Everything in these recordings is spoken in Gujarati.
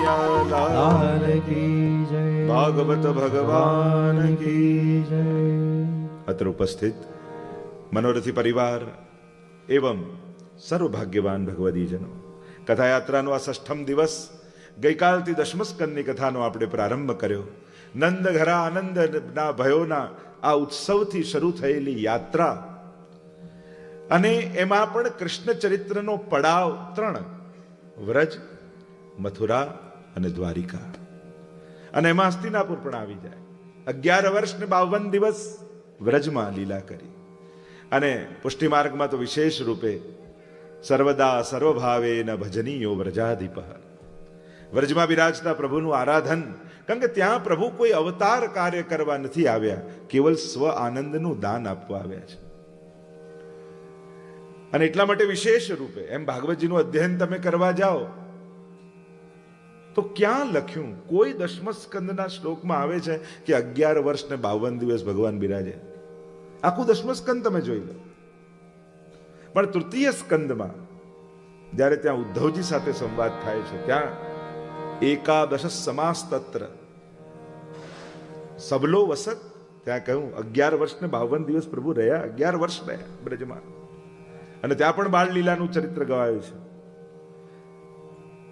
કનૈયા લાલ કી જય, ભાગવત ભગવાન કી જય. અત્ર ઉપસ્થિત મનોરથી પરિવાર એવં સર્વભાગ્યવાન ભગવદીજનો, કથાયાત્રાનો આ 6મ દિવસ, ગઈકાલથી દશમસ્કંદની કથાનો આપણે પ્રારંભ કર્યો. નંદ ઘરા આનંદના ભયોના આ ઉત્સવથી શરૂ થયેલી યાત્રા, અને એમાં પણ કૃષ્ણ ચરિત્રનો પડાવ 3: વ્રજ, મથુરા અને દ્વારિકા, અને એમાં હસ્તિનાપુર પણ આવી જાય. 11 વર્ષ ને 52 દિવસ વ્રજમાં લીલા કરી, અને પુષ્ટિ માર્ગમાં તો વિશેષ રૂપે સર્વદા સર્વભાવેન ભજનીયો વ્રજાધિપ, વ્રજમાં બિરાજતા પ્રભુનું આરાધન. કારણ કે ત્યાં પ્રભુ કોઈ અવતાર કાર્ય કરવા નથી આવ્યા, કેવલ સ્વ આનંદનું દાન આપવા આવ્યા છે. અને એટલા માટે વિશેષ રૂપે એમ ભાગવતજીનું અધ્યયન તમે કરવા જાઓ તો ક્યાં લખ્યું, કોઈ દશમસ્કંદના શ્લોકમાં આવે છે કે 11 વર્ષ ને 52 દિવસ ભગવાન બિરાજે? આખું દશમસ્કંદ તમે જોઈ લો. પણ તૃતીય સ્કંદમાં જ્યારે ત્યાં ઉદ્ધવજી સાથે સંવાદ થાય છે, ત્યાં 11 સમાસ તત્ર સબલો વસત, ત્યાં કહ્યું 11 વર્ષ ને 52 દિવસ પ્રભુ રહ્યા, 11 વર્ષ રહ્યા બ્રજમાં. અને ત્યાં પણ બાળ લીલાનું ચરિત્ર ગવાયું છે.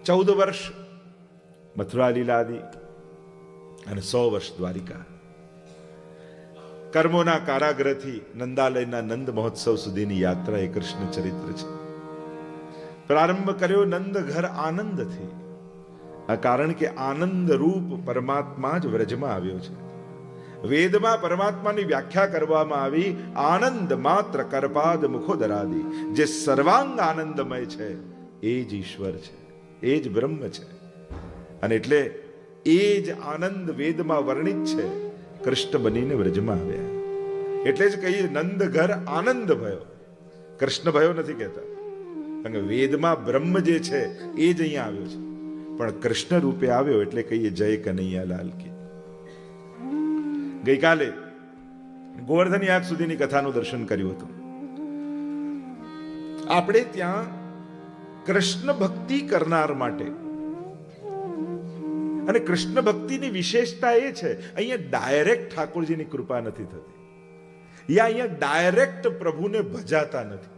14 વર્ષ મથુરા લીલાદી, અને 100 વર્ષ દ્વારિકા. કર્મોના કારાગ્રહથી નંદાલયના નંદ મહોત્સવ સુધીની યાત્રા એ કૃષ્ણ ચરિત્ર છે. પ્રારંભ કર્યો નંદ ઘર આનંદથી, આ કારણ કે આનંદ રૂપ પરમાત્મા જ વ્રજમાં આવ્યો છે. વેદમાં પરમાત્માની વ્યાખ્યા કરવામાં આવી, આનંદ માત્ર કરપાદ મુખોદરાદી. જે સર્વાંગ આનંદમય છે એ જ ઈશ્વર છે, એ જ બ્રહ્મ છે. અને એટલે એ જ આનંદ વેદમાં વર્ણિત છે, કૃષ્ણ બનીને વ્રજમાં આવ્યા. એટલે જ કહીએ નંદ ઘર આનંદ ભયો, કૃષ્ણ ભયો નથી કહેતા. કારણ કે વેદમાં બ્રહ્મ જે છે એ જ અહીંયા આવ્યો છે, પણ કૃષ્ણ રૂપે આવ્યો એટલે કહીએ જય કનૈયા લાલ કી. ગઈકાલે ગોવર્ધન યાગ સુધીની કથાનું દર્શન કર્યું હતું. આપણે ત્યાં કૃષ્ણ ભક્તિ કરનાર માટે, અને કૃષ્ણ ભક્તિની વિશેષતા એ છે, અહીંયા ડાયરેક્ટ ઠાકોરજીની કૃપા નથી થતી, યા અહીંયા ડાયરેક્ટ પ્રભુને ભજાતા નથી.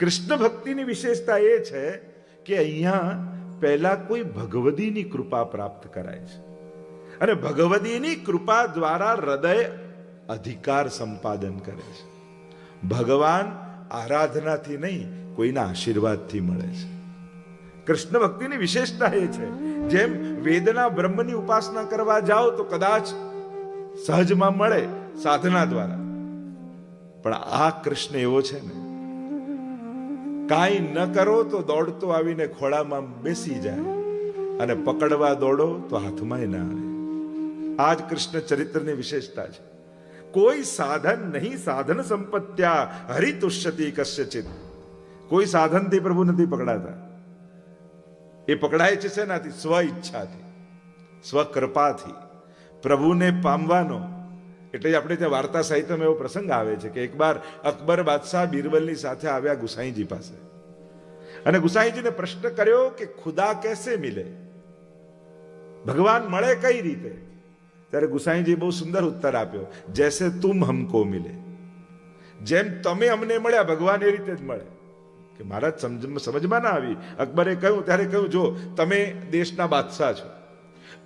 કૃષ્ણ ભક્તિની વિશેષતા એ છે કે અહીંયા પહેલા કોઈ ભગવદીની કૃપા પ્રાપ્ત કરાય છે, અને ભગવદીની કૃપા દ્વારા હૃદય અધિકાર સંપાદન કરે છે. ભગવાન આરાધનાથી નહીં, કોઈના આશીર્વાદથી મળે છે. કૃષ્ણ ભક્તિની વિશેષતા એ છે, જેમ વેદના બ્રહ્મની ઉપાસના કરવા જાઓ તો કદાચ સહજમાં મળે સાધના દ્વારા, પણ આ કૃષ્ણ એવો છે ને, કાંઈ ન કરો તો દોડતો આવીને ખોળામાં બેસી જાય, અને પકડવા દોડો તો હાથમાં ના આવે. આ જ કૃષ્ણ ચરિત્રની વિશેષતા છે. કોઈ સાધન નહીં, સાધન સંપત્ત્યા હરિતુષ્યતિ કસ્યચિત. કોઈ સાધનથી પ્રભુ નથી પકડાતા. એ પકડાય છે શેનાથી? સ્વ ઈચ્છાથી, સ્વકૃપાથી. પ્રભુને પામવાનો એટલે આપણે ત્યાં વાર્તા સાહિત્યમાં એવો પ્રસંગ આવે છે કે એકવાર અકબર બાદશાહ બિરબલની સાથે આવ્યા ગુસાઈજી પાસે, અને ગુસાઈજીને પ્રશ્ન કર્યો કે ખુદા કેસે મિલે, ભગવાન મળે કઈ રીતે? ત્યારે ગુસાઈજી બહુ સુંદર ઉત્તર આપ્યો, જૈસે તુમ હમકો મિલે. જેમ તમે અમને મળ્યા ભગવાન એ રીતે જ મળે. કે મારા સમજમાં ના આવી. અકબરે કહ્યું, ત્યારે કહ્યું, જો તમે દેશના બાદશાહ છો,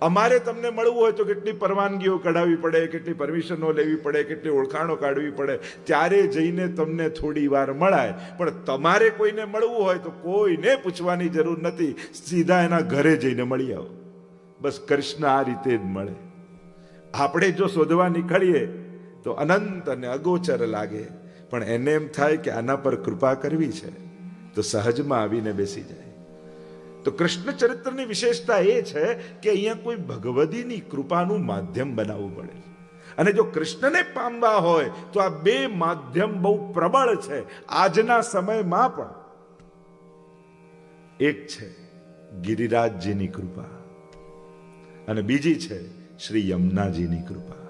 અમારે તમને મળવું હોય તો કેટલી પરવાનગીઓ કઢાવવી પડે, કેટલી પરમિશનો લેવી પડે, કેટલી ઓળખાણો કાઢવી પડે, ત્યારે જઈને તમને થોડી વાર મળાય. પણ તમારે કોઈને મળવું હોય તો કોઈને પૂછવાની જરૂર નથી, સીધા એના ઘરે જઈને મળી આવો. બસ કૃષ્ણ આ રીતે જ મળે. આપણે જો શોધવા નીકળીએ તો અનંત અને અગોચર લાગે, પણ એને એમ થાય કે આના પર કૃપા કરવી છે તો સહજમાં આવીને બેસી જાય. તો કૃષ્ણ ચરિત્રની વિશેષતા એ છે કે અહીંયા કોઈ ભગવદીની કૃપાનું માધ્યમ બનાવવું પડે. અને જો કૃષ્ણને પામવા હોય તો આ બે માધ્યમ બહુ પ્રબળ છે આજના સમયમાં પણ. એક છે ગિરિરાજજીની કૃપા, અને બીજી છે શ્રી યમુનાજીની કૃપા.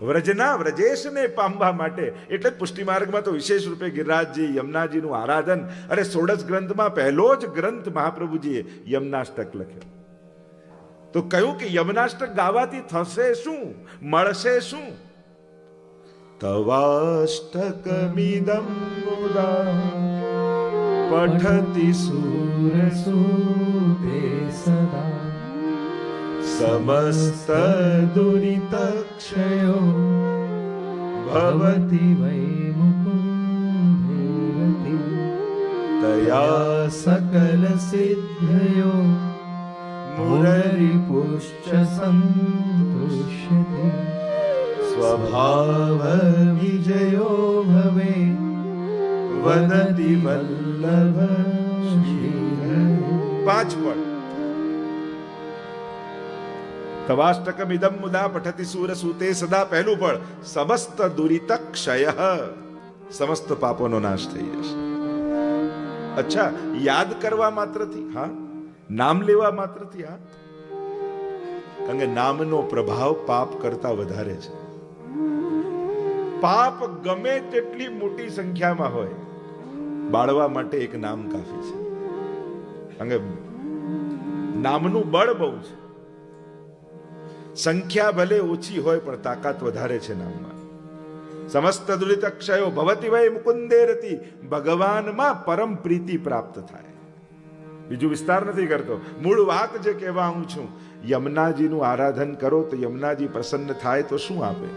વ્રજના વ્રજેશને પામવા માટે એટલે પુષ્ટિ માર્ગમાં તો વિશેષ રૂપે ગિરિરાજજી યમુનાજીનું આરાધન. અરે 16 ગ્રંથમાં પહેલો જ ગ્રંથ મહાપ્રભુજીએ યમુનાષ્ટક લખ્યો. તો કહ્યું કે યમનાષ્ટક ગાવાથી થશે શું, મળશે શું? તવાષ્ટકમિદં મુદા પઠતિ સુરસુતે સદા સમસ્ત દુરિતક્ષયો ભવતિ વૈ મુકુંદેરતિ તયા સકલ સિદ્ધયો મુરરિપુશ્ચ સંતુષ્યતે સ્વભાવ વિજયો ભવે વદતિ વલ્લભ શ્રી. 5 પદ. તવાષ્ટકમિદં મુદા પઠતિ સુરસુતે સદા. પહેલું પદ સમસ્ત દુરિત ક્ષય, સમસ્ત પાપોનો નાશ થઈ જશે. અચ્છા, યાદ કરવા માત્રથી, હા, નામ લેવા માત્રથી, હા, કારણ કે નામનો પ્રભાવ પાપ કરતા વધારે છે. પાપ ગમે તેટલી મોટી સંખ્યામાં હોય, બાળવા માટે એક નામ કાફી છે. કારણ કે નામનું બળ બહુ છે. સંખ્યા ભલે ઓછી હોય પણ તાકાત વધારે છે નામમાં. સમસ્ત દુરિત ક્ષયો ભવતિ વૈ મુકુંદેરતિ. ભગવાનમાં પરમ પ્રીતિ પ્રાપ્ત થાય. બીજું વિસ્તાર નથી કરતો, મૂળ વાત જે કહેવા હું છું, યમુનાજીનું આરાધન કરો તો યમુનાજી પ્રસન્ન થાય તો શું આપે?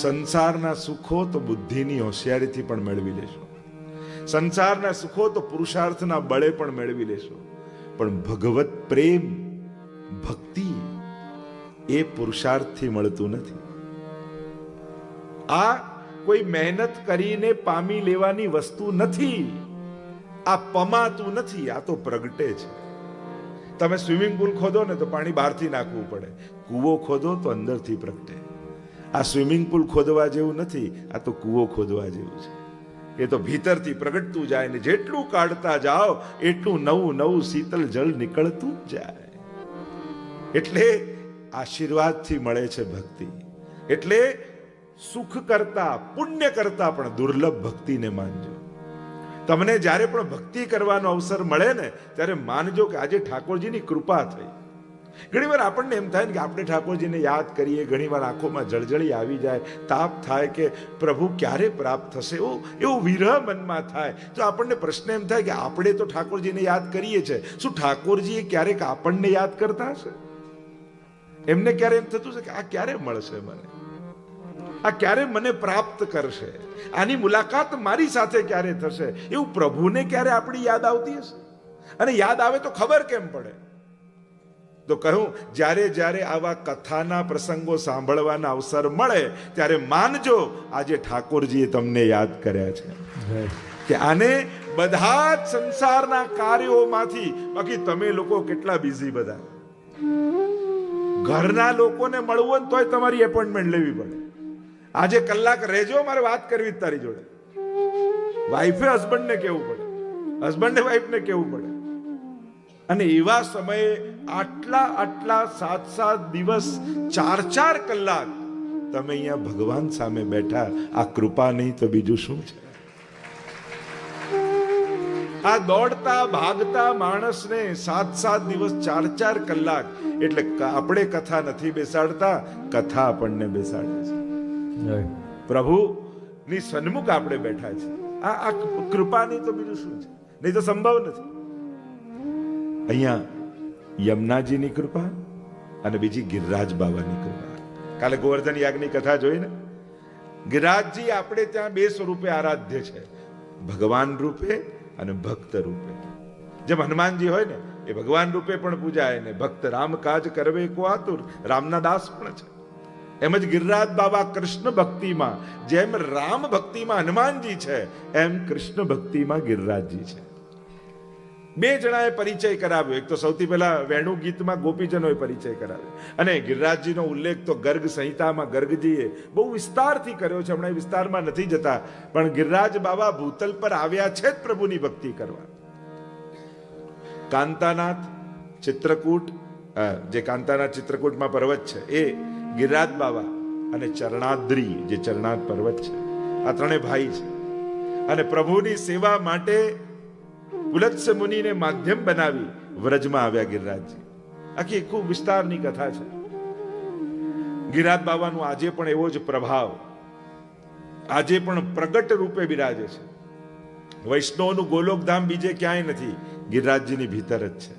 સંસારના સુખો તો બુદ્ધિની હોશિયારીથી પણ મેળવી લેશો, સંસારના સુખો તો પુરુષાર્થના બળે પણ મેળવી લેશો, પણ ભગવત પ્રેમ, ભક્તિ એ પુરુષાર્થથી મળતું નથી. આ કોઈ મહેનત કરીને પામી લેવાની વસ્તુ નથી. આ પમાતું નથી, આ તો પ્રગટે છે. તમે સ્વિમિંગ પુલ ખોદો ને તો પાણી બહારથી નાખવું પડે, કૂવો ખોદો તો અંદરથી પ્રગટે. આ સ્વિમિંગ પુલ ખોદવા જેવું નથી, આ તો કૂવો ખોદવા જેવું છે. એ તો ભીતરથી પ્રગટતું જાય ને જેટલું કાઢતા જાઓ એટલું નવું નવું શીતલ જળ નીકળતું જ જાય. એટલે આશીર્વાદથી મળે છે ભક્તિ. એટલે સુખ કરતા, પુણ્ય કરતા પણ દુર્લભ ભક્તિને માનજો. તમને જ્યારે પણ ભક્તિ કરવાનો અવસર મળે ને ત્યારે માનજો કે આજે ઠાકોરજીની કૃપા થઈ. ઘણી વાર આપણને એમ થાય ને કે આપણે ઠાકોરજીને યાદ કરીએ, ઘણી વાર આંખોમાં જળજળી આવી જાય, તાપ થાય કે પ્રભુ ક્યારે પ્રાપ્ત થશે, એવો વિરહ મનમાં થાય. તો આપણને પ્રશ્ન એમ થાય કે આપણે તો ઠાકોરજીને યાદ કરીએ છીએ, શું ઠાકોરજી ક્યારેક આપણને યાદ કરતા હશે? એમને ક્યારે એમ થતું છે કે આ ક્યારે મળશે મને, આ ક્યારે મને પ્રાપ્ત કરશે, આની મુલાકાત મારી સાથે ક્યારે થશે? એવું પ્રભુને ક્યારે આપણી યાદ આવતી હશે? અને યાદ આવે તો ખબર કેમ પડે? તો કહ્યું, જ્યારે જ્યારે આવા કથાના પ્રસંગો સાંભળવાના અવસર મળે ત્યારે માનજો આજે ઠાકોરજીએ તમને યાદ કર્યા છે. કે આને બધા જ સંસારના કાર્યોમાંથી, બાકી તમે લોકો કેટલા બિઝી, બધા ઘરના લોકોને મળવું ને તોય તમારી એપોઇન્ટમેન્ટ લેવી પડે. આજે કલાક રહેજો, મારે વાત કરવી જ તારી જોડે. વાઈફે હસબન્ડને કહેવું પડે, હસબન્ડે વાઈફને કહેવું પડે. અને એવા સમયે આટલા 7 દિવસ 4 કલાક તમે અહીંયા ભગવાન સામે બેઠા, આ કૃપા નહીં તો બીજું શું છે? આ દોડતા ભાગતા માણસને 7 દિવસ 4 કલાક, એટલે આપણે કથા નથી બેસાડતા, કથા આપણને બેસાડે છે. પ્રભુ ની સન્મુખ આપણે બેઠા છે. આ કૃપા નહીં તો બીજું શું છે? નહીં તો સંભવ નથી. અહીંયા યમુનાજીની કૃપા અને બીજી ગિરિરાજ બાબાની કૃપા. કાલે ગોવર્ધન યાગની કથા જોઈ ને, ગિરિરાજજી આપણે ત્યાં 2 સ્વરૂપે આરાધ્ય છે, ભગવાન રૂપે અને ભક્ત રૂપે. જેમ હનુમાનજી હોય ને એ ભગવાન રૂપે પણ પૂજાય ને ભક્ત રામ કાજ કરવે કો આતુર, રામના દાસ પણ છે. એમ જ ગિરિરાજ બાબા કૃષ્ણ ભક્તિમાં, જેમ રામ ભક્તિમાં હનુમાનજી છે, એમ કૃષ્ણ ભક્તિમાં ગિરિરાજજી છે. 2 જણાએ પરિચય કરાવ્યો. એક તો સૌથી પહેલા વેણુ ગીતમાં ગોપીજનોએ પરિચય કરાવ્યો, અને ગિરિરાજજીનો ઉલ્લેખ તો ગર્ગ સંહિતામાં ગર્ગજીએ બહુ વિસ્તારથી કર્યો છે. હમણાં વિસ્તારમાં નથી જતા, પણ ગિરિરાજ બાબા ભૂતલ પર આવ્યા છે જ પ્રભુની ભક્તિ કરવા. કાંતાનાથ ચિત્રકૂટ, જે કાંતાનાથ ચિત્રકૂટમાં પર્વત છે એ ગિરિરાજ બાબા, અને ચરણાદ્રી જે ચરણાદ પર્વત છે, આ 3 ભાઈ છે. અને પ્રભુની સેવા માટે પુલત્સ્ય મુનિને માધ્યમ બનાવી વ્રજમાં આવ્યા ગિરિરાજજી. આખી ખૂબ વિસ્તારની કથા છે. ગિરિરાજ બાબાનું આજે પણ એવો જ પ્રભાવ આજે પણ પ્રગટ રૂપે બિરાજે છે. વૈષ્ણવનું ગોલોકધામ બીજે ક્યાંય નથી, ગિરિરાજજીની ભીતર જ છે.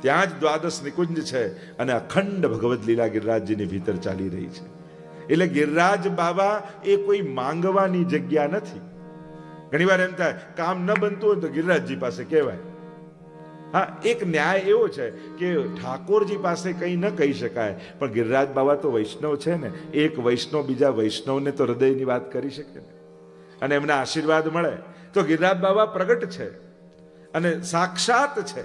ત્યાં જ દ્વાદશ નિકુંજ છે અને અખંડ ભગવદ લીલા ગિરિરાજજીની ભીતર ચાલી રહી છે. એટલે ગિરિરાજ બાબા એ કોઈ માંગવાની જગ્યા નથી. ઘણી વાર એમ થાય કામ ન બનતું હોય તો ગિરિરાજજી પાસે કહેવાય. હા, એક ન્યાય એવો છે કે ઠાકોરજી પાસે કંઈ ન કહી શકાય, પણ ગિરિરાજ બાબા તો વૈષ્ણવ છે ને, એક વૈષ્ણવ બીજા વૈષ્ણવને તો હૃદયની વાત કરી શકે ને, અને એમના આશીર્વાદ મળે. તો ગિરિરાજ બાબા પ્રગટ છે અને સાક્ષાત છે.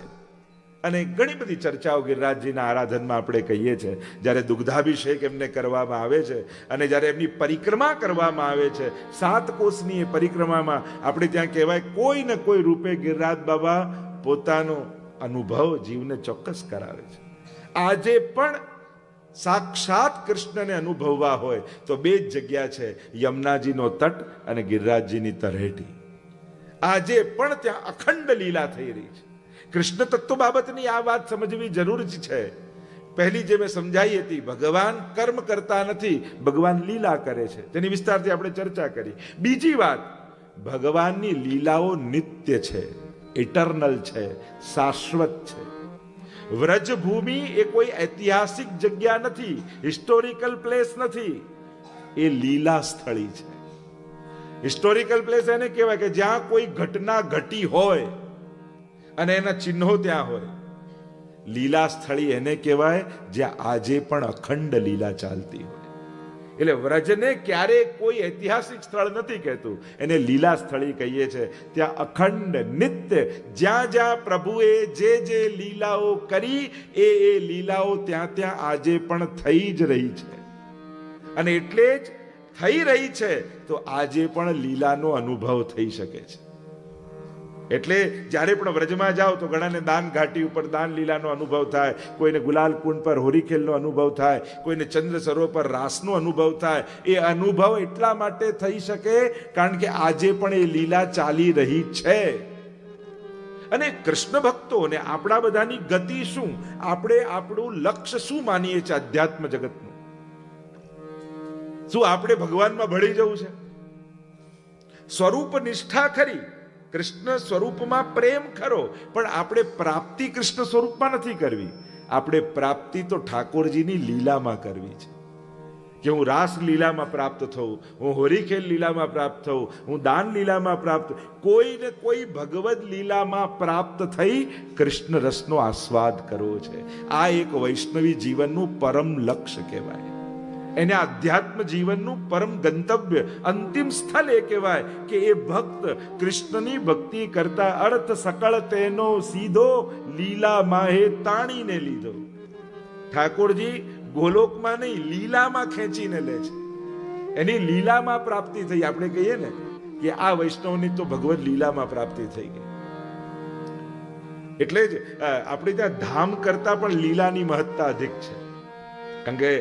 અને ઘણી બધી ચર્ચાઓ ગિરિરાજજીના આરાધનમાં આપણે કહીએ છીએ. જ્યારે દુગ્ધાભિષેક એમને કરવામાં આવે છે અને જ્યારે એમની પરિક્રમા કરવામાં આવે છે, 7 કોસની એ પરિક્રમામાં આપણે ત્યાં કહેવાય કોઈ ને કોઈ રૂપે ગિરિરાજ બાબા પોતાનો અનુભવ જીવને ચોક્કસ કરાવે છે. આજે પણ સાક્ષાત કૃષ્ણને અનુભવવા હોય તો 2 જ જગ્યા છે, યમુનાજીનો તટ અને ગિરિરાજજીની તળેટી. આજે પણ ત્યાં અખંડ લીલા થઈ રહી છે. કૃષ્ણ તત્વ બાબતની આ વાત સમજવી જરૂર જ છે. પહેલી જે મેં સમજાઈ હતી, ભગવાન કર્મ કરતા નથી, ભગવાન લીલા કરે છે, તેની વિસ્તારથી આપણે ચર્ચા કરી. બીજી વાત, ભગવાનની લીલાઓ નિત્ય છે, ઇટર્નલ છે, શાશ્વત છે. વ્રજભૂમિ એ કોઈ ઐતિહાસિક જગ્યા નથી, હિસ્ટોરિકલ પ્લેસ નથી, એ લીલા સ્થળી છે. હિસ્ટોરિકલ પ્લેસ એને કહેવાય કે જ્યાં કોઈ ઘટના ઘટી હોય અને એના ચિહ્નો ત્યાં હોય. લીલા સ્થળી એને કહેવાય જ્યાં આજે પણ અખંડ લીલા ચાલતી હોય. એટલે વ્રજને ક્યારેય કોઈ ઐતિહાસિક સ્થળ નથી કહેતું, એને લીલા સ્થળી કહીએ છીએ. ત્યાં અખંડ નિત્ય જ્યાં જ્યાં પ્રભુએ જે જે લીલાઓ કરી એ લીલાઓ ત્યાં ત્યાં આજે પણ થઈ જ રહી છે. અને એટલે જ થઈ રહી છે તો આજે પણ લીલાનો અનુભવ થઈ શકે છે. એટલે જ્યારે પણ વ્રજમાં જાઓ તો ઘણાને દાન ઘાટી ઉપર દાન લીલાનો અનુભવ થાય, કોઈને ગુલાલ કુંડ પર હોરીખેલનો અનુભવ થાય, કોઈને ચંદ્ર સરોવર પર રાસનો અનુભવ થાય. એ અનુભવ એટલા માટે થઈ શકે કારણ કે આજે પણ એ લીલા ચાલી રહી છે. અને કૃષ્ણ ભક્તોને આપણા બધાની ગતિ શું, આપણે આપણું લક્ષ્ય શું માનીએ છીએ અધ્યાત્મ જગતનું? શું આપણે ભગવાનમાં ભળી જવું છે? સ્વરૂપ નિષ્ઠા ખરી, કૃષ્ણ સ્વરૂપમાં પ્રેમ ખરો, પણ આપણે પ્રાપ્તિ કૃષ્ણ સ્વરૂપમાં નથી કરવી. આપણે પ્રાપ્તિ તો ઠાકોરજીની લીલામાં કરવી છે. કે હું રાસ લીલામાં પ્રાપ્ત થવું, હું હોરીખેલ લીલામાં પ્રાપ્ત થવું, હું દાન લીલામાં પ્રાપ્ત, કોઈ ને કોઈ ભગવદ લીલામાં પ્રાપ્ત થઈ કૃષ્ણ રસનો આસ્વાદ કરવો છે. આ એક વૈષ્ણવી જીવનનું પરમ લક્ષ્ય કહેવાય. એને આધ્યાત્મ જીવનનું પરમ ગંતવ્ય, અંતિમ સ્થળ એ કહેવાય કે એ ભક્ત કૃષ્ણની ભક્તિ કરતા અર્થ સકળ તેનો સીધો લીલા માહે તાણીને લીધો. ઠાકોરજી ગોલોકમાં નહીં, લીલામાં ખેંચીને લે છે. એની લીલામાં પ્રાપ્તિ થઈ. આપણે કહીએ ને કે આ વૈષ્ણવની તો ભગવદ લીલામાં પ્રાપ્તિ થઈ ગઈ. એટલે જ આપણે ત્યાં ધામ કરતા પણ લીલાની મહત્તા અધિક છે. કારણ કે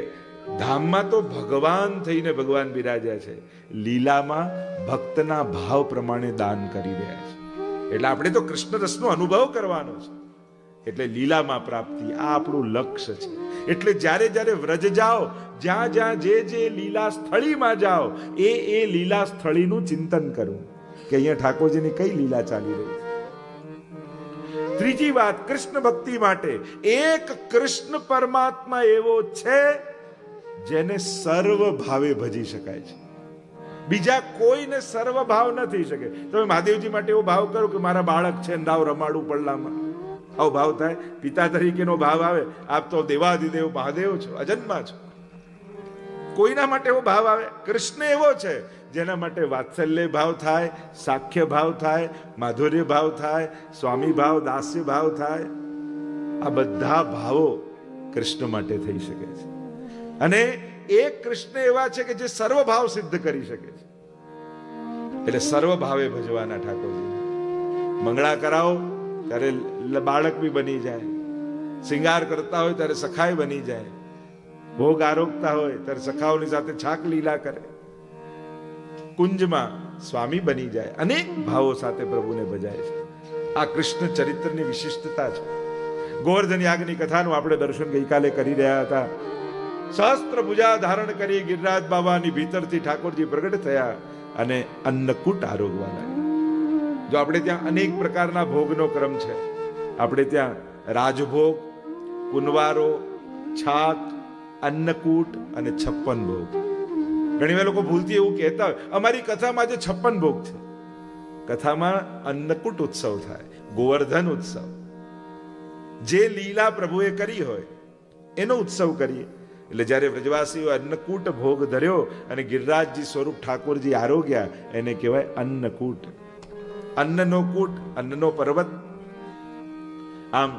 ધામમાં તો ભગવાન થઈને ભગવાન બિરાજ્યા છે, લીલામાં ભક્તના ભાવ પ્રમાણે દાન કરી રહ્યા છે. એટલે આપણે તો કૃષ્ણ રસનો અનુભવ કરવાનો છે. એટલે લીલામાં પ્રાપ્તિ આ આપણું લક્ષ્ય છે. એટલે જ્યારે જ્યારે વ્રજ જાઓ, જ્યાં જ્યાં જે જે લીલા સ્થળીમાં જાઓ, એ લીલા સ્થળીનું ચિંતન કરવું કે અહીંયા ઠાકોરજીની કઈ લીલા ચાલી રહી છે. ત્રીજી વાત, કૃષ્ણ ભક્તિ માટે એક કૃષ્ણ પરમાત્મા એવો છે જેને સર્વ ભાવે ભજી શકાય છે. બીજા કોઈને સર્વ ભાવ ન થઈ શકે. તમે મહાદેવજી માટે એવો ભાવ કરો કે મારા બાળક છે, રાવ રમાડું પડલામાં, આવો ભાવ થાય. પિતા તરીકેનો ભાવ આવે, આપ તો દેવાધિદેવ મહાદેવ છો, અજન્મા છો. કોઈના માટે એવો ભાવ આવે? કૃષ્ણ એવો છે જેના માટે વાત્સલ્ય ભાવ થાય, સાખ્ય ભાવ થાય, માધુર્ય ભાવ થાય, સ્વામી ભાવ, દાસ્ય ભાવ થાય. આ બધા ભાવો કૃષ્ણ માટે થઈ શકે છે. અને એક કૃષ્ણ એવા છે કે જે સર્વ ભાવ સિદ્ધ કરી શકે છે. એટલે સર્વ ભાવે ભજવાના ઠાકોરજી. મંગળા કરાવો ત્યારે બાળક બી બની જાય, શિંગાર કરતા હોય ત્યારે સખાઈ બની જાય, ભોગ આરોગતા હોય ત્યારે સખાઓની સાથે છાક લીલા કરે, કુંજમાં સ્વામી બની જાય, અનેક ભાવો સાથે પ્રભુને ભજાય છે. આ કૃષ્ણ ચરિત્રની વિશિષ્ટતા છે. ગોવર્ધન યાગની કથાનું આપણે દર્શન ગઈકાલે કરી રહ્યા હતા. સહસ્ત્ર ભુજા ધારણ કરી ગિરિરાજ બાબાની ભીતરથી ઠાકોરજી પ્રગટ થયા અને અન્નકૂટ આરોગવા લાગ્યા. જો આપણે ત્યાં અનેક પ્રકારના ભોગનો ક્રમ છે. આપણે ત્યાં રાજભોગ, કુંવારો, છાક, અન્નકૂટ અને 56 ભોગ. ઘણી વાર લોકો ભૂલથી એવું કહેતા હોય અમારી કથામાં જે 56 ભોગ છે. કથામાં અન્નકૂટ ઉત્સવ થાય, ગોવર્ધન ઉત્સવ, જે લીલા પ્રભુએ કરી હોય એનો ઉત્સવ કરીએ. એટલે જ્યારે વ્રજવાસીઓ અન્નકૂટ ભોગ ધર્યો અને ગિરિરાજજી સ્વરૂપ ઠાકોરજી આરોગ્યા, એને કહેવાય અન્નકૂટ. અન્નનો કૂટ, અન્નનો પર્વત. આમ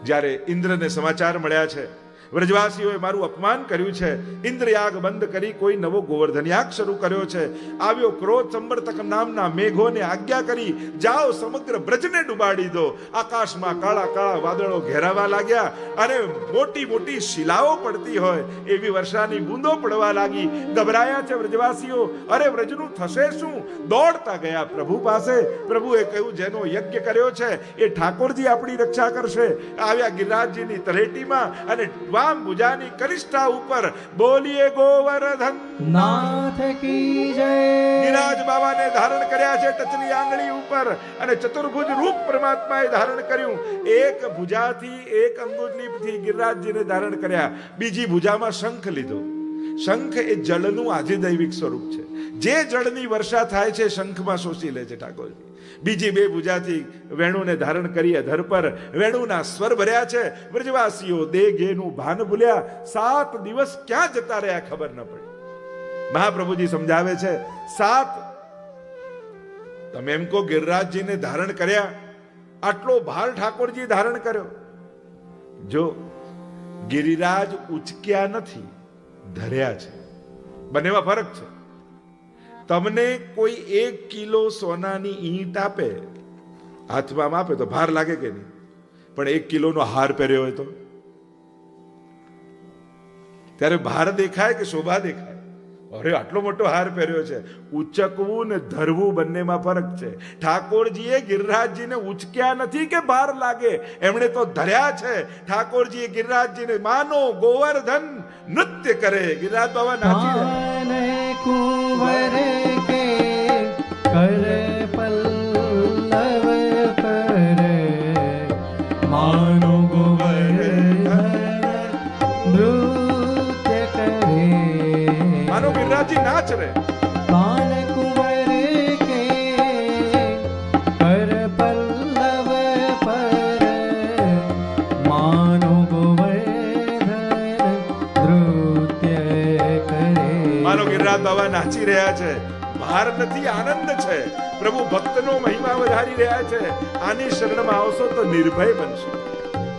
જ્યારે ઇન્દ્રને સમાચાર મળ્યા છે વ્રજવાસીઓએ મારું અપમાન કર્યું છે, ઇન્દ્રયાગ બંધ કરી કોઈ નવો ગોવર્ધન યાગ શરૂ કર્યો છે, આવ્યો ક્રોધ સંવર્તક નામના મેઘોને આજ્ઞા કરી જાઓ સમગ્ર બ્રજને ડુબાડી દો. આકાશમાં કાળા કાળા વાદળો ઘેરાવા લાગ્યા અને મોટી મોટી શિલાઓ પડતી હોય એવી વર્ષાની બૂંદો પડવા લાગી. ગભરાયા છે વ્રજવાસીઓ. અરે વ્રજનું થશે શું? દોડતા ગયા પ્રભુ પાસે. પ્રભુએ કહ્યું જેનો યજ્ઞ કર્યો છે એ ઠાકોરજી આપણી રક્ષા કરશે. આવ્યા ગિરિરાજજીની તળેટીમાં અને વામ ભુજાની કનિષ્ઠા ઉપર બોલીએ ગોવર્ધન નાથ કી જય. ગિરિરાજ બાબાને ધારણ કર્યા છે ટચલી આંગળી ઉપર અને ચતુર્ભુજ રૂપ પરમાત્માએ ધારણ કર્યું. એક ભુજાથી, એક અંગુલીથી ગિરિરાજજીને ધારણ કર્યા. બીજી ભુજામાં શંખ લીધો. શંખ એ જળનું આધિદૈવિક સ્વરૂપ છે. જે જળની વર્ષા થાય છે શંખમાં શોષી લે છે ઠાકોરજી. બીજી બે ભુજાથી વેણુને ધારણ કરી અધર પર વેણુના સ્વર ભર્યા છે. વ્રજવાસીઓ દેગેનું ભાન ભૂલ્યા. 7 દિવસ ક્યાં જતા રહ્યા ખબર ન પડી. મહાપ્રભુજી સમજાવે છે 7 તમે એમ કહો ગિરિરાજજીને ધારણ કર્યા, આટલો ભાર ઠાકોરજી ધારણ કર્યો. જો ગિરિરાજ ઉચક્યા નથી, ધર્યા છે. બંનેમાં ફરક છે. તમને કોઈ 1 કિલો સોનાની ઈંટ આપે, હાથમાં આપે તો ભાર લાગે કે નહીં? પણ 1 કિલોનો હાર પહેર્યો હોય તો ત્યારે ભાર દેખાય કે શોભા દેખાય? અરે આટલો મોટો હાર પહેર્યો છે. ઉચકવું ને ધરવું બંનેમાં ફરક છે. ઠાકોરજીએ ગિરિરાજજીને ઉચક્યા નથી કે ભાર લાગે, એમણે તો ધર્યા છે. ઠાકોરજીએ ગિરિરાજજીને માનો ગોવર્ધન નૃત્ય કરે. ગિરિરાજ બાબા નાચી રહ્યા. कुंवर के कर पल्लव पर मानो गोवर्धन नृत्य करे. માનો ગિરિરાજજી નાચ રહે. कान कुंवर के कर पल्लव पर मानो गोवर्धन नृत्य करे. માનો ગિરિરાજ બાબા નાચી રહ્યા છે. ભાર નથી, આનંદ છે. પ્રભુ ભક્તનો મહિમા વધારી રહ્યા છે. આની શરણમાં આવશો તો નિર્ભય બનશો.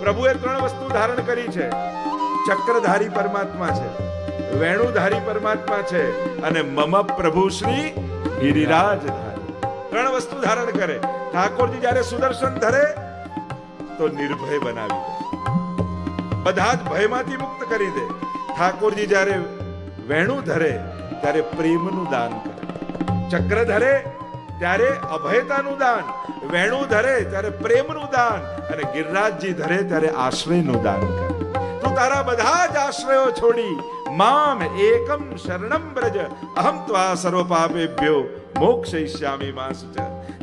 પ્રભુએ 3 વસ્તુ ધારણ કરી છે. ચક્રધારી પરમાત્મા છે, વેણુધારી પરમાત્મા છે અને મમ પ્રભુ શ્રી ગિરિરાજધારી. 3 વસ્તુ ધારણ કરે. ઠાકોરજી જ્યારે સુદર્શન ધરે તો નિર્ભય બનાવી દે, બધા જ ભયમાંથી મુક્ત કરી દે. ઠાકોરજી જ્યારે વેણુ ધરે ત્યારે પ્રેમનું દાન કરે. ચક્ર ધરે ત્યારે અભયતાનું દાન, વેણુ ધરે ત્યારે પ્રેમનું દાન અને ગિરિરાજજી ધરે ત્યારે આશ્રયનું દાન કરે. તું તારા બધા જ આશ્રયો છોડી મામ એકમ શરણમ બ્રજ અહમ ત્વા સર્વ પાપેભ્યો મોક્ષયિષ્યામિ મા શુચ.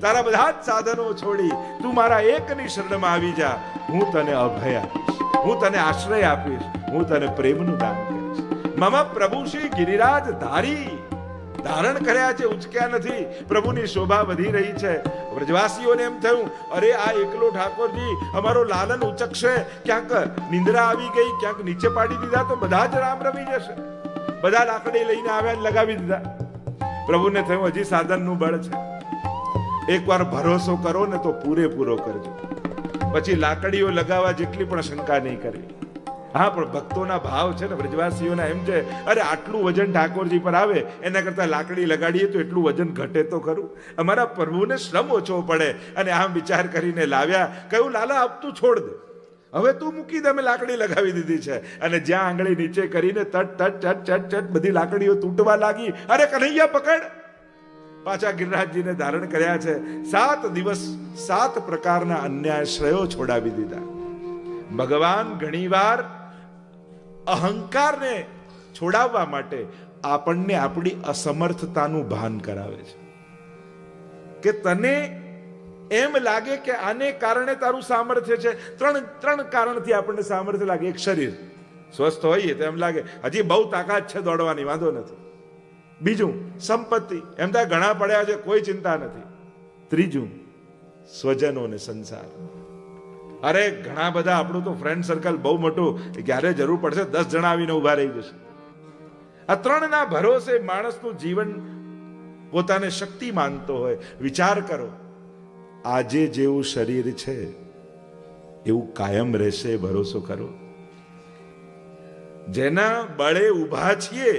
તારા બધા જ સાધનો છોડી તું મારા એકની શરણમાં આવી જા. હું તને અભય આપીશ, હું તને આશ્રય આપીશ, હું તને પ્રેમનું દાન કરીશ. મમ પ્રભુ શ્રી ગિરિરાજ ધારી. ધારણ કર્યા છે, ઉચક્યા નથી. પ્રભુની શોભા વધી રહી છે. વ્રજવાસીઓને એમ થયું અરે આ એકલો ઠાકોરજી અમારો લાલન ઉચકશે. ક્યાંક નિંદ્રા આવી ગઈ, ક્યાંક નીચે પાડી દીધા તો બધા જ રામ રમી જશે. બધા લાકડી લઈને આવ્યા, લગાવી દીધા. પ્રભુને થયું હજી સાધનનું બળ છે. એકવાર ભરોસો કરો ને તો પૂરેપૂરો કરજો. પછી લાકડીઓ લગાવવા જેટલી પણ શંકા નહીં કરવી. હા, પણ ભક્તોના ભાવ છે ને, વ્રજવાસીઓના એમ છે અરે આટલું વજન ઠાકોરજી પર આવે એના કરતા લાકડી લગાડીએ તો એટલું વજન ઘટે તો ખરું. અમારા પ્રભુને શ્રમ ઓછો પડે. અને આમ વિચાર કરીને લાવ્યા. કહ્યું લાલા આપ તું છોડ દે, હવે તું મૂકી દે. અમે લાકડી લગાવી દીધી છે. અને જ્યાં આંગળી નીચે કરીને તટ તટ ચટ ચટ ચટ બધી લાકડીઓ તૂટવા લાગી. અરે કન્હૈયા પકડ, પાછા ગિરિરાજજીને ધારણ કર્યા છે. 7 દિવસ 7 પ્રકારના અન્યાશ્રયો છોડાવી દીધા. ભગવાન ઘણીવાર અહંકારને છોડાવવા માટે આપણને આપણી અસમર્થતાનું ભાન કરાવે છે કે તને એમ લાગે કે આને કારણે તારું સામર્થ્ય છે. ત્રણ કારણથી આપણને સામર્થ્ય લાગે. એક, શરીર સ્વસ્થ હોઈએ તો એમ લાગે હજી બહુ તાકાત છે દોડવાની, વાંધો નથી. બીજું, સંપત્તિ, એમ થાય ઘણા પડ્યા છે કોઈ ચિંતા નથી. ત્રીજું, સ્વજનો ને સંસાર. અરે ઘણા બધા, આપણું તો ફ્રેન્ડ સર્કલ બહુ મોટું, ક્યારે જરૂર પડશે 10 જણા આવીને ઉભા રહી જશે. આ 3 ના ભરોસે માણસનું જીવન પોતાને શક્તિ માનતો હોય. વિચાર કરો, આજે જેવું શરીર છે એવું કાયમ રહેશે, ભરોસો કરો. જેના બળે ઊભા છીએ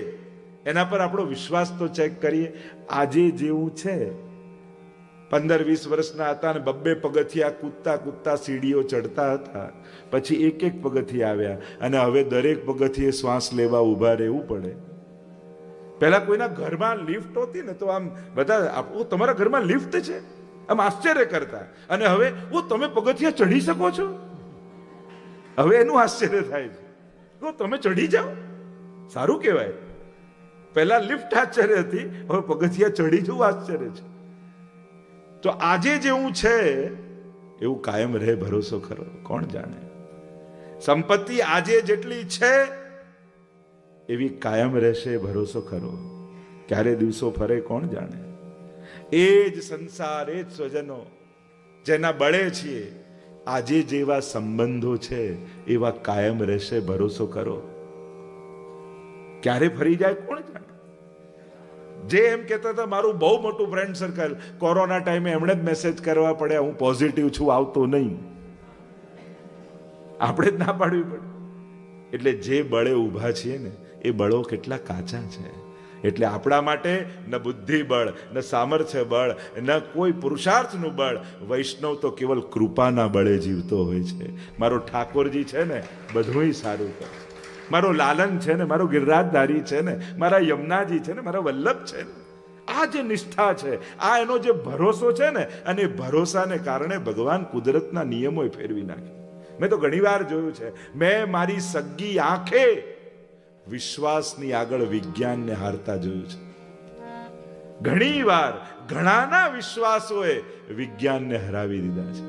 એના પર આપણો વિશ્વાસ તો ચેક કરીએ. આજે જેવું છે, 15-20 વર્ષના હતા ને 2 પગથિયા કૂદતા સીડીઓ ચડતા હતા, પછી 1 પગથિયા આવ્યા અને હવે દરેક પગથિયે શ્વાસ લેવા ઊભા રહેવું પડે. પહેલા કોઈના ઘરમાં લિફ્ટ હોતી ને તો આમ બધા, તમારા ઘરમાં લિફ્ટ છે આમ આશ્ચર્ય કરતા, અને હવે તમે પગથિયા ચઢી શકો છો, હવે એનું આશ્ચર્ય થાય છે. તમે ચઢી જાઓ, સારું કહેવાય. પહેલા લિફ્ટ આશ્ચર્ય હતી, હવે પગથિયા ચઢી જવું આશ્ચર્ય છે. તો આજે જેવું છે એવું કાયમ રહે, ભરોસો કરો. કોણ જાણે સંપત્તિ આજે જેટલી છે એવી કાયમ રહેશે, ભરોસો કરો. ક્યારે દિવસો ફરે કોણ જાણે. એ જ સંસાર, એ જ સ્વજનો જેના બળે છીએ, આજે જેવા સંબંધો છે એવા કાયમ રહેશે, ભરોસો કરો. ક્યારે ફરી જાય કોણ જાણે. જે એમ કહેતા હતા મારું બહુ મોટું ફ્રેન્ડ સર્કલ, કોરોના ટાઈમે એમણે જ મેસેજ કરવા પડ્યા હું પોઝિટિવ છું, આવતો નહીં. આપણે જ ના પાડવી પડે. એટલે જે બળે ઊભા છીએ ને એ બળો કેટલા કાચા છે. એટલે આપણા માટે ન બુદ્ધિ બળ, ન સામર્થ્ય બળ, ન કોઈ પુરુષાર્થનું બળ. વૈષ્ણવ તો કેવલ કૃપાના બળે જીવતો હોય છે. મારો ઠાકોરજી છે ને બધુંય સારું કરે. મારો લાલન છે ને, મારો ગિરિરાજધારી છે ને, મારા યમુનાજી છે ને, મારા વલ્લભ છે ને. આ જે નિષ્ઠા છે, આ એનો જે ભરોસો છે ને, અને ભરોસાને કારણે ભગવાન કુદરતના નિયમો ફેરવી નાખે. મેં તો ઘણી વાર જોયું છે, મેં મારી સગ્ગી આંખે વિશ્વાસની આગળ વિજ્ઞાનને હારતા જોયું છે. ઘણી વાર ઘણાના વિશ્વાસોએ વિજ્ઞાનને હરાવી દીધા છે.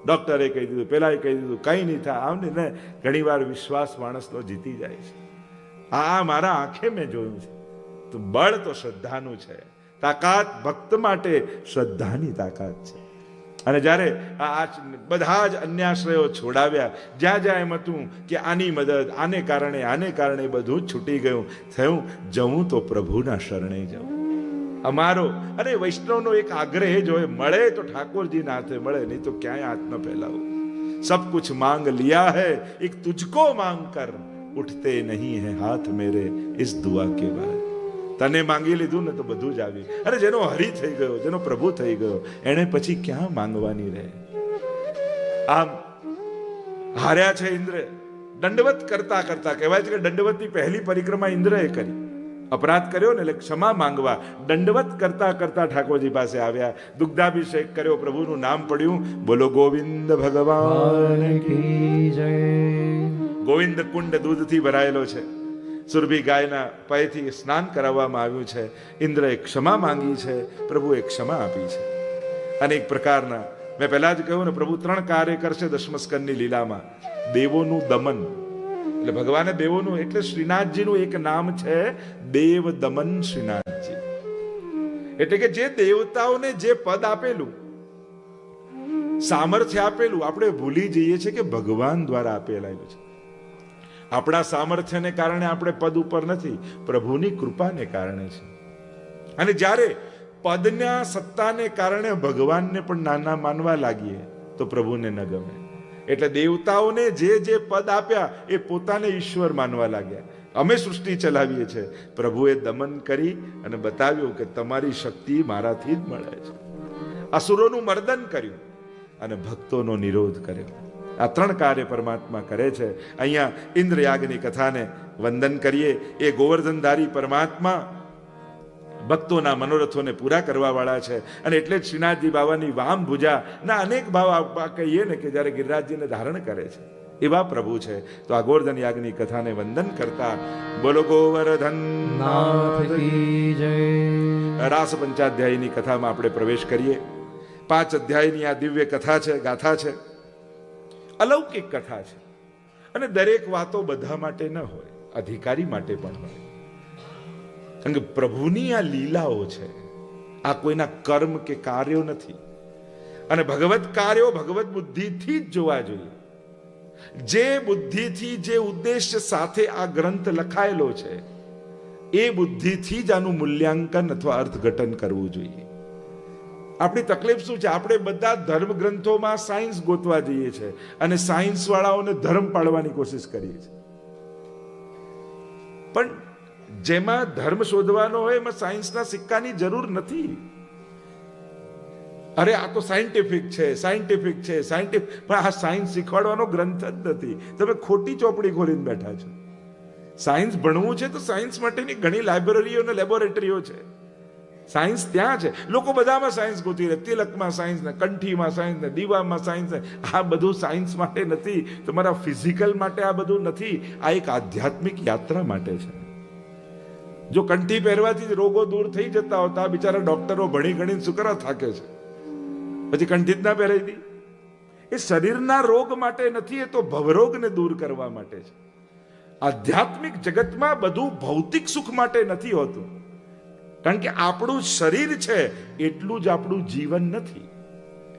ડોક્ટરે કહી દીધું, પેલાએ કહી દીધું, કઈ નહીં થાય, આમ ને ઘણી વાર વિશ્વાસ માણસનો જીતી જાય છે. આ મારા આંખે મેં જોયું છે. તો બળ તો શ્રદ્ધાનું છે. તાકાત ભક્ત માટે શ્રદ્ધાની તાકાત છે. અને જ્યારે આ બધા જ અન્યાશ્રયો છોડાવ્યા, જ્યાં એમ હતું કે આની મદદ, આને કારણે બધું જ છૂટી ગયું, થયું જવું તો પ્રભુના શરણે જવું. અમારો અને વૈષ્ણવનો એક આગ્રહ જ હોય, મળે તો ઠાકોરજીના હાથે મળે, નહીં તો ક્યાંય હાથ ન ફેલાવો. સબ કુછ માંગ લિયા હૈ, એક તુજકો માંગ કર, ઉઠતે નહીં હૈ હાથ મેરે ઇસ દુઆ કે બાદ. તને માંગી લીધું ને તો બધું જ આવ્યું. અરે જેનો હરિ થઈ ગયો, જેનો પ્રભુ થઈ ગયો, એને પછી ક્યાં માંગવાની રહે. આમ હાર્યા છે ઇન્દ્ર, દંડવત કરતા કહેવાય છે કે દંડવતની પહેલી પરિક્રમા ઇન્દ્રએ કરી. અપરાધ કર્યો ને એટલે ક્ષમા માંગવા દંડવત કરતા ઠાકોરજી પાસે આવ્યા. દુગ્ધાભિષેક કર્યો, પ્રભુનું નામ પડ્યું. બોલો ગોવિંદ ભગવાન કી જય. ગોવિંદ કુંડ દૂધથી ભરાયેલો છે. સુરભી ગાયના પયથી સ્નાન કરાવવામાં આવ્યું છે. ઇન્દ્રએ ક્ષમા માંગી છે, પ્રભુએ ક્ષમા આપી છે. અનેક પ્રકારના, મેં પહેલા જ કહ્યું ને, પ્રભુ 3 કાર્ય કરશે દશમ સ્કંદની લીલામાં. દેવોનું દમન, એટલે ભગવાને દેવોનું, એટલે શ્રીનાથજીનું એક નામ છે દેવ દમન શ્રીનાથજી. એટલે કે જે દેવતાઓને જે પદ આપેલું, સામર્થ્ય આપેલું, આપણે ભૂલી જઈએ છીએ કે ભગવાન દ્વારા આપેલું છે. આપણા સામર્થ્યને કારણે આપણે પદ ઉપર નથી, પ્રભુની કૃપાને કારણે છે. અને જ્યારે પદના સત્તાને કારણે ભગવાનને પણ નાના માનવા લાગીએ તો પ્રભુને ન ગમે. એટલે દેવતાઓને જે પદ આપ્યા એ પોતાને ઈશ્વર માનવા લાગ્યા. અમે સૃષ્ટિ ચલાવીએ છીએ, પ્રભુએ દમન કરી અને બતાવ્યું કે તમારી શક્તિ મારાથી જ મળે છે. અસુરોનું મર્દન કર્યું અને ભક્તોનો નિરોધ કર્યો. આ 3 કાર્ય પરમાત્મા કરે છે. અહીંયા ઇન્દ્રયાગની કથાને વંદન કરીએ. એ ગોવર્ધનધારી પરમાત્મા ભક્તોના મનોરથોને પૂરા કરવા વાળા છે. અને એટલે જ શ્રીનાથજી બાવાની વામ ભુજા ના અનેક ભાવ કહીએ ને કે જ્યારે ગિરિરાજજીને ધારણ કરે છે એવા પ્રભુ છે. તો આ ગોવર્ધન યાગની કથાને વંદન કરતા બોલો ગોવર્ધન નાથ કી જય. રાસ પંચાધ્યાયની કથામાં આપણે પ્રવેશ કરીએ. 5 અધ્યાયની આ દિવ્ય કથા છે, ગાથા છે, અલૌકિક કથા છે. અને દરેક વાતો બધા માટે ન હોય, અધિકારી માટે પણ હોય. કારણ કે પ્રભુની આ લીલાઓ છે, આ કોઈના કર્મ કે કાર્યો નથી. અને ભગવત કાર્યો ભગવત બુદ્ધિથી જ જોવા જોઈએ. જે બુદ્ધિથી, જે ઉદ્દેશ્ય સાથે આ ગ્રંથ લખાયેલો છે એ બુદ્ધિથી જ આનું મૂલ્યાંકન અથવા અર્થઘટન કરવું જોઈએ. આપણી તકલીફ શું છે? આપણે બધા ધર્મ ગ્રંથોમાં સાયન્સ ગોતવા જઈએ છીએ અને સાયન્સ વાળાઓને ધર્મ પાડવાની કોશિશ કરીએ છીએ. પણ જેમાં ધર્મ શોધવાનો હોય એમાં સાયન્સના સિક્કાની જરૂર નથી. અરે આ તો સાયન્ટિફિક છે, સાયન્ટિફિક છે, સાયન્ટિફિક. પણ આ સાયન્સ શીખવાડવાનો ગ્રંથ જ નથી. તમે ખોટી ચોપડી ખોલીને બેઠા છો. સાયન્સ ભણવું છે તો સાયન્સ માટેની ઘણી લાઇબ્રેરીઓ અને લેબોરેટરીઓ છે. સાયન્સ ત્યાં છે. લોકો બધામાં સાયન્સ ગોતી રહે. તિલકમાં સાયન્સ ને, કંઠીમાં સાયન્સ ને, દીવામાં સાયન્સ ને. આ બધું સાયન્સ માટે નથી. તમારા ફિઝિકલ માટે આ બધું નથી. આ એક આધ્યાત્મિક યાત્રા માટે છે. જો કંઠી પહેરવાથી જ રોગો દૂર થઈ જતા હોતા, બિચારા ડોક્ટરો ભણી ગણીને શું કરવા થાકે છે? પછી કંઠી જ ના પહેરાઈ દી. એ શરીરના રોગ માટે નથી, એ તો ભવરોગને દૂર કરવા માટે છે. આધ્યાત્મિક જગતમાં બધું ભૌતિક સુખ માટે નથી હોતું. કારણ કે આપણું શરીર છે એટલું જ આપણું જીવન નથી.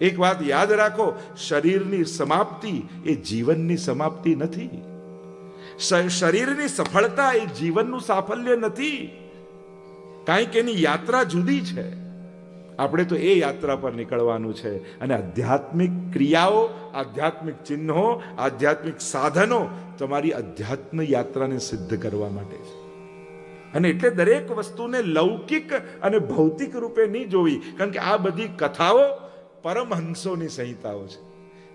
એક વાત યાદ રાખો, શરીરની સમાપ્તિ એ જીવનની સમાપ્તિ નથી. શરીરની સફળતા એ જીવનનું સાફલ્ય નથી. કાંઈક એની યાત્રા જુદી છે. આપણે તો એ યાત્રા પર નીકળવાનું છે. અને આધ્યાત્મિક ક્રિયાઓ, આધ્યાત્મિક ચિહ્નો, આધ્યાત્મિક સાધનો તમારી અધ્યાત્મ યાત્રાને સિદ્ધ કરવા માટે છે. અને એટલે દરેક વસ્તુને લૌકિક અને ભૌતિક રૂપે નહીં જોવી. કારણ કે આ બધી કથાઓ પરમહંસોની સંહિતાઓ છે,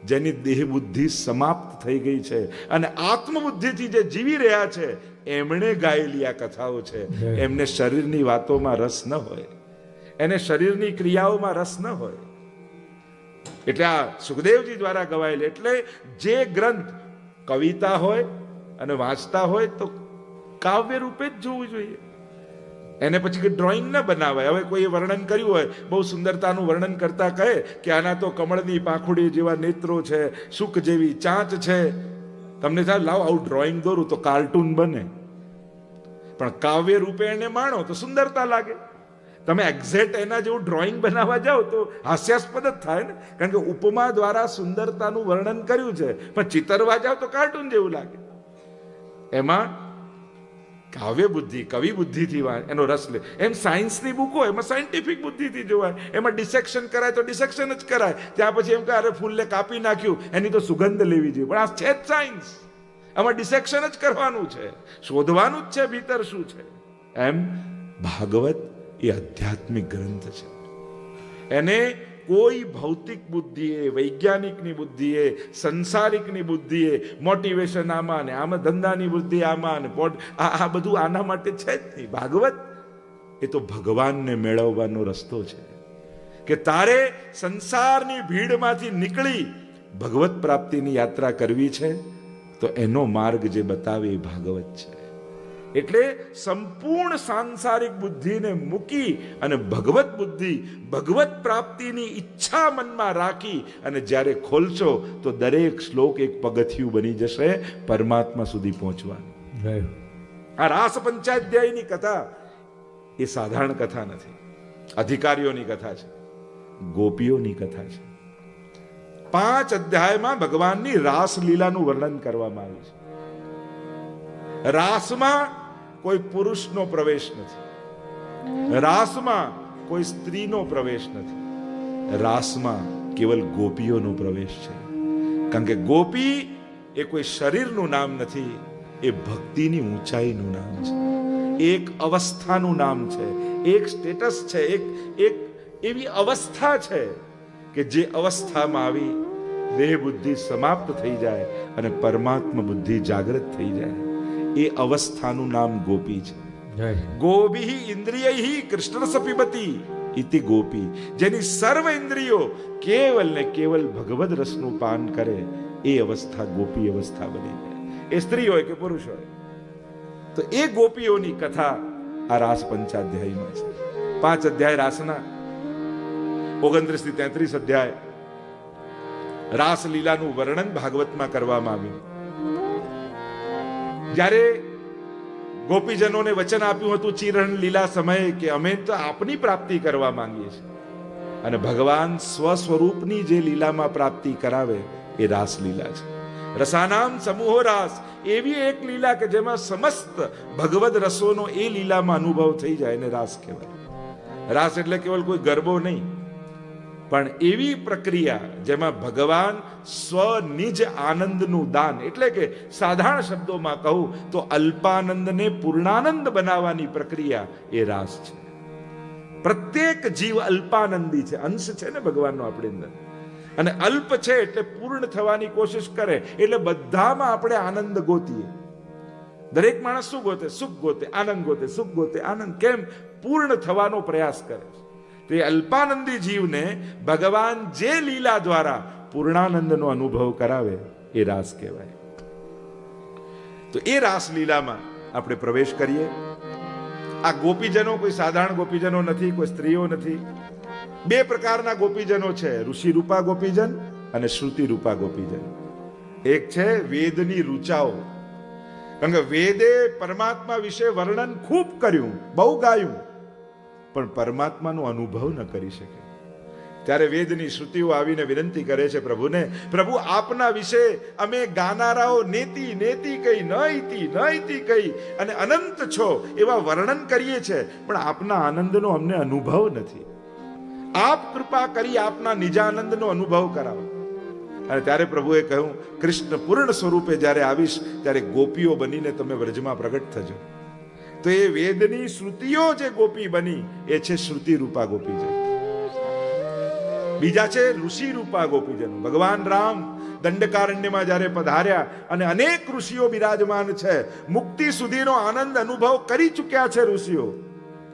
જેની દેહ બુદ્ધિ સમાપ્ત થઈ ગઈ છે અને આત્મબુદ્ધિથી જે જીવી રહ્યા છે એમણે ગાયેલી આ કથાઓ છે. એમને શરીરની વાતોમાં રસ ન હોય, એને શરીરની ક્રિયાઓમાં રસ ન હોય. એટલે આ સુખદેવજી દ્વારા ગવાયેલ. એટલે જે ગ્રંથ કવિતા હોય અને વાંચતા હોય તો કાવ્ય રૂપે જ જોવું જોઈએ. એને પછી ડ્રોઈંગ ન બનાવાય. હવે કોઈ વર્ણન કર્યું હોય, બહુ સુંદરતાનું વર્ણન કરતા કહે કે આના તો કમળની પાંખુડી જેવા નેત્રો છે, સુખ જેવી ચાંચ છે. તમને થાય લાવ આવું ડ્રોઈંગ દોરું તો કાર્ટૂન બને. પણ કાવ્ય રૂપે એને માણો તો સુંદરતા લાગે. તમે એક્ઝેક્ટ એના જેવું ડ્રોઈંગ બનાવવા જાઓ તો હાસ્યાસ્પદ જ થાય ને. કારણ કે ઉપમા દ્વારા સુંદરતાનું વર્ણન કર્યું છે, પણ ચિતરવા જાઓ તો કાર્ટૂન જેવું લાગે. એમાં કાવ્ય બુદ્ધિ, કવિ બુદ્ધિથી એનો રસ લે. એમ સાયન્સની બુક હોય એમાં સાયન્ટિફિક બુદ્ધિથી જોવાય. એમાં ડિસેક્શન કરાય તો ડિસેક્શન જ કરાય. ત્યાં પછી એમ કે અરે ફૂલને કાપી નાખ્યું, એની તો સુગંધ લેવી જોઈએ. પણ આ છે જ સાયન્સ. આમાં ડિસેક્શન જ કરવાનું છે, શોધવાનું જ છે ભીતર શું છે. એમ ભાગવત એ આધ્યાત્મિક ગ્રંથ છે. એને કોઈ ભૌતિક બુદ્ધિએ, વૈજ્ઞાનિકની બુદ્ધિએ, સંસારિકની બુદ્ધિએ, મોટિવેશન આમાં ને આમાં, ધંધાની બુદ્ધિ આમાં ને આ બધું આના માટે છે જ નહીં. ભાગવત એ તો ભગવાનને મેળવવાનો રસ્તો છે. કે તારે સંસારની ભીડમાંથી નીકળી ભગવત પ્રાપ્તિની યાત્રા કરવી છે તો એનો માર્ગ જે બતાવે એ ભાગવત છે. એટલે સંપૂર્ણ સાંસારિક બુદ્ધિને મૂકી અને ભગવત બુદ્ધિ, ભગવત પ્રાપ્તિની ઈચ્છા મનમાં રાખી અને જ્યારે ખોલશો તો દરેક શ્લોક એક પગથિયું બની જશે પરમાત્મા સુધી પહોંચવાનું. આ રાસ પંચાધ્યાયની કથા એ સાધારણ કથા નથી. અધિકારીઓની કથા છે, ગોપીઓની કથા છે. 5 અધ્યાયમાં ભગવાનની રાસલીલાનું વર્ણન કરવામાં આવ્યું છે. રાસમાં કોઈ પુરુષનો પ્રવેશ નથી, રાસમાં કોઈ સ્ત્રીનો પ્રવેશ નથી, રાસમાં કેવલ ગોપીઓનો પ્રવેશ છે. કારણ કે ગોપી એ કોઈ શરીરનું નામ નથી, એ ભક્તિની ઊંચાઈનું નામ છે, એક અવસ્થાનું નામ છે, એક સ્ટેટસ છે, એક એવી અવસ્થા છે કે જે અવસ્થામાં આવી દેહ બુદ્ધિ સમાપ્ત થઈ જાય અને પરમાત્મા બુદ્ધિ જાગૃત થઈ જાય. એ અવસ્થાનું નામ ગોપી છે. જય ગોભી ઇન્દ્રિયૈ કૃષ્ણરસ પીબતી ઇતિ ગોપી. જેની સર્વ ઇન્દ્રિયો કેવલ ને કેવલ ભગવદ રસનું પાન કરે એ અવસ્થા ગોપી અવસ્થા બની જાય. એ સ્ત્રી હોય કે પુરુષ હોય. તો એ ગોપીઓની કથા આ રાસ પંચાધ્યાયમાં છે. 5 અધ્યાય રાસના, 29 થી 33 અધ્યાય રાસલીલાનું વર્ણન ભાગવતમાં કરવામાં આવ્યું. જ્યારે ગોપીજનોને વચન આપ્યું હતું ચિરણ લીલા સમયે કે અમે તો આપની પ્રાપ્તિ કરવા માંગીએ છીએ, અને ભગવાન સ્વસ્વરૂપની જે લીલામાં પ્રાપ્તિ કરાવે એ રાસલીલા છે. રસાનામ સમૂહો રાસ, એવી એક લીલા કે જેમાં સમસ્ત ભગવદ રસોનો એ લીલામાં અનુભવ થઈ જાય એને રાસ કહેવાય. રાસ એટલે કેવલ કોઈ ગરબો નહીં, પણ એવી પ્રક્રિયા જેમાં ભગવાન સ્વ નિજ આનંદનું દાન, એટલે કે સાધારણ શબ્દોમાં કહું તો અલ્પાનંદને પૂર્ણાનંદ બનાવવાની પ્રક્રિયા એ રાસ છે. પ્રત્યેક જીવ અલ્પાનંદી છે, અંશ છે ને ભગવાનનો આપણી અંદર, અને અલ્પ છે એટલે પૂર્ણ થવાની કોશિશ કરે. એટલે બધામાં આપણે આનંદ ગોતીએ. દરેક માણસ શું ગોતે? સુખ ગોતે, આનંદ ગોતે, સુખ ગોતે, આનંદ. કેમ? પૂર્ણ થવાનો પ્રયાસ કરે છે. તે અલ્પાનંદી જીવને ભગવાન જે લીલા દ્વારા પૂર્ણાનંદનો અનુભવ કરાવે એ રાસ કહેવાય. તો એ રાસ લીલામાં આપણે પ્રવેશ કરીએ. આ ગોપીજનો કોઈ સાધારણ ગોપીજનો નથી, કોઈ સ્ત્રીઓ નથી. 2 પ્રકારના ગોપીજનો છે, ઋષિ રૂપા ગોપીજન અને શ્રુતિ રૂપા ગોપીજન. એક છે વેદની ઋચાઓ, કારણ કે વેદે પરમાત્મા વિશે વર્ણન ખૂબ કર્યું, બહુ ગાયું, પણ પરમાત્માનો અનુભવ ન કરી શકે. ત્યારે વેદની શ્રુતિઓ આવીને વિનંતી કરે છે પ્રભુને, પ્રભુ આપના વિશે અમે ગાનારાઓ નેતિ નેતિ કહી, ન ઇતિ કહી અને અનંત છો એવા વર્ણન કરીએ છીએ, પણ આપના આનંદનો અમને અનુભવ નથી. આપ કૃપા કરી આપના નિજાનંદનો અનુભવ કરાવો. અને ત્યારે પ્રભુએ કહ્યું, કૃષ્ણ પૂર્ણ સ્વરૂપે જ્યારે આવીશ ત્યારે ગોપીઓ બનીને તમે વ્રજમાં પ્રગટ થજો. તો એ વેદની શ્રુતિઓ જે ગોપી બની એ છે શ્રુતિ રૂપા ગોપીજન. બીજા છે ઋષિ રૂપા ગોપીજન. ભગવાન રામ દંડકારણ્યમાં જ્યારે પધાર્યા અને અનેક ઋષિઓ બિરાજમાન છે, મુક્તિ સુધીનો આનંદ અનુભવ કરી ચૂક્યા છે ઋષિઓ,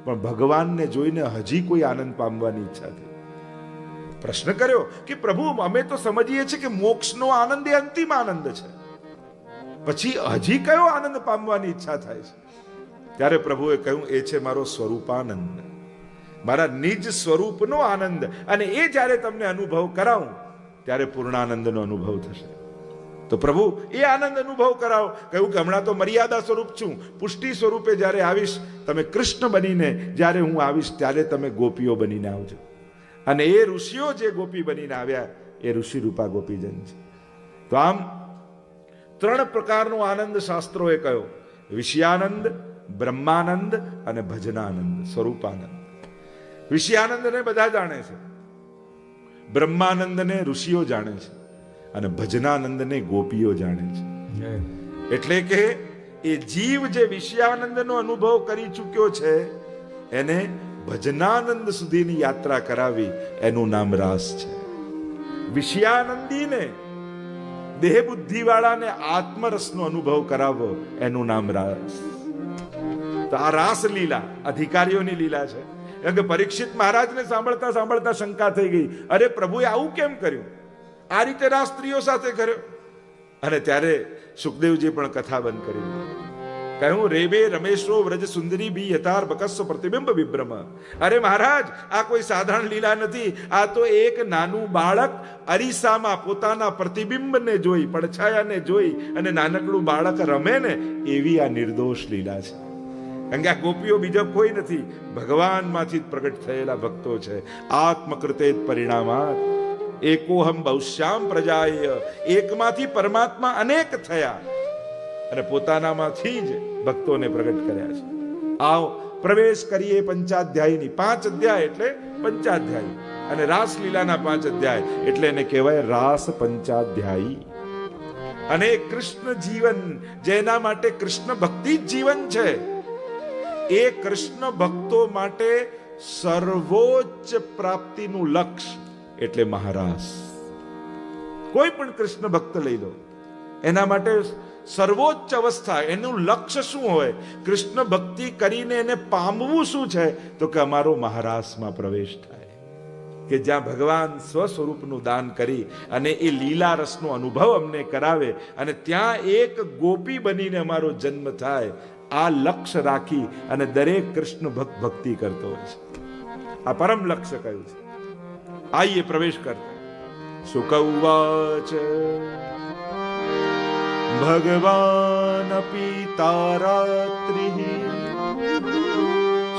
પણ ભગવાનને જોઈને હજી કોઈ આનંદ પામવાની ઈચ્છા થઈ. પ્રશ્ન કર્યો કે પ્રભુ અમે તો સમજીએ છીએ કે મોક્ષનો આનંદ એ અંતિમ આનંદ છે, પછી હજી કયો આનંદ પામવાની ઈચ્છા થાય છે? ત્યારે પ્રભુએ કહ્યું, એ છે મારો સ્વરૂપાનંદ, મારા નિજ સ્વરૂપનો આનંદ, અને એ જ્યારે તમને અનુભવ કરાવું ત્યારે પૂર્ણાનંદનો અનુભવ થશે. તો પ્રભુ એ આનંદ અનુભવ કરાવો. કહ્યું કે હમણાં તો મર્યાદા સ્વરૂપ છું, પુષ્ટિ સ્વરૂપે જ્યારે આવીશ, તમે કૃષ્ણ બનીને જ્યારે હું આવીશ ત્યારે તમે ગોપીઓ બનીને આવજો. અને એ ઋષિઓ જે ગોપી બનીને આવ્યા એ ઋષિ રૂપા ગોપીજન છે. તો આમ 3 પ્રકારનો આનંદ શાસ્ત્રોએ કહ્યો: વિષયાનંદ, બ્રહ્માનંદ અને ભજનાનંદ, સ્વરૂપાનંદ. વિષયાનંદને બધા જાણે છે, બ્રહ્માનંદને ઋષિઓ જાણે છે, અને ભજનાનંદને ગોપીઓ જાણે છે. એટલે કે એ જીવ જે વિષયાનંદનો અનુભવ કરી ચૂક્યો છે એને ભજનાનંદ સુધીની યાત્રા કરાવી, એનું નામ રાસ છે. વિષયાનંદીને, દેહ બુદ્ધિ વાળાને આત્મરસનો અનુભવ કરાવો, એનું નામ રાસ. તો આ રાસ લીલા અધિકારીઓની લીલા છે. કારણ કે પરીક્ષિત મહારાજને સાંભળતા સાંભળતા શંકા થઈ ગઈ, અરે પ્રભુએ આવું કેમ કર્યું? આ રીતે રાસ સ્ત્રીઓ સાથે કર્યો. અને ત્યારે સુખદેવજી પણ કથા બંધ કરી કહ્યું, રેબે રમેશો વ્રજ સુંદરી બી યથાર બકસ્વ પ્રતિબિંબ વિભ્રમ. અરે મહારાજ, આ કોઈ સાધારણ લીલા નથી, આ તો એક નાનું બાળક અરીસામાં પોતાના પ્રતિબિંબને જોઈ, પડછાયાને જોઈ અને નાનકડું બાળક રમે ને એવી આ નિર્દોષ લીલા છે. કારણ કે આ ગોપીઓ બીજો કોઈ નથી, ભગવાનમાંથી જ પ્રગટ થયેલા ભક્તો છે. આત્મકૃતે પરિણામાત એકોહમ બહુશ્યામ પ્રજાય. એકમાંથી પરમાત્મા અનેક થયા અને પોતાનામાંથી જ ભક્તોને પ્રગટ કર્યા છે. આવો પ્રવેશ કરીએ પંચાધ્યાયની. 5 અધ્યાય એટલે પંચાધ્યાયી, અને રાસલીલાના 5 અધ્યાય એટલે એને કહેવાય રાસ પંચાધ્યાયી. અને કૃષ્ણ જીવન, જેના માટે કૃષ્ણ ભક્તિ જ જીવન છે, એ કૃષ્ણ ભક્તો માટે સર્વોચ્ચ પ્રાપ્તિનું લક્ષ્ય એટલે મહારાસ. કોઈ પણ કૃષ્ણ ભક્ત લઈ લો, એના માટે સર્વોચ્ચ અવસ્થા, એનું લક્ષ્ય શું હોય? કૃષ્ણ ભક્તિ કરીને એને પામવું શું છે? તો કે અમારો મહારાસમાં પ્રવેશ થાય, કે જ્યાં ભગવાન સ્વસ્વરૂપનું દાન કરી અને એ લીલા રસનો અનુભવ અમને કરાવે અને ત્યાં એક ગોપી બનીને અમારો જન્મ થાય. આ લક્ષ્ય રાખી અને દરેક કૃષ્ણ ભક્ત ભક્તિ કરતો હોય છે. આ પરમ લક્ષ્ય કયું છે? આઈએ પ્રવેશ કરતા. શુક ઉવાચ ભગવાન પીતારાત્રિ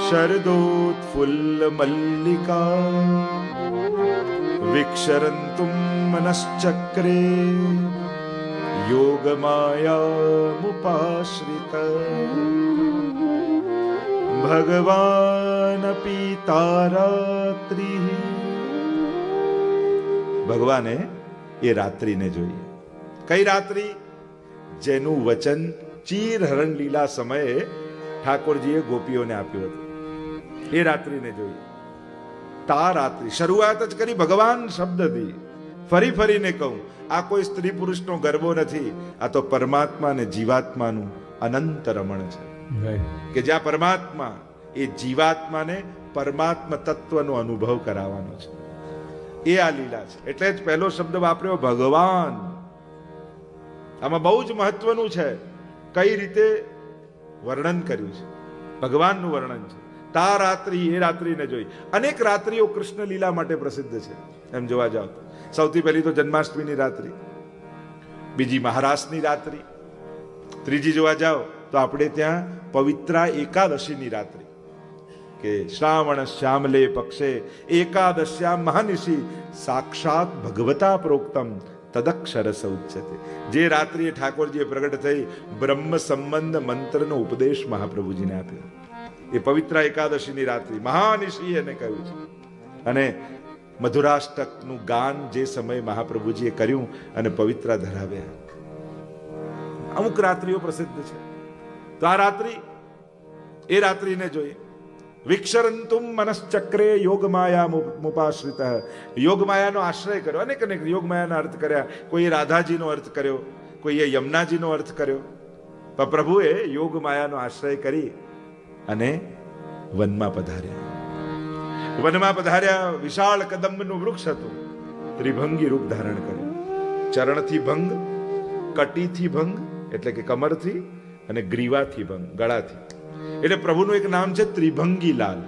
શરદોત્ફુલ્લ મલ્લિકા વિક્ષરંતુમ મનશ્ચક્રે યોગમાયામુપાશ્રિત. ભગવાન પીતારાત્રિ, ભગવાને એ રાત્રિને જોઈએ. કઈ રાત્રિ? જેનું વચન ચીરહરણ લીલા સમયે ઠાકોરજીએ ગોપીઓને આપ્યું હતું. એ રાત્રિને જોઈએ. તા રાત્રિ શરૂઆત જ કરી ભગવાન શબ્દથી. ફરી ફરીને કહું, આ કોઈ સ્ત્રી પુરુષનો ગરબો નથી, આ તો પરમાત્મા અને જીવાત્માનું અનંત રમણ છે. કે જ્યાં પરમાત્મા એ જીવાત્માને પરમાત્મા તત્વનો અનુભવ કરાવવાનો છે. એ આ લીલા છે. એટલે જ પહેલો શબ્દ વાપર્યો ભગવાન. આમાં બહુ જ મહત્વનું છે કઈ રીતે વર્ણન કર્યું છે. ભગવાનનું વર્ણન છે. તા રાત્રિ, એ રાત્રિને જોઈ. અનેક રાત્રિઓ કૃષ્ણ લીલા માટે પ્રસિદ્ધ છે. એમ જોવા જાવ તો સૌથી પહેલી તો જન્માષ્ટમીની રાત્રિ, બીજી મહારાસની રાત્રિ, ત્રીજી જોવા જાવ તો આપણે ત્યાં પવિત્રા એકાદશીની રાત્રિ, કે શ્રાવણ શ્યામલે પક્ષે એકાદશ્યામ મહાનિશી સાક્ષાત ભગવતા પ્રોક્તમ તદક્ષરસ ઉચ્યતે. જે રાત્રિએ ઠાકોરજીએ પ્રગટ થઈ બ્રહ્મ સંબંધ મંત્રનો ઉપદેશ મહાપ્રભુજીને આપ્યો, એ પવિત્રા એકાદશીની રાત્રિ મહાનિશી એને કહ્યું છે. અને મધુરાષ્ટકનું ગાન જે સમયે મહાપ્રભુજીએ કર્યું અને પવિત્રા ધરાવ્યા. અમુક રાત્રિઓ પ્રસિદ્ધ છે. તો આ રાત્રિ, એ રાત્રિને જોઈએ. વિક્ષરંતુમ મનશ્ચક્રે યોગમાયા મુપાશ્રિત. યોગમાયાનો આશ્રય કર્યો. અનેક અનેક યોગમાયાના અર્થ કર્યા. કોઈએ રાધાજીનો અર્થ કર્યો, કોઈએ યમુનાજીનો અર્થ કર્યો. પણ પ્રભુએ યોગમાયાનો આશ્રય કરી અને વનમાં પધાર્યા. વનમાં પધાર્યા. વિશાળ કદંબનું વૃક્ષ હતું. ત્રિભંગી રૂપ ધારણ કર્યું. ચરણથી ભંગ, કટીથી ભંગ એટલે કે કમરથી, અને ગ્રીવાથી ભંગ ગળાથી. એટલે પ્રભુનું એક નામ છે ત્રિભંગી લાલ.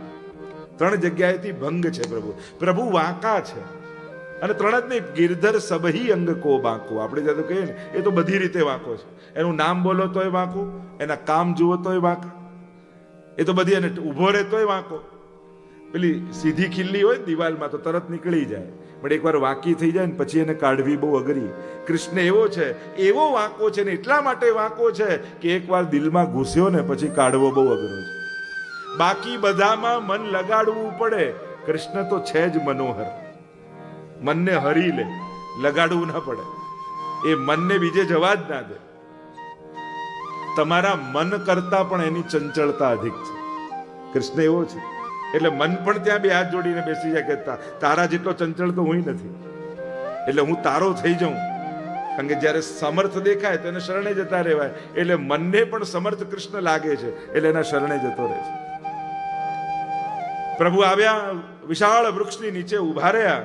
ત્રણ જગ્યાએથી ભંગ છે પ્રભુ. પ્રભુ વાંકા છે. અને ત્રણ જ નહીં, ગિરધર સબહી અંગ કો બાંકો. આપણે જ્યાં તો કહીએ ને, એ તો બધી રીતે વાંકો છે. એનું નામ બોલો તોય વાંકો, એના કામ જુઓ તોય વાંકા, એ તો બધી. એને ઉભો રહે તોય વાંકો. પેલી સીધી ખીલ્લી હોય દિવાલમાં તો તરત નીકળી જાય, પણ એકવાર વાંકી થઈ જાય ને પછી એને કાઢવી બહુ અઘરી. કૃષ્ણ એવો છે, એવો વાંકો છે ને એટલા માટે વાંકો છે કે એકવાર દિલમાં ઘૂસ્યો ને પછી કાઢવો બહુ અઘરો છે. બાકી બધામાં મન લગાડવું પડે, કૃષ્ણ તો છે જ મનોહર. મનને હરી લે, લગાડવું ના પડે. એ મનને બીજે જવા જ ના દે. તમારા મન કરતા પણ એની ચંચળતા અધિક છે. કૃષ્ણ એવો છે. એટલે મન પણ ત્યાં બે હાથ જોડીને બેસી જાય કે તારા જેટલો ચંચળ તો હું નથી, એટલે હું તારો થઈ જાઉં. કારણ કે જ્યારે સમર્થ દેખાય તો એને શરણે જતા રહેવાય. એટલે મનને પણ સમર્થ કૃષ્ણ લાગે છે, એટલે એના શરણે જતો રહે છે. પ્રભુ આવ્યા, વિશાળ વૃક્ષની નીચે ઉભા રહ્યા,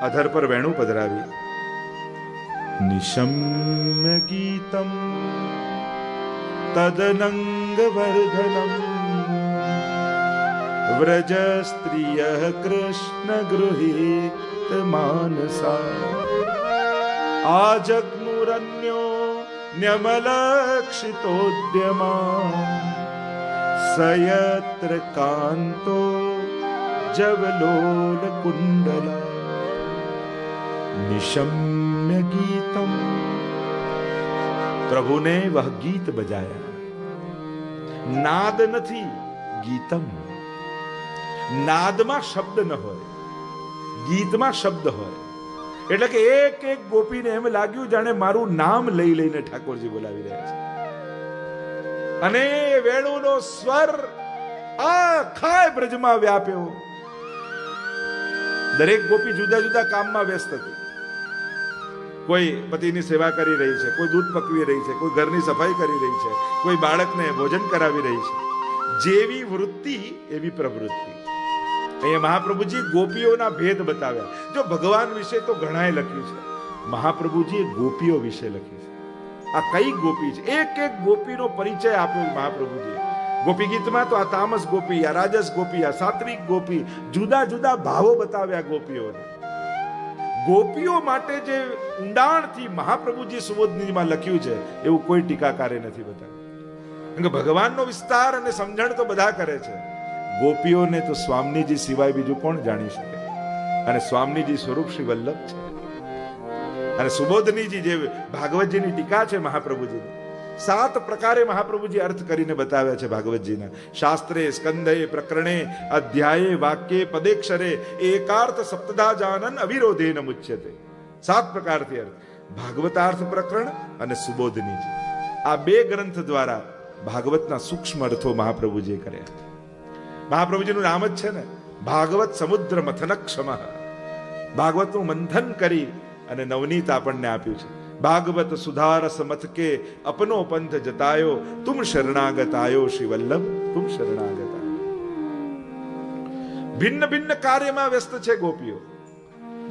અધર પર વેણું પધરાવી. નિશમ્ય ગીતમ તદનંગ વર્ધનમ વ્રજ સ્ત્રિય કૃષ્ણ ગૃહીત માનસા આજગ્મુરન્યો ન્યમલક્ષિતોદ્યમા સયત્ર કાંતો જવલોલ કુંડલા નિશમ્ય ગીતમ. પ્રભુને વહ ગીત બજાયા. નાદ નથી, ગીતમ. નાદમાં શબ્દ ન હોય, ગીતમાં શબ્દ હોય. એટલે કે એક એક ગોપીને એમ લાગ્યું જાણે મારું નામ લઈ લઈને ઠાકોરજી બોલાવી રહ્યા છે. અને વેણુનો સ્વર આખા બ્રજમાં વ્યાપ્યો. દરેક ગોપી જુદા જુદા કામમાં વ્યસ્ત હતી. કોઈ પતિની સેવા કરી રહી છે, કોઈ દૂધ પકવી રહી છે, કોઈ ઘરની સફાઈ કરી રહી છે, કોઈ બાળકને ભોજન કરાવી રહી છે. જેવી વૃત્તિ એવી પ્રવૃત્તિ. અહીંયા મહાપ્રભુજી ગોપીઓના ભેદ બતાવ્યા. જો ભગવાન વિશે તો ઘણાએ લખ્યું છે, મહાપ્રભુજીએ ગોપીઓ વિશે લખ્યું છે. આ કઈ ગોપી છે, એક એક ગોપીનો પરિચય આપ્યો મહાપ્રભુજીએ. ગોપી ગીતમાં તો આ તામસ ગોપી, આ રાજસ ગોપી, આ સાત્વિક ગોપી, જુદા જુદા ભાવો બતાવ્યા ગોપીઓને. ગોપીઓ માટે જે ઊંડાણથી મહાપ્રભુજી સુબોધનીમાં લખ્યું છે એવું કોઈ ટીકાકારે નથી બતાવ્યું. ભગવાનનો વિસ્તાર અને સમજણ તો બધા કરે છે, ગોપીઓને તો સ્વામીજી સિવાય બીજું કોણ જાણી શકે? અને સ્વામીજી સ્વરૂપ શ્રી વલ્લભ છે. અને સુબોધનીજી જે ભાગવતજીની ટીકા છે મહાપ્રભુજીની, 7 પ્રકારે મહાપ્રભુજી અર્થ કરીને બતાવ્યા છે ભાગવતજીના. શાસ્ત્રે, સ્કંદે, પ્રકરણે, અધ્યાયે, વાક્યે, પદેક્ષરે એકાર્થ સપ્તધા જાનન અવિરોધેન મુચ્યતે. 7 પ્રકારથી અર્થ. ભાગવતાર્થ પ્રકરણ અને સુબોધનીજી, આ 2 ગ્રંથ દ્વારા ભાગવતના સૂક્ષ્મ અર્થો મહાપ્રભુજીએ કર્યા. મહાપ્રભુજીનું નામ જ છે ને ભાગવત સમુદ્ર મથનક્ષમ. ભાગવતનું મંથન કરી અને નવનીત આપણને આપ્યું છે. ભાગવત સુધારસ મથકે અપનો પંથ જતાયો, તુમ શરણાગત આયો શ્રી વલ્લભ, તુમ શરણાગત આયો. ભિન્ન ભિન્ન કાર્યમાં વ્યસ્ત છે ગોપીઓ.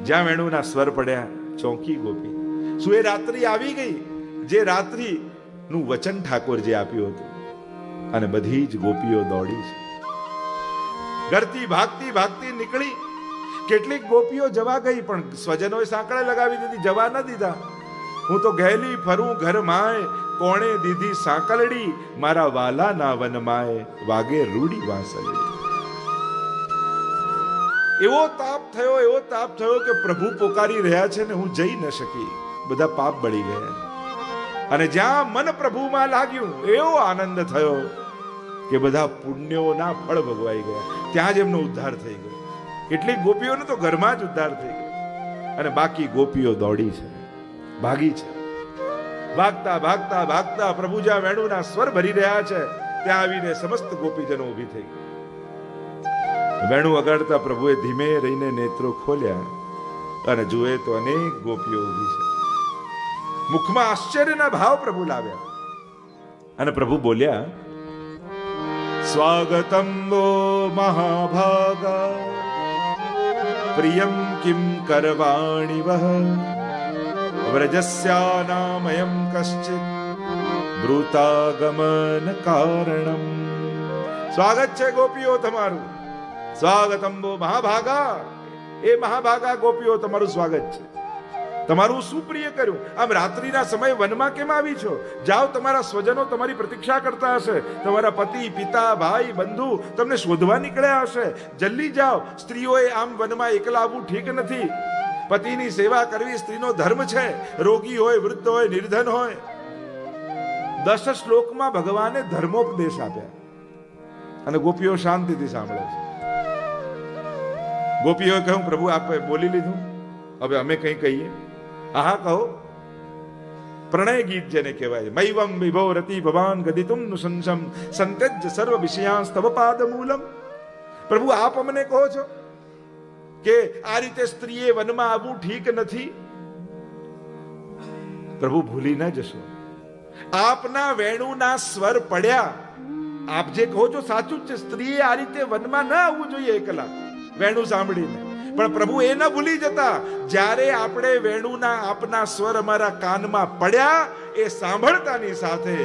જ્યાં વેણુના સ્વર પડ્યા ચોંકી ગોપી. શું એ રાત્રિ આવી ગઈ જે રાત્રિ નું વચન ઠાકોરજી આપ્યું હતું, અને બધી જ ગોપીઓ દોડી છે. ઘરથી ભાગતી ભાગતી નીકળી. કેટલીક ગોપીઓ જવા ગઈ પણ સ્વજનોએ સાંકળે લગાવી દીધી, જવા ન દીધા. હું તો ગહેલી ફરું ઘર માય, કોણે દીધી સાંકળડી, મારા વાલા ના વન માય, વાગે રૂડી વાંસળી. એવો તાપ થયો કે પ્રભુ પોકારી રહ્યા છે ને હું જઈ ન શકી. બધા પાપ બળી ગયા. અને જ્યાં મન પ્રભુમાં લાગ્યું એવો આનંદ થયો કે બધા પુણ્યોના ફળ ભોગવાઈ ગયા. ત્યાં જ એમનો ઉદ્ધાર થઈ ગયો. કેટલીક ગોપીઓનો તો ઘરમાં જ ઉદ્ધાર થઈ ગયો, અને બાકી ગોપીઓ દોડી છે, ભાગી છે. ભાગતા ભાગતા ભાગતા પ્રભુ જ્યાં વેણુના સ્વર ભરી રહ્યા છે ત્યાં આવીને સમસ્ત ગોપીજનો ઊભી થઈ. વેણુ વગાડતા પ્રભુએ ધીમે રહીને નેત્રો ખોલ્યા અને જુએ તો અનેક ગોપીઓ ઊભી છે. મુખમાં આશ્ચર્યના ભાવ પ્રભુ લાવ્યા અને પ્રભુ બોલ્યા, સ્વાગતમ વો મહાભાગા, પ્રિયમ કિમ કરવાણી વહ, વ્રજસ્યાનામયમ કશ્ચિત બ્રૂતાગમન કારણમ. સ્વાગત છે ગોપીઓ તમારું. સ્વાગતમ વો મહાભાગા, એ મહાભાગા ગોપીઓ તમારું સ્વાગત છે. તમારું શું પ્રિય કર્યું? આમ રાત્રિના સમય વનમાં કેમ આવી છો? જાઓ, તમારા સ્વજનો તમારી પ્રતીક્ષા કરતા હશે. તમારા પતિ, પિતા, ભાઈ, બંધુ તમને શોધવા નીકળ્યા હશે. જલ્દી જાઓ. સ્ત્રીઓએ આમ વનમાં એકલા આવવું ઠીક નથી. પતિની સેવા કરવી સ્ત્રીનો ધર્મ છે. રોગી હોય, વૃદ્ધ હોય, નિર્ધન હોય. 10 શ્લોકમાં ભગવાને ધર્મોપદેશ આપ્યા અને ગોપીઓ શાંતિથી સાંભળે છે. ગોપીઓએ કહ્યું, પ્રભુ આપે બોલી લીધું, હવે અમે કંઈ કહીએ? આહા કહો. પ્રણય ગીત જેને કહેવાય. મૈવમ વિભો રતિ ભવાન ગદિતુમ નુસંસમ સંત્યજ સર્વ વિષયાંસ્તવ પાદમૂલમ. પ્રભુ આપ અમને કહો છો કે આ રીતે સ્ત્રીએ વનમાં આવવું ઠીક નથી? પ્રભુ ભૂલી ન જશો. આપના વેણુના સ્વર પડ્યા. આપ જે કહો છો સાચું જ છે. સ્ત્રીએ આ રીતે વનમાં ન આવવું જોઈએ એકલા વેણુ સાંભળીને. પણ પ્રભુ એ ન ભૂલી જતા, જ્યારે આપણે વેણુના આપના સ્વર અમારા કાનમાં પડ્યા, એ સાંભળતાની સાથે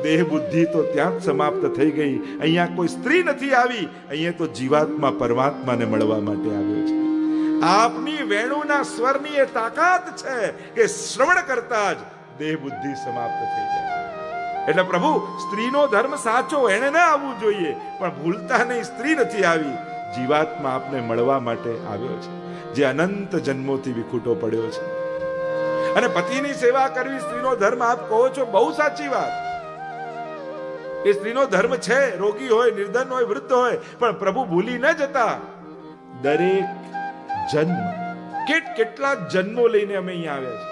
દેહ બુદ્ધિ તો ત્યાં જ સમાપ્ત થઈ ગઈ. અહીંયા કોઈ સ્ત્રી નથી આવી, અહીંયા તો જીવાત્મા પરમાત્માને મળવા માટે આવ્યો છે. આપની વેણુના સ્વરની એ તાકાત છે કે શ્રવણ કરતા જ દેહ બુદ્ધિ સમાપ્ત થઈ જાય. એટલે પ્રભુ સ્ત્રીનો ધર્મ સાચો, એને ન આવવું જોઈએ, પણ ભૂલતા નહીં, સ્ત્રી નથી આવી, જીવાત્મા આપને મળવા માટે આવ્યો છે, જે અનંત જન્મોથી વિખૂટો પડ્યો છે. અને પતિની સેવા કરવી સ્ત્રીનો ધર્મ આપ કહો છો, બહુ સાચી વાત. એ સ્ત્રીનો ધર્મ છે. રોગી હોય, નિર્ધન હોય, વૃદ્ધ હોય, પણ પ્રભુ ભૂલી ન જતા. દરેક જન્મ, કેટલા જન્મો લઈને અમે અહીંયા આવ્યા છે.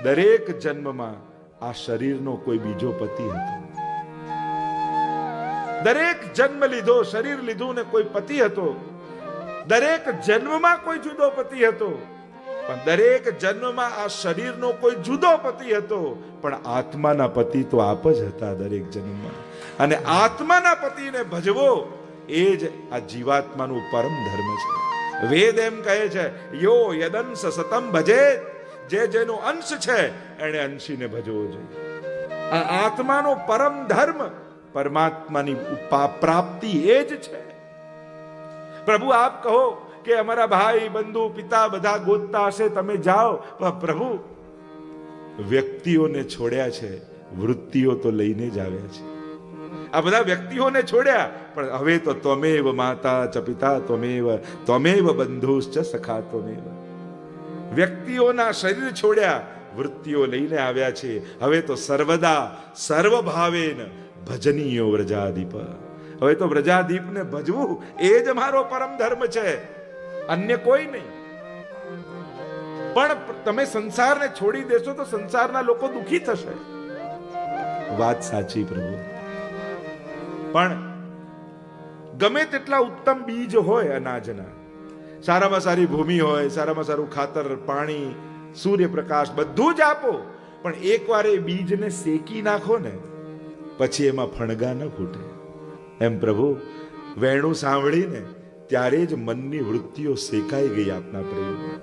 દરેક જન્મમાં આ શરીરનો કોઈ બીજો પતિ હતો. દરેક જન્મ લીધો, શરીર લીધું ને કોઈ પતિ હતો. દરેક જન્મમાં કોઈ જુદો પતિ હતો. પણ દરેક જન્મમાં આ શરીરનો કોઈ જુદો પતિ હતો, પણ આત્માના પતિ તો આપ જ હતા દરેક જન્મમાં. અને આત્માના પતિને ભજવો એ જ આ જીવાત્માનું પરમ ધર્મ છે. વેદ એમ કહે છે, યો યદંશ સતમ ભજેત, જે જેનો અંશ છે એને અંશીને ભજવો જોઈએ. આ આત્માનો પરમ ધર્મ, પરમાત્માની પ્રાપ્તિ એ જ છે. પ્રભુ આપ કહો કે અમારા ભાઈ બંધુ પિતા બધા ગોતતા હશે, તમે જાઓ. પણ પ્રભુ વ્યક્તિઓને છોડ્યા છે, વૃત્તિઓ તો લઈને જ આવ્યા છે. આ બધા વ્યક્તિઓને છોડ્યા, પણ હવે તો ત્વમેવ માતા ચ પિતા ત્વમેવ બંધુશ્ચ સખા ત્વમેવ. વ્યક્તિઓના શરીર છોડ્યા, વૃત્તિઓ લઈને આવ્યા છે. હવે તો સર્વદા સર્વભાવેન ભજનીયો વ્રજાદીપ. હવે તો વ્રજાદીપને ભજવું એ જ મારો પરમ ધર્મ છે, અન્ય કોઈ નહીં. પણ તમે સંસારને છોડી દેશો તો સંસારના લોકો દુખી થશે. વાત સાચી પ્રભુ. પણ ગમે તેટલા ઉત્તમ બીજ હોય અનાજના, સારામાં સારી ભૂમિ હોય, સારામાં સારું ખાતર, પાણી, સૂર્યપ્રકાશ બધું જ આપો, પણ એકવાર એ બીજને શેકી નાખો ને, પછી એમાં ફણગા ન ફૂટે. એમ પ્રભુ વેણું સાંભળીને ત્યારે જ મનની વૃત્તિઓ શેકાઈ ગઈ આપના પ્રેમમાં.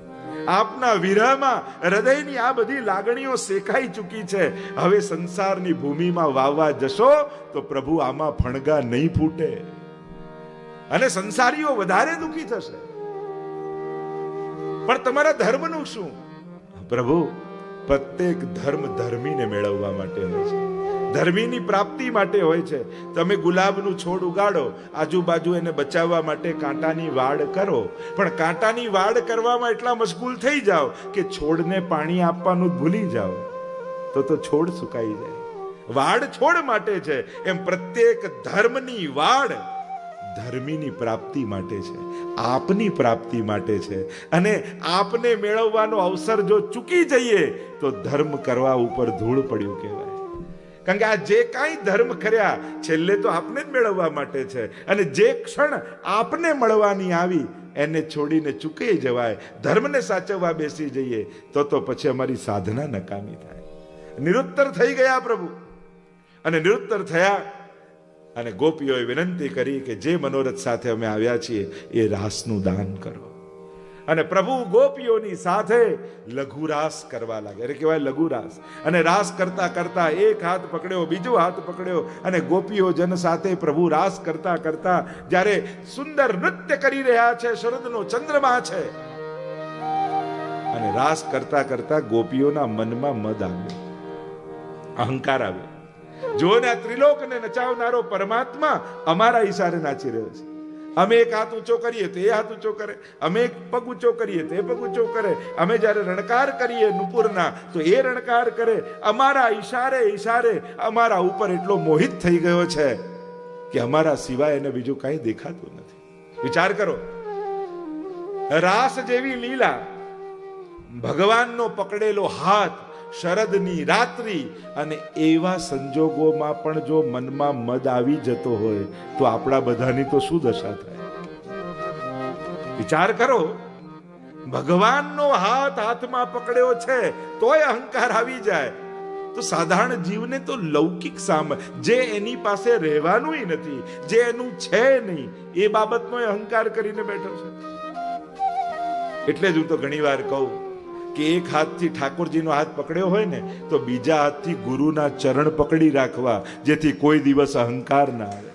આપના વિરહમાં હૃદયની આ બધી લાગણીઓ શેકાઈ ચૂકી છે. હવે સંસારની ભૂમિમાં વાવવા જશો તો પ્રભુ આમાં ફણગા નહીં ફૂટે અને સંસારીઓ વધારે દુખી થશે. પણ તમારા ધર્મનું શું? પ્રભુ પ્રત્યેક ધર્મ ધર્મીને મેળવવા માટે હોય છે, ધર્મીની પ્રાપ્તિ માટે હોય છે. તમે ગુલાબનું છોડ ઉગાડો, આજુબાજુ એને બચાવવા માટે કાંટાની વાડ કરો, પણ કાંટાની વાડ કરવામાં એટલા મશગુલ થઈ જાઓ કે છોડને પાણી આપવાનું ભૂલી જાઓ તો છોડ સુકાઈ જાય. વાડ છોડ માટે છે, એમ પ્રત્યેક ધર્મની વાડ ધર્મીની પ્રાપ્તિ માટે છે, આપની પ્રાપ્તિ માટે છે. અને આપને મેળવવાનો અવસર જો ચૂકી જઈએ તો ધર્મ કરવા ઉપર ધૂળ પડ્યું કહેવાય. કારણ કે આ જે કાંઈ ધર્મ કર્યા છેલ્લે તો આપને જ મેળવવા માટે છે. અને જે ક્ષણ આપને મળવાની આવી એને છોડીને ચૂકી જવાય, ધર્મને સાચવવા બેસી જઈએ તો પછી અમારી સાધના નકામી થાય. નિરુત્તર થઈ ગયા પ્રભુ. અને નિરુત્તર થયા અને ગોપીઓએ વિનંતી કરી કે જે મનોરથ સાથે અમે આવ્યા છીએ એ રાસનું દાન કરો. અને પ્રભુ ગોપીઓની સાથે લઘુ રાસ કરવા લાગ્યા. એટલે કહેવાય લઘુ રાસ. અને રાસ કરતા કરતા એક હાથ પકડ્યો, બીજો હાથ પકડ્યો અને ગોપીઓ જન સાથે પ્રભુ રાસ કરતા કરતા જ્યારે સુંદર નૃત્ય કરી રહ્યા છે, શરદનો ચંદ્રમા છે, અને રાસ કરતા કરતા ગોપીઓના મનમાં મદ આવ્યો, અહંકાર આવ્યો. જો ને આ ત્રિલોકને નચાવનારો પરમાત્મા અમારા ઈશારે નાચી રહ્યો છે. અમે એક હાથ ઊંચો કરીએ તો એ હાથ ઊંચો કરે, અમે એક પગ ઊંચો કરીએ તો એ પગ ઊંચો કરે, અમે જ્યારે રણકાર કરીએ નુપુરના તો એ રણકાર કરે. અમારા ઈશારે અમારા ઉપર એટલો મોહિત થઈ ગયો છે કે અમારા સિવાય એને બીજું કાંઈ દેખાતું નથી. વિચાર કરો, રાસ જેવી લીલા, ભગવાનનો પકડેલો હાથ, શરદની રાત્રિ, અને એવા સંજોગોમાં પણ જો મનમાં મદ આવી જતો હોય તો આપણા બધાની તો શું દશા થાય? વિચાર કરો, ભગવાનનો હાથ હાથમાં પકડ્યો છે તોય અહંકાર આવી જાય તો સાધારણ જીવને તો લૌકિક જે એની પાસે રહેવાનું નથી, જે એનું છે નહીં, એ બાબતનો અહંકાર કરીને બેઠો છે. એટલે જ હું તો ઘણી વાર કહું કે એક હાથથી ઠાકોરજીનો હાથ પકડ્યો હોય ને તો બીજા હાથથી ગુરુના ચરણ પકડી રાખવા, જેથી કોઈ દિવસ અહંકાર ના આવે.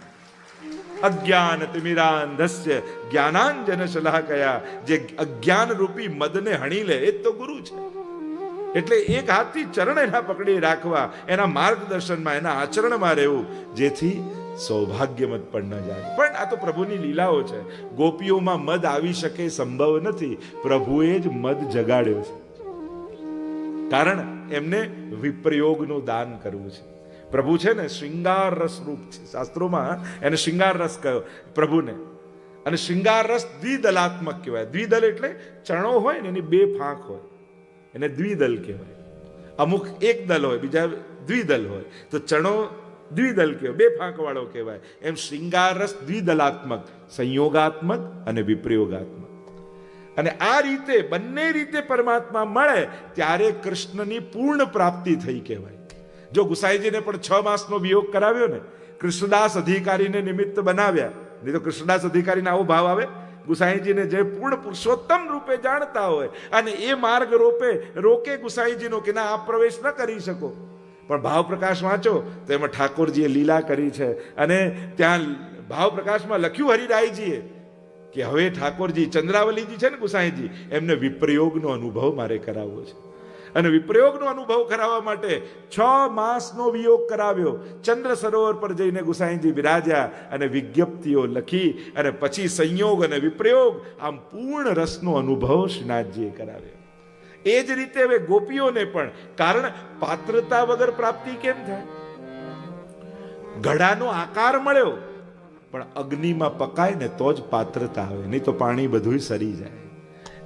અજ્ઞાન તિમિરાંધસ્ય જ્ઞાનાંજન શલાકયા. જે અજ્ઞાન રૂપી મદને હણી લે એ તો ગુરુ છે. એટલે એક હાથથી ચરણ એના પકડી રાખવા, એના માર્ગદર્શનમાં, એના આચરણમાં રહેવું, જેથી સૌભાગ્યમત પણ ન જાય. પણ આ તો પ્રભુની લીલાઓ છે. ગોપીઓમાં મદ આવી શકે સંભવ નથી, પ્રભુએ જ મદ જગાડ્યો છે. કારણ એમને વિપ્રયોગનું દાન કરવું છે. પ્રભુ છે ને શૃંગાર રસ રૂપ છે. શાસ્ત્રોમાં એને શૃંગાર રસ કહ્યો પ્રભુને. અને શૃંગાર રસ દ્વિદલાત્મક કહેવાય. દ્વિદલ એટલે ચણો હોય ને એની બે ફાંક હોય, એને દ્વિદલ કહેવાય. અમુક એક દલ હોય, બીજા દ્વિદલ હોય, તો ચણો દ્વિદલ કહેવાય, બે ફાંક વાળો કહેવાય. એમ શૃંગાર રસ દ્વિદલાત્મક, સંયોગાત્મક અને વિપ્રયોગાત્મક. અને આ રીતે બંને રીતે પરમાત્મા મળે ત્યારે કૃષ્ણની પૂર્ણ પ્રાપ્તિ થઈ કહેવાય. જો ગુસાઈજીને પણ 6 માસનો વિયોગ કરાવ્યો ને, કૃષ્ણદાસ અધિકારીને નિમિત્ત બનાવ્યા, નહીં તો કૃષ્ણદાસ અધિકારીને આવો ભાવ આવે. ગુસાઈજીને જે પૂર્ણ પુરુષોત્તમ રૂપે જાણતા હોય અને એ માર્ગ રોકે ગુસાઈજીનો કે ના આપ પ્રવેશ ન કરી શકો, પણ ભાવ પ્રકાશ વાંચો તો એમાં ઠાકોરજીએ લીલા કરી છે. અને ત્યાં ભાવ પ્રકાશમાં લખ્યું હરિરાયજીએ કે હવે ઠાકોરજી ચંદ્રાવલીજી છે ને ગુસાઈજી, એમને વિપ્રયોગનો અનુભવ મારે કરાવવો છે. અને વિપ્રયોગનો અનુભવ કરાવવા માટે 6 માસનો વિયોગ કરાવ્યો. ચંદ્ર સરોવર પર જઈને ગુસાઈજી બિરાજ્યા અને વિજ્ઞપ્તિઓ લખી અને પછી સંયોગ અને વિપ્રયોગ આમ પૂર્ણ રસનો અનુભવ શ્રીનાથજીએ કરાવ્યો. એ જ રીતે હવે ગોપીઓને પણ, કારણ પાત્રતા વગર પ્રાપ્તિ કેમ થાય? ઘડાનો આકાર મળ્યો પણ અગ્નિમાં પકાય ને તો જ પાત્રતા આવે, નહીં તો પાણી બધું સરી જાય.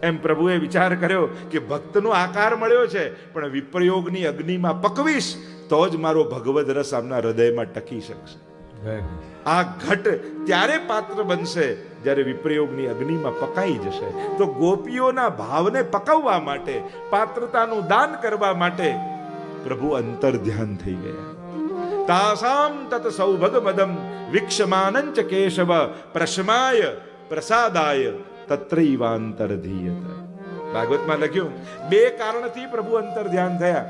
એમ પ્રભુએ વિચાર કર્યો કે ભક્તનો આકાર મળ્યો છે પણ વિપ્રયોગની અગ્નિમાં પકવીશ તો જ મારો ભગવદ રસ આમના હૃદયમાં ટકી શકશે. આ ઘટ ત્યારે પાત્ર બનશે જ્યારે વિપ્રયોગની અગ્નિમાં પકાઈ જશે. તો ગોપીઓના ભાવને પકવવા માટે, પાત્રતાનું દાન કરવા માટે પ્રભુ અંતર ધ્યાન થઈ ગયા. તાસામ તત સૌભગ મદમ વિક્ષમાનંચ કેશવ પ્રશમાય પ્રસાદાય તત્રૈવાંતરધીયત. ભાગવતમાં લખ્યું 2 કારણથી પ્રભુ અંતર ધ્યાન થયા.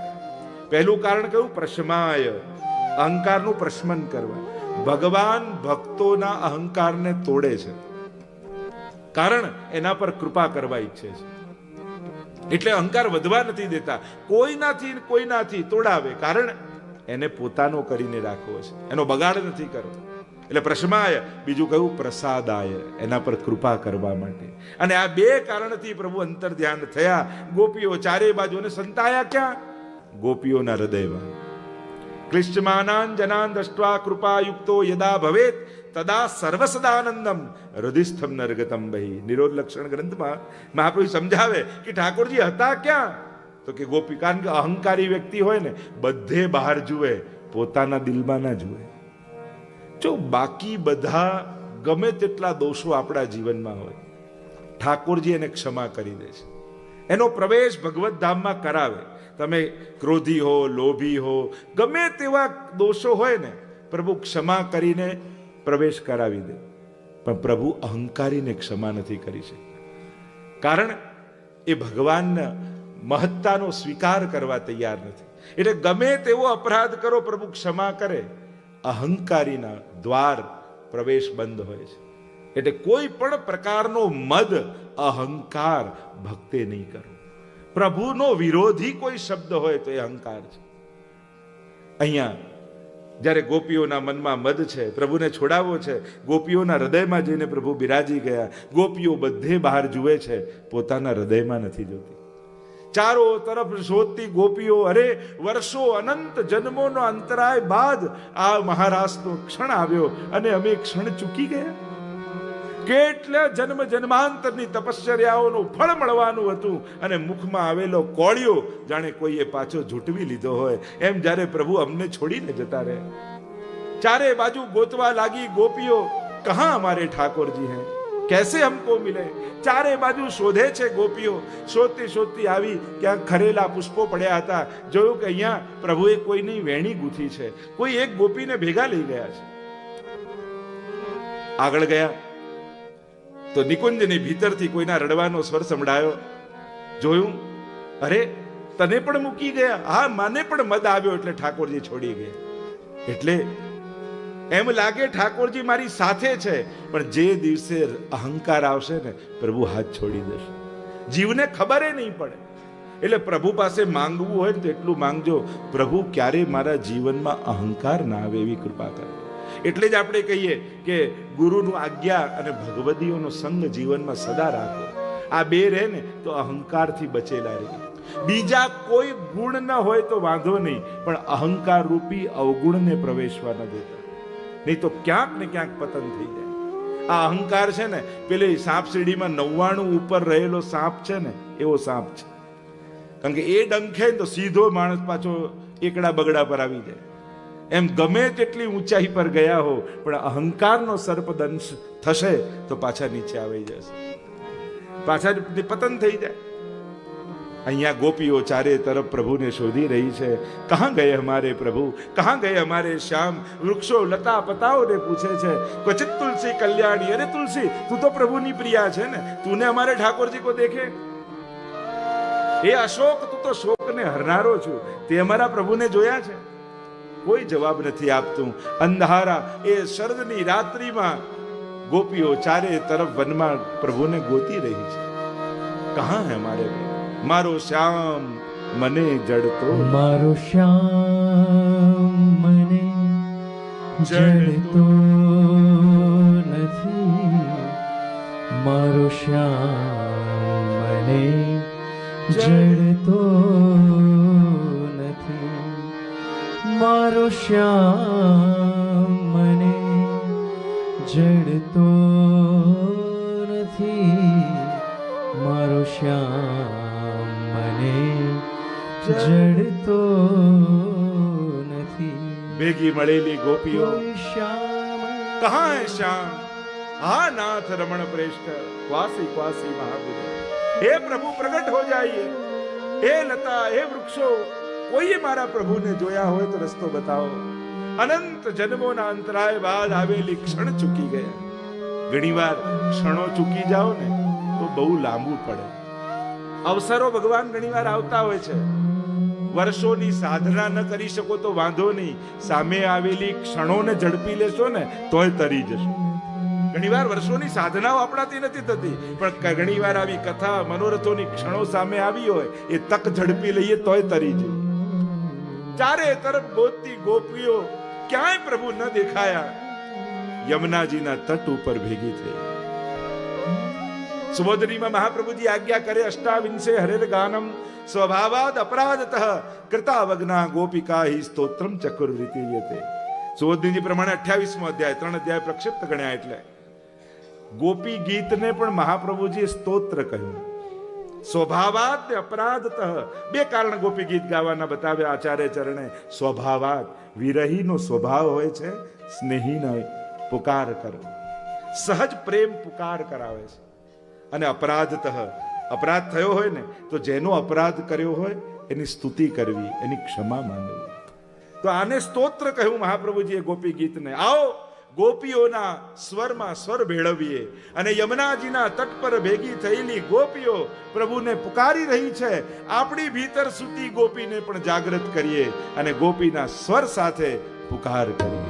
પહેલું કારણ કયું? પ્રશમાય, અહંકારનું પ્રશમન કરવા. ભગવાન ભક્તોના અહંકારને તોડે છે, કારણ એના પર કૃપા કરવા ઈચ્છે છે. એટલે અહંકાર વધવા નથી દેતા. કોઈનાથી તોડાવે, કારણ એને પોતાનો કરીને રાખવો છે, એનો બગાડ નથી કરવો. એટલે પ્રશમાય. બીજું કયું? પ્રસાદાય, એના પર કૃપા કરવા માટે. અને આ 2 કારણથી પ્રભુ અંતર ધ્યાન થયા. ગોપીઓ ચારે બાજુને સંતાયા ક્યાં? ગોપીઓના હૃદયમાં. ક્લિષ્ટમાનાન જનાન દ્રષ્ટ્વા કૃપાયુક્તો યદા ભવેત તદા સર્વસદાનંદમ હૃદયસ્થમ નરગતમ બહિ. નિરોધ લક્ષણ ગ્રંથમાં મહાપ્રભુ સમજાવે કે ઠાકોરજી હતા ક્યાં? તો કે ગોપી, કારણ કે અહંકારી વ્યક્તિ હોય ને બધે બહાર જુએ, પોતાના દિલમાં ના જુએ. જો બાકી બધા ગમે તેટલા દોષો આપણા જીવનમાં હોય, ઠાકોરજી એને ક્ષમા કરી દે છે. એનો પ્રવેશ ભગવત ધામમાં કરાવે. તમે ક્રોધી હો, લોભી હો, ગમે તેવા દોષો હોય ને, પ્રભુ ક્ષમા કરીને પ્રવેશ કરાવી દે. પણ પ્રભુ અહંકારીને ક્ષમા નથી કરી શકતા, કારણ એ ભગવાનના મહત્તાનો સ્વીકાર કરવા તૈયાર નથી. એટલે ગમે તેવો અપરાધ કરો, પ્રભુ ક્ષમા કરે. અહંકારીના દ્વાર પ્રવેશ બંધ હોય છે. એટલે કોઈ પણ પ્રકારનો મદ, અહંકાર ભક્તે નહીં કરો. પ્રભુનો વિરોધી કોઈ શબ્દ હોય તો એ અહંકાર છે. અહીંયા જ્યારે ગોપીઓના મનમાં મદ છે, પ્રભુને છોડાવવો છે, ગોપીઓના હૃદયમાં જઈને પ્રભુ બિરાજી ગયા. ગોપીઓ બધે બહાર જુએ છે, પોતાના હૃદયમાં નથી જોતી. ચારો તરફ શોધતી ગોપીઓ, અરે વર્ષો અનંત જન્મોનો અંતરાય બાદ આ મહારાસનો ક્ષણ આવ્યો અને અમે ક્ષણ ચૂકી ગયા. કેટલા જન્મ જન્માંતરની તપશ્ચર્યાઓનું ફળ મળવાનું હતું અને મુખમાં આવેલો કોળિયો જાણે કોઈએ પાછો ઝૂંટવી લીધો હોય એમ જ્યારે પ્રભુ અમને છોડીને જતા રહે. ચારે બાજુ ગોતવા લાગી ગોપીઓ, કહા हमारे ઠાકોરજી हैं, कैसे हमको मिले? ચારે બાજુ શોધે છે ગોપીઓ. શોધતી શોધતી આવી, ક્યાંક ખરેલા પુષ્પો પડ્યા હતા. જોયું કે અહીંયા પ્રભુએ કોઈની વેણી ગૂંથી છે, કોઈ એક ગોપીને ભેગા લઈ ગયા છે. આગળ ગયા તો નિકુંજની ભીતરથી કોઈના રડવાનો સ્વર સંભળાયો. જોયું, અરે તને પણ મૂકી ગયા? હા, મને પણ મદ આવ્યો એટલે ઠાકોરજી છોડી ગયા. એટલે એમ લાગે ઠાકોરજી મારી સાથે છે, પણ જે દિવસે અહંકાર આવશે ને, પ્રભુ હાથ છોડી દેશે. જીવને ખબર નહીં પડે. એટલે પ્રભુ પાસે માંગવું હોય ને તો એટલું માંગજો, પ્રભુ ક્યારે મારા જીવનમાં અહંકાર ના આવે એવી કૃપા કરે. એટલે જ આપણે કહીએ કે ગુરુનું આજ્ઞા અને ભગવદીઓનો સંગ જીવનમાં સદા રાખો. આ 2 રહે ને તો અહંકારથી બચેલા રહે. બીજા કોઈ ગુણ ન હોય તો વાંધો નહીં, પણ અહંકાર રૂપી અવગુણને પ્રવેશવા ન દેતા, નહીં તો ક્યાંક ને ક્યાંક પતન થઈ જાય. આ અહંકાર છે ને, પેલી સાપ સીડીમાં 99 ઉપર રહેલો સાપ છે ને, એવો સાપ છે. કારણ કે એ ડંખે તો સીધો માણસ પાછો એકડા બગડા પર આવી જાય. એમ ગમે તેટલી ઊંચાઈ પર ગયા હો, પણ અહંકારનો સર્પદંશ થશે તો પાછા નીચે આવી જશે. પાછા પતન થઈ જાય. અહીંયા ગોપીઓ ચારે તરફ પ્રભુને શોધી રહી છે. કહા ગયે હમારે પ્રભુ, કહા ગયે હમારે શ્યામ. વૃક્ષો લતા પતાઓને પૂછે છે, ક્વચિત તુલસી કલ્યાણી. અરે તુલસી, તું તો પ્રભુની પ્રિયા છે ને, તુને હમારે ઠાકોરજી કો દેખે. એ અશોક, તું તો શોકને હરનારો છું, તે અમારા પ્રભુને જોયા છે? કોઈ જવાબ નથી આપતું. અંધારા એ શરદની રાત્રિમાં ગોપીઓ ચારે તરફ વનમાં પ્રભુને ગોતી રહી છે. કહા હે મારે મારો શ્યામ મને જડતો, મારો શ્યામ મને જડતો નથી. મારો શ્યામ મને જડતો નથી. મારો શ્યામ મને જડતો નથી. મારો શ્યામ મને જડતો નથી. ભેગી મળેલી ગોપીઓ શ્યામ કહા હે શ્યામ, હા નાથ રમણ પ્રેષ્ઠ ક્વાસી ક્વાસી મહાગુરુ. હે પ્રભુ પ્રગટ હો જાइए. હે લતા, હે વૃક્ષો, કોઈએ મારા પ્રભુને જોયા હોય તો રસ્તો બતાવો. અનંત જન્મોના અંતરાય બાદ આવેલી ક્ષણ ચૂકી ગયા. ઘણીવાર ક્ષણો ચૂકી જાઓ ને તો બહુ લાંબુ પડે. અવસરો ભગવાન ઘણીવાર આવતા હોય છે. વર્ષોની સાધના ન કરી શકો તો વાંધો નહીં, સામે આવેલી ક્ષણોને ઝડપી લેશો ને તોય તરી જશો. ઘણીવાર વર્ષોની સાધનાઓ આપણાથી નથી થતી, પણ ઘણીવાર આવી કથા મનોરથોની ક્ષણો સામે આવી હોય, એ તક ઝડપી લઈએ તોય તરી જઈએ. ચારે તરફ ગોતતી ગોપીઓ ક્યાંય પ્રભુ ન દેખાયા. યમુનાજીના તટ ઉપર ભેગી થઈ. સુબોધનીમાં મહાપ્રભુજી આજ્ઞા કરે, અષ્ટાવિંશે હરેર ગાનમ સ્વભાવાદ અપરાધતઃ કૃતાવગ્ના ગોપિકા હિ સ્તોત્રમ ચકુર્વિતીયતે. સુબોધનીજી પ્રમાણે 28મો અધ્યાય, 3 અધ્યાય પ્રક્ષિપ્ત ગણ્યા. એટલે ગોપી ગીતને પણ મહાપ્રભુજીએ સ્તોત્ર કહ્યું. સ્વભાવાત ને અપરાધતઃ બે કારણ ગોપી ગીત ગાવાના બતાવ્યા આચાર્ય ચરણે. સ્વભાવાત, વિરહીનો સ્વભાવ હોય છે સ્નેહીનો પુકાર કરો, સહજ પ્રેમ પુકાર કરાવે છે. અને અપરાધતઃ, અપરાધ થયો હોય ને તો જેનો અપરાધ કર્યો હોય એની સ્તુતિ કરવી, એની ક્ષમા માંગવી. તો આને સ્તોત્ર કહ્યું મહાપ્રભુજીએ ગોપી ગીતને. આવો ગોપીઓના સ્વરમાં સ્વર ભેળવીએ અને યમુનાજીના તટ પર ભેગી થયેલી ગોપીઓ પ્રભુને પુકારી રહી છે. આપણી ભીતર સૂતી ગોપીને પણ જાગૃત કરીએ અને ગોપીના સ્વર સાથે પુકાર કરીએ.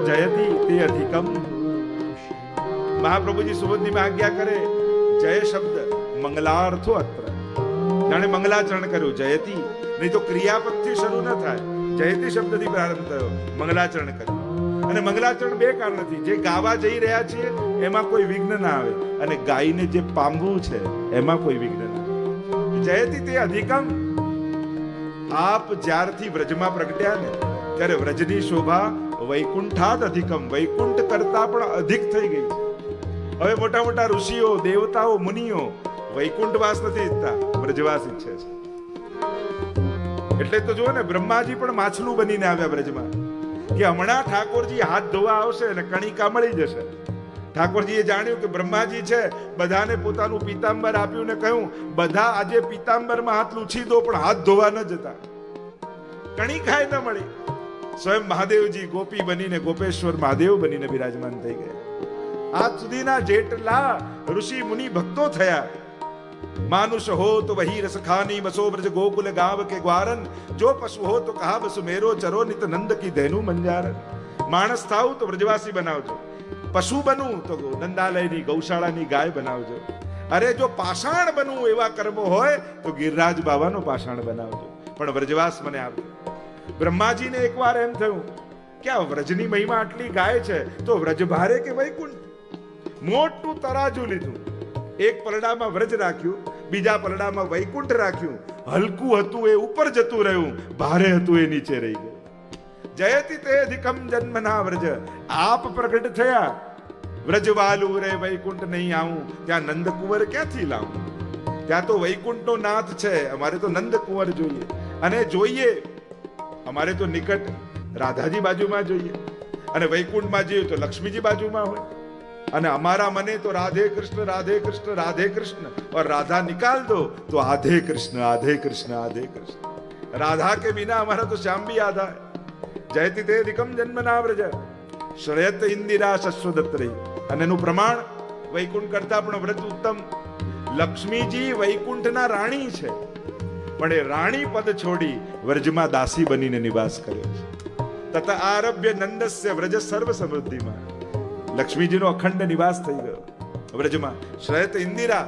જયતી તેધિકં મહાપ્રભુજી સુબોધનીમાં આજ્ઞા કરે, જય શબ્દ મંગલાર્થો અત્ર. જાણે મંગલાચરણ કર્યું જયતી, નહીં તો ક્રિયાપદથી શરૂ ન થાય. જયતી શબ્દથી પ્રારંભ થયો, મંગલાચરણ કર્યું. અને મંગલાચરણ બે કારણથી, જે ગાવા જઈ રહ્યા છીએ એમાં કોઈ વિઘ્ન ના આવે, અને ગાયને જે પામવું છે એમાં કોઈ વિઘ્ન ના આવે. જયતી તે અધિકમ. આપ જ્યારથી વ્રજમાં પ્રગટ્યા ને ત્યારે વ્રજની શોભા વૈકુંઠાદ અધિકમ, વૈકુંઠ કરતા પણ અધિક થઈ ગઈ છે. હવે મોટા મોટા ઋષિઓ, દેવતાઓ, મુનિઓ વૈકુંઠવાસ નથી ઈચ્છતા, વ્રજવાસ ઈચ્છે છે. એટલે તો જુઓ ને, બ્રહ્માજી પણ માછલું બનીને આવ્યા બ્રજમાં. કે હમણાં ઠાકોરજી હાથ ધોવા આવશે અને કણિકા મળી જશે. ઠાકોરજીએ જાણ્યું કે બ્રહ્માજી છે, બધાને પોતાનું પીતાંબર આપ્યું ને કહ્યું બધા આજે પીતાંબરમાં હાથ લૂછી દો, પણ હાથ ધોવા ન જતા. કણિકા ન મળી. સ્વયં મહાદેવજી ગોપી બનીને ગોપેશ્વર મહાદેવ બનીને બિરાજમાન થઈ ગયા. આજ સુધીના જેટલા ઋષિ મુનિ ભક્તો થયા, માનુષ હો તો વહી રસ ખાની, બસો બ્રજ ગોકુલ ગાવ કે ગ્વારન, જો પશુ હો તો કહા બસુ મેરો ચરો, નિત નંદ કી ધેનુ મંજારન. માણસ થાવ તો બ્રજવાસી બનાવજો, પશુ બનવું તો નંદાલયની ગૌશાળાની ગાય બનાવજો, અરે જો પાષાણ બનવું એવા કર્મો હોય તો ગિરિરાજ બાવાનો પાષાણ બનાવજો, પણ વ્રજવાસ મને આપજો. બ્રહ્માજીને એકવાર એમ થયું કે આ વ્રજની મહિમા આટલી ગાય છે તો વ્રજ ભારે કે વૈકુંઠ. મોટું તરાજુ લીધું, એક પલડામાં વ્રજ રાખ્યું, બીજા પલડામાં વૈકુંઠ રાખ્યું. હલકું હતું એ ઉપર જતું રહ્યું, ભારે હતું એ નીચે રહી ગયું. જયતિ તે અધિકમ જન્મના વ્રજ, આપ પ્રગટ થયા. વ્રજવાલુ રે વૈકુંઠ નહીં આવું, ત્યાં નંદકુંવર ક્યાંથી લાવું? ત્યાં તો વૈકુંઠનો નાથ છે, અમારે તો નંદકુંવર જોઈએ. અને જોઈએ અમારે તો નિકટ રાધાજી બાજુમાં જોઈએ, અને વૈકુંઠમાં જઈએ તો લક્ષ્મીજી બાજુમાં હોય. અને અમારા મને તો રાધે કૃષ્ણ રાધે કૃષ્ણ રાધે કૃષ્ણ, और राधा निकाल दो तो आधे कृष्ण आधे कृष्ण आधे कृष्ण. राधा के बिना हमारा तो श्याम भी आधा है. जयति ते अधिकम जन्मना व्रज, श्रेयत इंदिरा शश्वदत्त રહી. અને એનું પ્રમાણ વૈકુંઠ કરતા પણ વ્રત ઉત્તમ. લક્ષ્મીજી વૈકુંઠના રાણી છે, પણ એ રાણી પદ છોડી વ્રજમાં દાસી બનીને નિવાસ કર્યો છે. તત આરભ્ય નંદસ્ય વ્રજ સર્વ સમૃદ્ધિમાં. લક્ષ્મીજીનો અખંડ નિવાસ થઈ ગયો વ્રજમાં. શ્રેયત ઇન્દિરા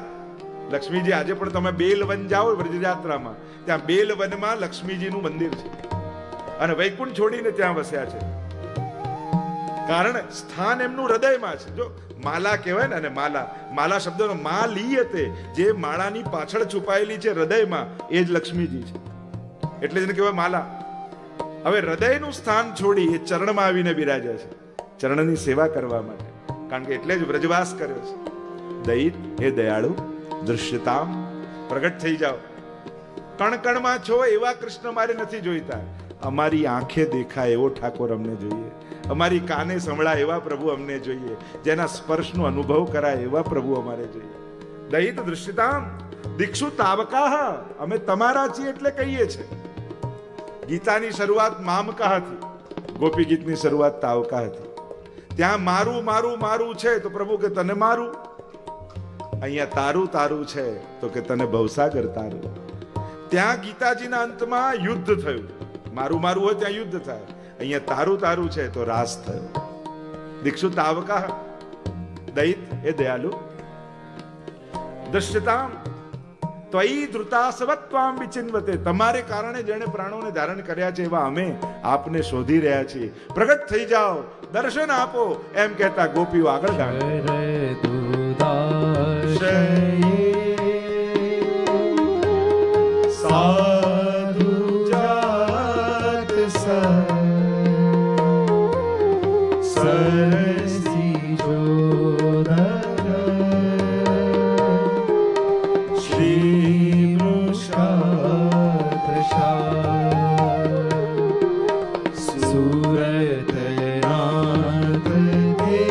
લક્ષ્મીજી. આજે પણ તમે બેલવન જાઓ વ્રજયાત્રામાં, ત્યાં બેલવનમાં લક્ષ્મીજીનું મંદિર છે, અને વૈકુંઠ છોડીને ત્યાં વસ્યા છે. કારણ સ્થાન એમનું હૃદયમાં છે. જો માલા કહેવાય ને, અને માલા શબ્દનો માલી હતી, જે માળાની પાછળ છુપાયેલી છે હૃદયમાં, એ જ લક્ષ્મીજી છે, એટલે જેને કહેવાય માલા. હવે હૃદયનું સ્થાન છોડી એ ચરણમાં આવીને બિરાજ્યા છે, ચરણની સેવા કરવા માટે. કારણ કે એટલે જ વ્રજવાસ કર્યો છે. દૈત હે દયાળુ દૃશ્યતામ, પ્રગટ થઈ જાઓ. કણ કણમાં છો એવા કૃષ્ણ મારે નથી જોઈતા, અમારી આંખે દેખાય એવો ઠાકોર અમને જોઈએ, અમારી કાને સંભળાય એવા પ્રભુ અમને જોઈએ, જેના સ્પર્શનો અનુભવ કરાય એવા પ્રભુ અમારે જોઈએ. દૈત દૃશ્યતામ દીક્ષુ તાવકાહ, અમે તમારા છીએ એટલે કહીએ છીએ. ગીતાની શરૂઆત મામકાહ હતી, ગોપી ગીતની શરૂઆત તાવકાહ હતી. ત્યાં મારું મારું મારું છે તો પ્રભુ કે તને મારું. અહીંયા તારું તારું છે તો કે તને ભવસાગર તારું. ત્યાં ગીતાજીના અંતમાં યુદ્ધ થયું. મારું મારું હોય ત્યાં યુદ્ધ થાય, અહીંયા તારું તારું છે તો રાસ થયો. દીક્ષુ તાવકા દૈત એ દયાલુ દૃશ્યતામ ત્વયી ધૃતા સવત્વામ વિચિન્વતે, તમારે કારણે જેણે પ્રાણોને ધારણ કર્યા છે એવા અમે આપને શોધી રહ્યા છીએ. પ્રગટ થઈ જાઓ, દર્શન આપો, એમ કહેતા ગોપીઓ આગળ સાધુ જાત સરસી જોધર શ્રી સુરત નાથ દે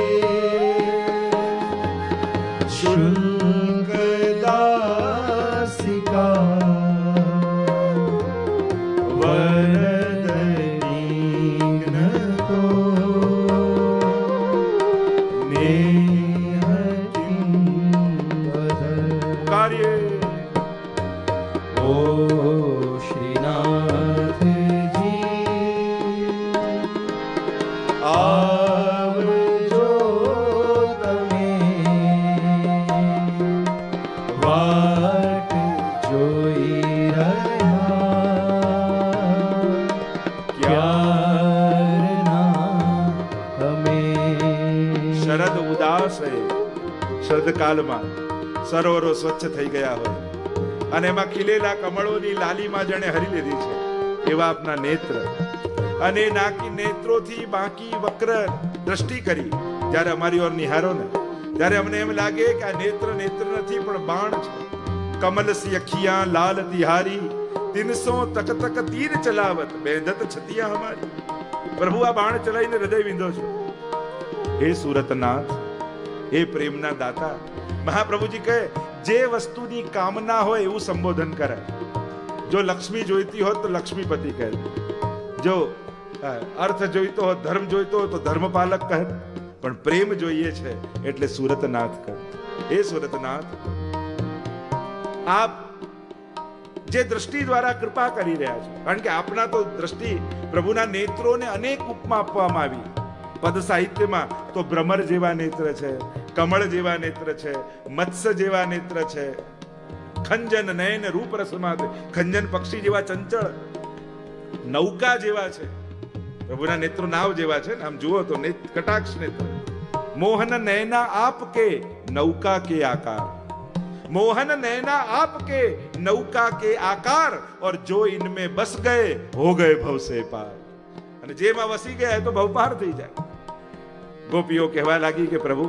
શુલ્ક દાસિકા કાલમાં સરોવરો સ્વચ્છ થઈ ગયા હોય અને એમાં ખીલેલા કમળોની લાલીમાં જેણે હરી લીધી છે એવા આપના નેત્ર, અને નાકી નેત્રોથી બાકી વક્ર દ્રષ્ટિ કરી જ્યારે અમારી ઓર નિહારો ને, ત્યારે અમને એમ લાગે કે આ નેત્ર નેત્ર નથી પણ બાણ છે. કમલ સી અખિયા લાલ તિહારી 300 તક તક તીર ચલાવત બેંધત છતિયા હમારી. પ્રભુ આ બાણ ચલાવીને હૃદય વિંધો છો. હે સુરતનાથ, હે પ્રેમના દાતા, મહાપ્રભુજી કહે જે વસ્તુની કામના હોય એવું સંબોધન કરાય. જો લક્ષ્મી જોઈતી હોત તો લક્ષ્મીપતિ કહે, જો અર્થ જોઈતો હોત, ધર્મ જોઈતો હોય તો ધર્મપાલક કહે, પણ પ્રેમ જોઈએ છે એટલે સુરતનાથ કહે. હે સુરતનાથ, આપ જે દ્રષ્ટિ દ્વારા કૃપા કરી રહ્યા છો, કારણ કે આપના તો દ્રષ્ટિ, પ્રભુના નેત્રોને અનેક ઉપમા આપવામાં આવી. પદ સાહિત્યમાં તો ભ્રમર જેવા નેત્ર છે, કમળ જેવા નેત્ર છે, મત્સ્ય જેવા નેત્ર છે, ખંજન નયન રૂપ રસમાત, ખંજન પક્ષી જેવા ચંચળ, નૌકા જેવા છે. પ્રભુના નેત્રો નાવ જેવા છે ને, આમ જુઓ તો કટાક્ષ નેત્ર. મોહન નયના આપ કે નૌકા કે આકાર, मोहन नैना आपके नौका के आकार, और जो इनमें बस गए हो गए भव से पार. અને જેમાં વસી ગયા તો ભવ પાર થઈ જાય. ગોપીઓ કહેવા લાગી કે પ્રભુ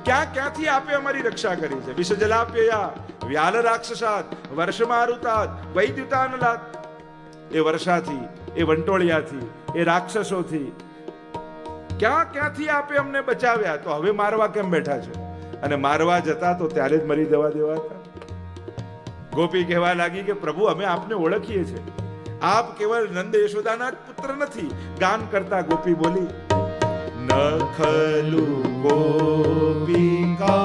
ક્યાંથી આપે અમારી રક્ષા કરી છે. વિષ જલાપ્યયા વ્યાલ રાક્ષસાત વર્ષમારુતાત વૈદ્યુતાનલાત. એ વર્ષાથી, એ વંટોળિયાથી, એ રાક્ષસોથી ક્યાંથી આપે અમને બચાવ્યા, તો હવે મારવા કેમ બેઠા છો? અને મારવા જતા તો ત્યારે જ મરી જવા દેવા હતા. ગોપી કહેવા લાગી કે પ્રભુ અમે આપને ઓળખીએ છીએ, આપ કેવલ નંદ યશોદાના જ પુત્ર નથી. ગાન કરતા ગોપી બોલી, ન ખલુ ગોપિકા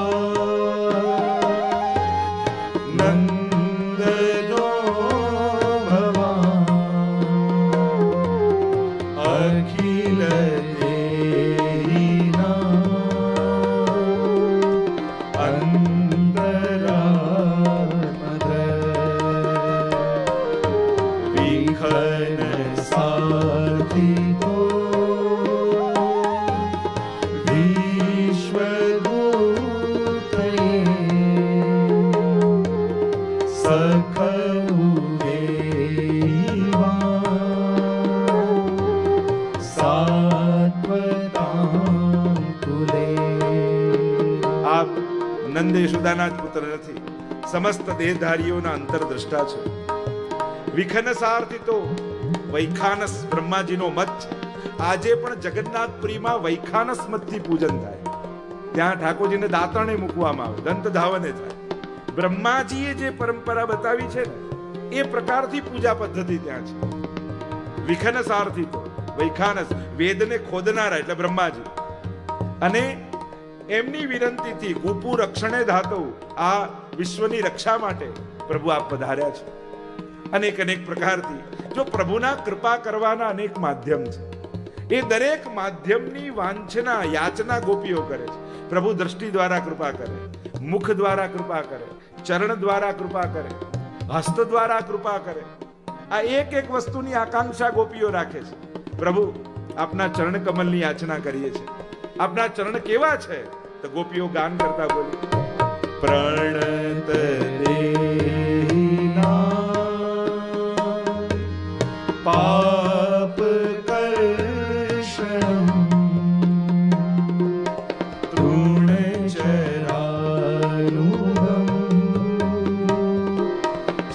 નંદનો ભવાન અખિલ નંદ યશોદાના જ પુત્ર નથી, સમસ્ત દેહધારીઓના અંતરદ્રષ્ટા છે. વિખનસારથી તો વૈખાનસ બ્રહ્માજીનો મત છે. આજે પણ જગન્નાથપુરીમાં વૈખાનસ મતથી પૂજન થાય. ત્યાં ઠાકોરજીને દાંતણે મૂકવામાં આવે, દંત ધાવને થાય. બ્રહ્માજીએ જે પરંપરા બતાવી છે ને એ પ્રકારથી પૂજા પદ્ધતિ ત્યાં છે. વિખનસારથી તો વૈખાનસ, વેદને ખોદનારા એટલે બ્રહ્માજી, અને એમની વિનંતીથી ગુપુ રક્ષણે ધાતો, આ વિશ્વની રક્ષા માટે પ્રભુ આપ પધાર્યા છે. અનેક પ્રકારથી જો પ્રભુના કૃપા કરવાના અનેક માધ્યમ છે, એ દરેક માધ્યમની વાંછના યાચના ગોપીઓ કરે છે. પ્રભુ દ્રષ્ટિ દ્વારા કૃપા કરે, મુખ દ્વારા કૃપા કરે, ચરણ દ્વારા કૃપા કરે, હસ્ત દ્વારા કૃપા કરે. આ એક વસ્તુની આકાંક્ષા ગોપીઓ રાખે છે. પ્રભુ આપના ચરણ કમલની યાચના કરીએ છીએ. આપના ચરણ કેવા છે? તો ગોપીઓ ગાન કરતા બોલી, પ્રણત દેહિના પાપ કર્ષણમ તૃણચરાનુગમ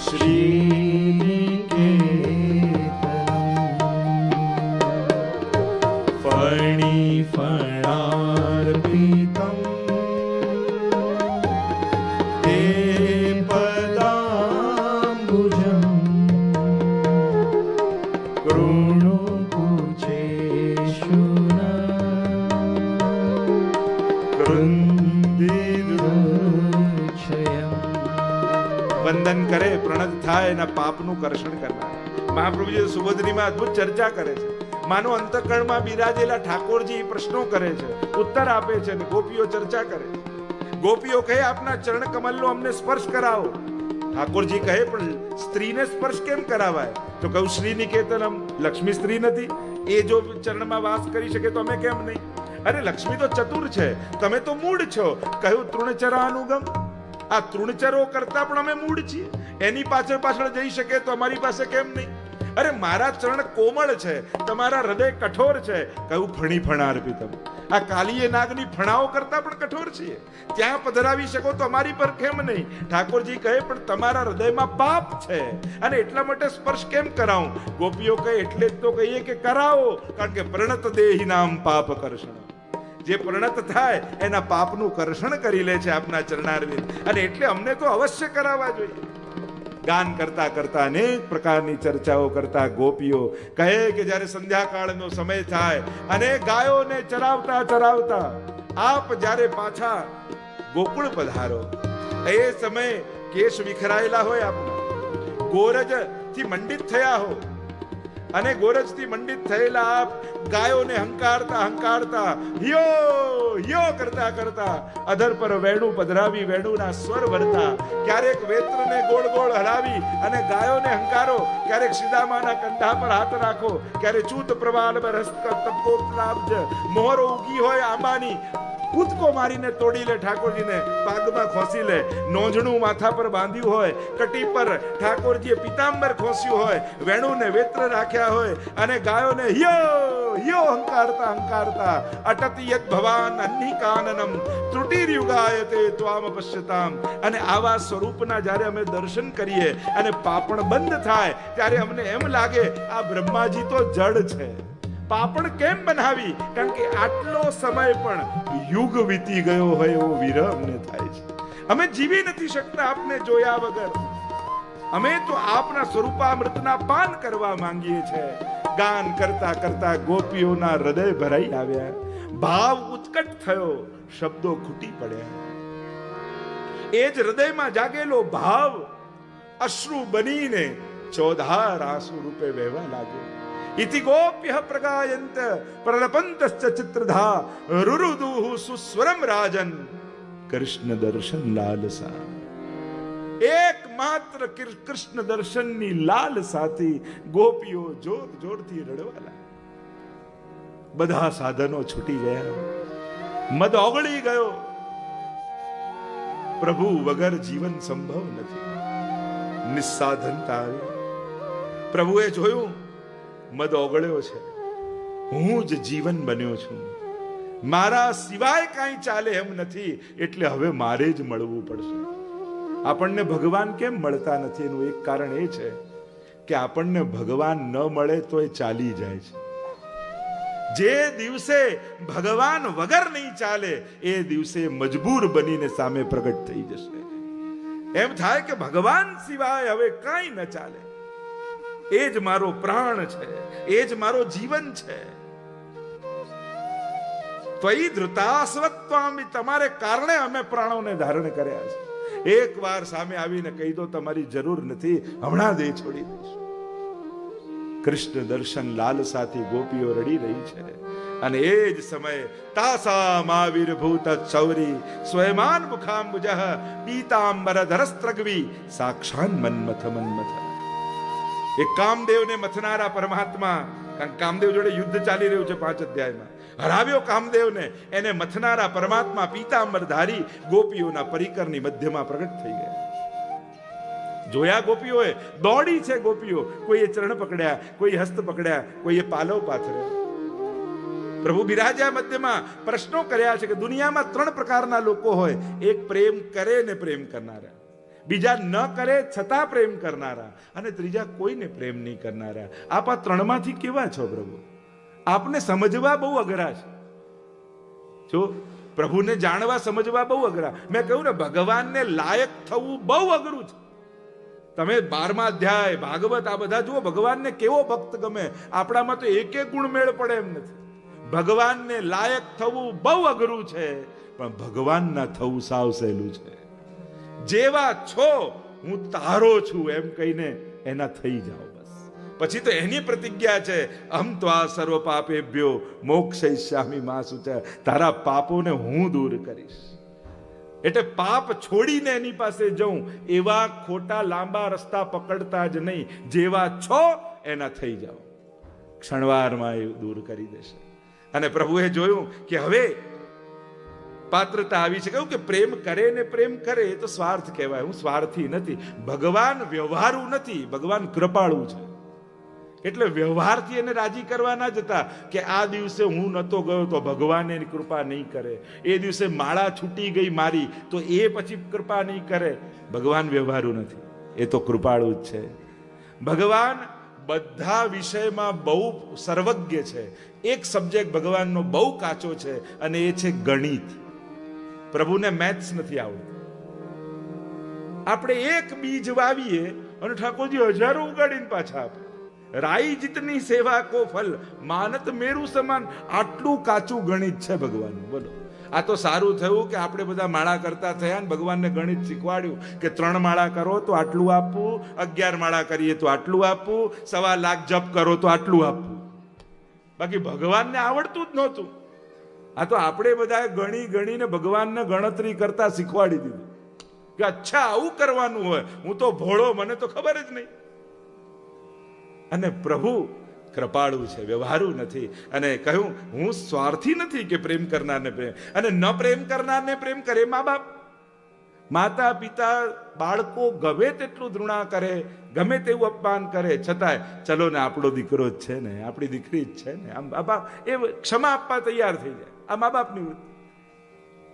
શ્રીનિકેતનમ ફણિફણાર્પિતમ વંદન કરે, પ્રણત થાય, એના પાપનું કર્ષણ કરનાર. મહાપ્રભુજી સુબોધનીમાં અદ્ભુત ચર્ચા કરે છે. માનો અંતઃકરણમાં બિરાજેલા ઠાકોરજી પ્રશ્નો કરે છે, ઉત્તર આપે છે, અને ગોપીઓ ચર્ચા કરે છે. ગોપીઓ કહે આપના ચરણ કમલનો અમને સ્પર્શ કરાવો. ઠાકોરજી કહે પણ સ્ત્રીને સ્પર્શ કેમ કરાવાય? તો કહું શ્રી નિકેતનમ, લક્ષ્મી સ્ત્રી નથી? એ જો ચરણમાં વાસ કરી શકે તો અમે કેમ નહીં? અરે લક્ષ્મી તો ચતુર છે, તમે તો મૂળ છો. કહ્યું તૃણચરાનુગમ, આ તૃણચરો કરતા પણ અમે મૂળ છીએ. એની પાછળ જઈ શકે તો અમારી પાસે કેમ નહીં? અરે મારા ચરણ કોમળ છે, તમારા હૃદય કઠોર છે. કયું ફણી ફણાર્પિતમ, આ કાલીય નાગની ફણાઓ કરતા પણ કઠોર છીએ. ત્યાં પધરાવી શકો તો અમારી પર કેમ નહીં? ઠાકોરજી કહે પણ તમારા હૃદયમાં પાપ છે અને એટલા માટે સ્પર્શ કેમ કરાવું? ગોપીઓ કહે એટલે જ તો કહીએ કે કરાવો, કારણ કે પ્રણત દેહી નામ પાપ કર્ષણ. જે પ્રણત થાય એના પાપનું કર્ષણ કરી લે છે આપના ચરણારવિંદ, અને એટલે અમને તો અવશ્ય કરાવવા જોઈએ. ગાન કરતા કરતા અનેક પ્રકારની ચર્ચાઓ કરતા ગોપીઓ કહે કે જ્યારે સંધ્યાકાળનો સમય થાય અને ગાયોને ચરાવતા ચરાવતા આપ જ્યારે પાછા ગોકુળ પધારો, એ સમયે કેશ વિખરાયેલા હોય આપના, ગોરજ થી મંડિત થયા હો, અને ગોરજ થી મંડિત થયેલા આપ ગાયોને હંકારતા હંકારતા યો યો કરતા કરતા અધર પર વેણુ પધરાવી વેણુના સ્વર ભરતા, ક્યારેક વેત્રને ગોળ ગોળ હલાવી અને ગાયોને હંકારો, ક્યારેક સીધામાના કંઠા પર હાથ રાખો, ક્યારે ચૂત પ્રવાલ પર હસ્ત તપોત્લાબ્જ મોહરો ઉગી હોય આંબાની, કૂદકો મારીને તોડી લે, ઠાકોરજીને પાગમાં ખોસી લે, નોંધણું માથા પર બાંધ્યું હોય, કટી પર ઠાકોરજીએ પિતાંબર ખોસ્યું હોય, વેણુને વેત્ર રાખ્યા હોય, અને ગાયોને યો યો હંકારતા હંકારતા અટત યદ ભવાન અન્નિકાનનમ ત્રુટિર્યુગાયતે ત્વામ પશ્યતામ. અને આવા સ્વરૂપના જ્યારે અમે દર્શન કરીએ અને પાપણ બંધ થાય ત્યારે અમને એમ લાગે આ બ્રહ્માજી તો જડ છે. પાપણ કેમ બનાવી? કારણ કે આટલો સમય પણ યુગ વીતી ગયો હોય એવો વિરહ અમને થાય છે. અમે જીવી નથી શકતા આપને જોયા વગર. અમે તો આપના સ્વરૂપામૃતના પાન કરવા માંગીએ છીએ. ગાન કરતા કરતા ગોપીઓના હૃદય ભરાઈ આવ્યા, ભાવ ઉત્કટ થયો, શબ્દો ખૂટી પડ્યા. એ જ હૃદયમાં જાગેલો ભાવ અશ્રુ બનીને ચોધાર આંસુ રૂપે વહેવા લાગ્યો. ઇતિ ગોપ્યઃ પ્રગાયંત પ્રલપંતશ્ચ ચિત્રધા રુરુદુઃ સુસ્વરમ રાજન કૃષ્ણ દર્શન લાલસા. એકમાત્ર કૃષ્ણ દર્શનની લાલસાથી ગોપીઓ જોર જોરથી રડવા લાગી. બધા સાધનો છૂટી ગયા, મદ ઓગળી ગયો. પ્રભુ વગર જીવન સંભવ નથી. નિસ્સાધનતા આવી. પ્રભુએ જોયું મદ ઓગળ્યો છે, હું જ જીવન બન્યો છું, મારા સિવાય કાંઈ ચાલે એમ નથી, એટલે હવે મારે જ મળવું પડશે. આપણને ભગવાન કેમ મળતા નથી? એનું એક કારણ એ છે કે આપણને ભગવાન ન મળે તો એ ચાલી જાય છે. જે દિવસે ભગવાન વગર નહીં ચાલે એ દિવસે મજબૂર બનીને સામે પ્રગટ થઈ જશે. એમ થાય કે ભગવાન સિવાય હવે કાંઈ ન ચાલે, એ જ મારો પ્રાણ છે, એ જ મારો જીવન છે. ત્વયી ધૃતાસ્વત્વામિ, તમારે કારણે અમે પ્રાણોને ધારણ કર્યા છે. એક વાર સામે આવીને કહી દો તમારી જરૂર નથી, હમણાં દે છોડી દઈશ. કૃષ્ણ દર્શન લાલસાથી ગોપીઓ રડી રહી છે. અને એ જ સમયે તાસામાવિર્ભૂત ચૌરી સ્વયમાન મુખાંબુજઃ પીતાંબર ધરસ્ત્રગ્વી સાક્ષાન મન્મથ મન્મથ. એક કામદેવને મથનારા પરમાત્મા, કામદેવ જોડે યુદ્ધ ચાલી રહ્યું છે 5 અધ્યાયમાં, હરાવ્યો કામદેવને, એને મથનારા પરમાત્મા પીતાંબર ધારી ગોપીઓના પરિકરની મધ્યમાં પ્રગટ થઈ ગયા. જોયા ગોપીઓએ, દોડી છે ગોપીઓ, કોઈએ ચરણ પકડ્યા, કોઈ હસ્ત પકડ્યા, કોઈએ પાલવ પાથર્યો. પ્રભુ બિરાજ્યા મધ્યમાં. પ્રશ્નો કર્યા છે કે દુનિયામાં 3 પ્રકારના લોકો હોય, એક પ્રેમ કરે ને પ્રેમ કરનારા, બીજા ન કરે છતાં પ્રેમ કરનારા, અને ત્રીજા કોઈને પ્રેમ નહીં કરનારા. આપ આ 3માંથી કેવા છો પ્રભુ? આપને સમજવા બહુ અઘરા છે. જો પ્રભુને જાણવા સમજવા બહુ અઘરા. મેં કહ્યું ને, ભગવાનને લાયક થવું બહુ અઘરું છે. તમે 12મા અધ્યાય ભાગવત આ બધા જુઓ, ભગવાનને કેવો ભક્ત ગમે. આપણામાં તો એક ગુણ મેળ પડે એમ નથી. ભગવાનને લાયક થવું બહુ અઘરું છે, પણ ભગવાનના થવું સાવ સહેલું છે. જેવા છો હું તારો છું એમ કહીને એના થઈ જાઓ બસ. પછી તો એની પ્રતિજ્ઞા છે, અહમ ત્વા સર્વ પાપેભ્યો મોક્ષયિષ્યામિ મા શુચ. તારા પાપોને હું દૂર કરીશ. એટલે પાપ છોડીને એની પાસે જઉં, એવા ખોટા લાંબા રસ્તા પકડતા જ નહીં. જેવા છો એના થઈ જાઓ, ક્ષણવારમાં એ દૂર કરી દેશે. અને પ્રભુએ જોયું કે હવે પાત્રતા આવી છે. કહ્યું કે પ્રેમ કરે ને પ્રેમ કરે એ તો સ્વાર્થ કહેવાય. હું સ્વાર્થી નથી. ભગવાન વ્યવહારુ નથી, ભગવાન કૃપાળુ છે. એટલે વ્યવહારથી એને રાજી કરવા ના જતા કે આ દિવસે હું નતો ગયો તો ભગવાન એની કૃપા નહીં કરે, એ દિવસે માળા છૂટી ગઈ મારી તો એ પછી કૃપા નહીં કરે. ભગવાન વ્યવહારુ નથી, એ તો કૃપાળુ જ છે. ભગવાન બધા વિષયમાં બહુ સર્વજ્ઞ છે. એક સબ્જેક્ટ ભગવાનનો બહુ કાચો છે અને એ છે ગણિત. પ્રભુને મેથ્સ નથી આવડતું. આપણે એક બીજ વાવીએ અને ઠાકોરજી હજારો ઉગાડીને પાછા આપે. રાઈ જીતની સેવા કો ફલ માનત મેરુ સમાન. આટલું કાચું ગણિત છે ભગવાનનું. બોલો, આ તો સારું થયું કે આપણે બધા માળા કરતા થયા ને ભગવાનને ગણિત શીખવાડ્યું કે 3 માળા કરો તો આટલું આપવું, 11 માળા કરીએ તો આટલું આપવું, 1.25 લાખ જપ કરો તો આટલું આપવું. બાકી ભગવાનને આવડતું જ નહોતું. આ તો આપણે બધા ગણીને ભગવાનને ગણતરી કરતા શીખવાડી દીધું કે અચ્છા આવું કરવાનું હોય. હું તો ભોળો, મને તો ખબર જ નહીં. અને પ્રભુ કૃપાળુ છે, વ્યવહારુ નથી. અને કહ્યું હું સ્વાર્થી નથી કે પ્રેમ કરનારને પ્રેમ, અને ન પ્રેમ કરનારને પ્રેમ કરે મા બાપ, માતા પિતા, બાળકો ગમે તેટલું ધૃણા કરે, ગમે તેવું અપમાન કરે, છતાંય ચલો ને આપણો દીકરો જ છે ને, આપણી દીકરી જ છે ને, આમ બાપા એ ક્ષમા આપવા તૈયાર થઈ જાય. આ મા બાપની વૃત્તિ.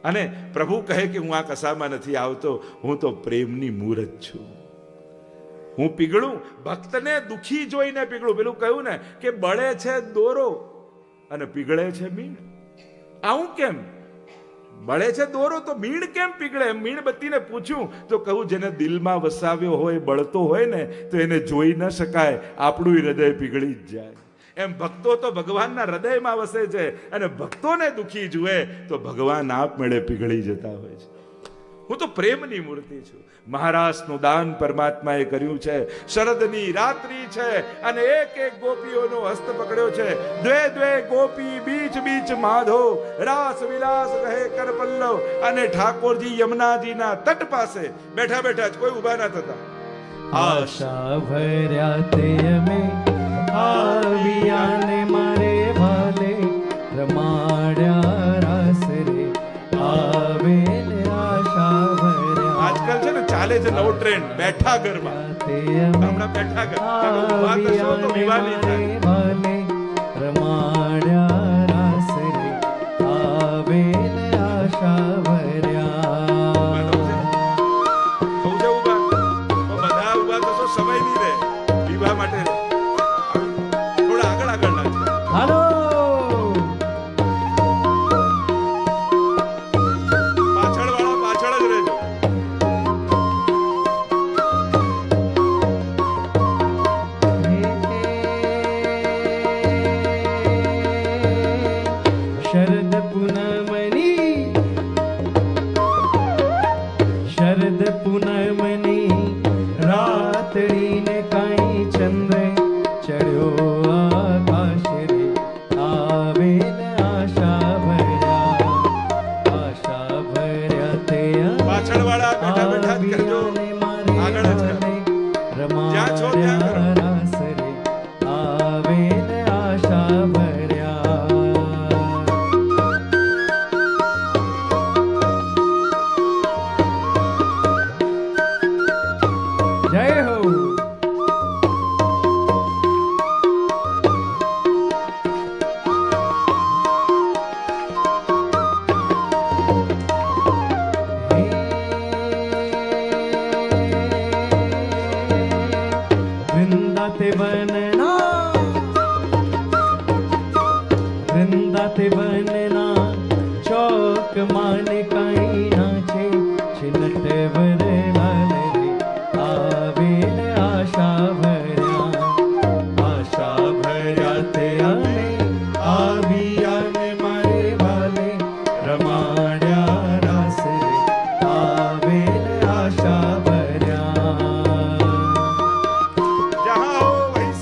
અને પ્રભુ કહે કે હું આ કસામાં નથી આવતો, હું તો પ્રેમની મૂરત છું. હું પીગળું, ભક્તને દુખી જોઈને પીગળું. પેલું કહ્યું ને કે બળે છે દોરો અને પીગળે છે મીણ. આવું કેમ? બળે છે દોરો તો મીણ કેમ પીગળે? મીણબત્તીને પૂછ્યું તો કહું જેને દિલમાં વસાવ્યો હોય, બળતો હોય ને તો એને જોઈ ન શકાય, આપણું હૃદય પીગળી જ જાય. એમ ભક્તો તો ભગવાનના હૃદયમાં વસે છે અને ભક્તોને દુખી જુએ તો ભગવાન આપમેળે પીગળી જતા હોય છે. હું તો પ્રેમની મૂર્તિ છું. મહારાષ્ટ્રનું દાન પરમાત્માએ કર્યું છે. શરદની રાત્રિ છે અને એક ગોપીઓનો હસ્ત પકડ્યો છે. દ્વે દ્વે ગોપી બીચ બીચ માધો, રાસ વિલાસ કહે કર પલ્લવ. અને ઠાકોરજી યમુનાજીના તટ પાસે બેઠા બેઠા જ, કોઈ ઊભા ના થતા. આશા ભર્યા તે અમે આવ્યા ને મારે વાલે, રમાડ્યા રાસ રે આવેલ આશા ભર્યા. આજકાલ છે ને ચાલે છે નવો ટ્રેન્ડ, બેઠા ઘરમાં. હમણાં બેઠા ઘર, ઊભા થશો તો વિવાહ નહીં થાય. રમાડ્યા રાસ રે આવેલ આશા ભર્યા. બધા ઊભા થશો, સમય નહીં રહે વિવાહ માટે. થોડા આગળ આગળ લાગશે. હાલો પાછળ વાળા પાછળ જ રહેજો. શરદ પૂનમની, શરદ પૂનમની રાતડીને કાંઈ ચંદ્ર ચડ્યો આકાશ રે આવેલ આશા ભર્યા. આશા ભર્યા તે પાછળ વાળા બેઠા બેઠા જ કરજો. આગળ જ કર. જ્યાં છો ત્યાં કરો. રાસ રે આવેલ આશા ભર્યા. જય હો. વૃંદાતે વનના, વૃંદાતે વનના ચોક માને કાંઈ નાચે છિલટ વરલાલ રે આવેલ આશા ભર્યા. આશા ભર્યા તે અમે આવ્યા ને મારે વાલે, રમાડ્યા રાસ રે આવેલ આશા ભર્યા. જહાં હો વહી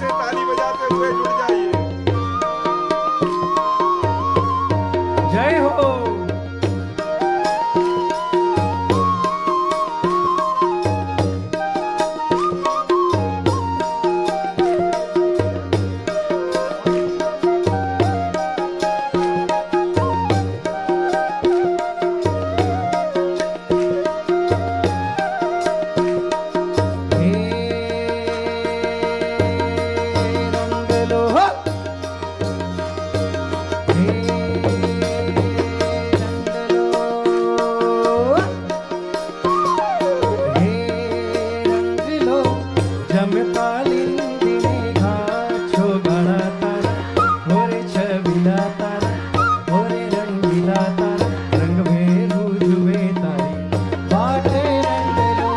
જમકાલિંદીને ઘાટ છોગાડા તારા, ઓરે છબીલા તારા, ઓરે રંગીલા તારા, રંગભેરું જુએ તારી વાટે રંગલો.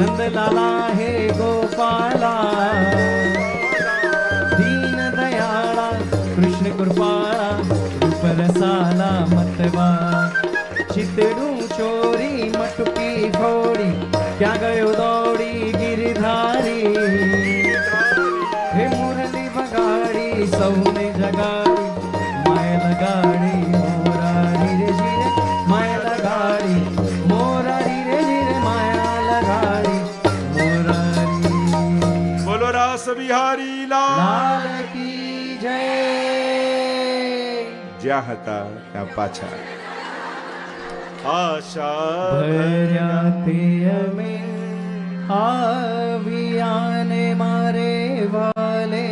નંદલાલા હે ગોપાલા, દીન દયાળા કૃષ્ણ કૃપાળા, રૂપ રસાલા મતવા, ચિતડું ચોરી મટકી ફોડી, ક્યાં ગયો દોડી ગિરધારી, હે મુરલી વગાડી સૌને જગાડી, માય લગાડી મોરારી રે જીરે, માય લગાડી મોરારી રે જીરે, માયા લગાડી મોરારી. બોલો રાસ બિહારી લાલ લાલ કી જય. જ્યાં હતા ત્યાં પાછા. આશા ભર્યા તે અમે આવ્યાને મારે વાલે,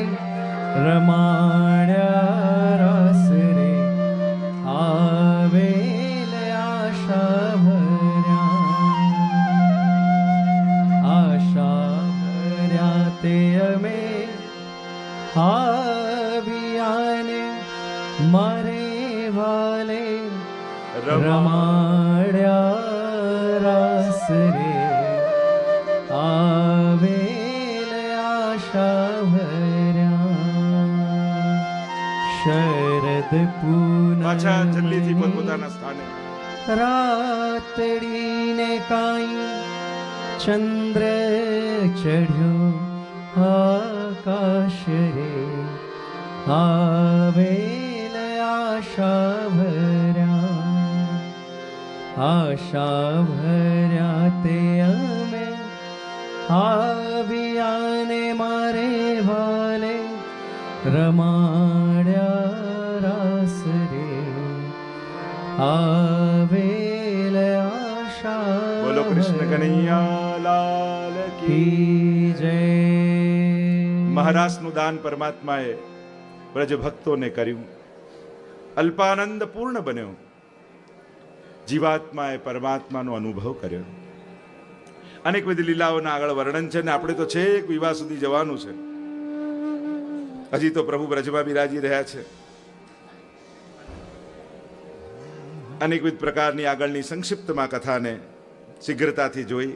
રમાડ્યા રસ રે આવેલ આશા ભર્યા, આશા ભર્યા તે અમે આવ્યાને મારે વાલે, રમાડ્યા રસ રે આવેલ આશા ભર્યા. શરદ પાછા જલ્દીથી પૂનમ પોતપોતાના સ્થાને. રાતડીને કાંઈ ચંદ્ર ચઢ્યો આકાશ રે આવેલ આશા ભર્યા, આશા ભર્યા તે અમે આવ્યાને મારે વાલે, રમાડ્યા રાસ રે આવેલ આશા. બોલો કૃષ્ણ કનૈયા લાલ કી. કી જય. મહારાસનું દાન પરમાત્માએ બ્રજ ભક્તોને કર્યું, અલ્પાનંદ પૂર્ણ બન્યો, જીવાત્માએ પરમાત્માનો અનુભવ કર્યો. અનેકવિધ લીલાઓના આગળ વર્ણન છે ને આપણે તો છેક વિવાહ સુધી જવાનું છે. હજી તો પ્રભુ બ્રજમાં બિરાજી રહ્યા છે. અનેકવિધ પ્રકારની આગળની સંક્ષિપ્તમાં કથાને શીઘ્રતાથી જોઈ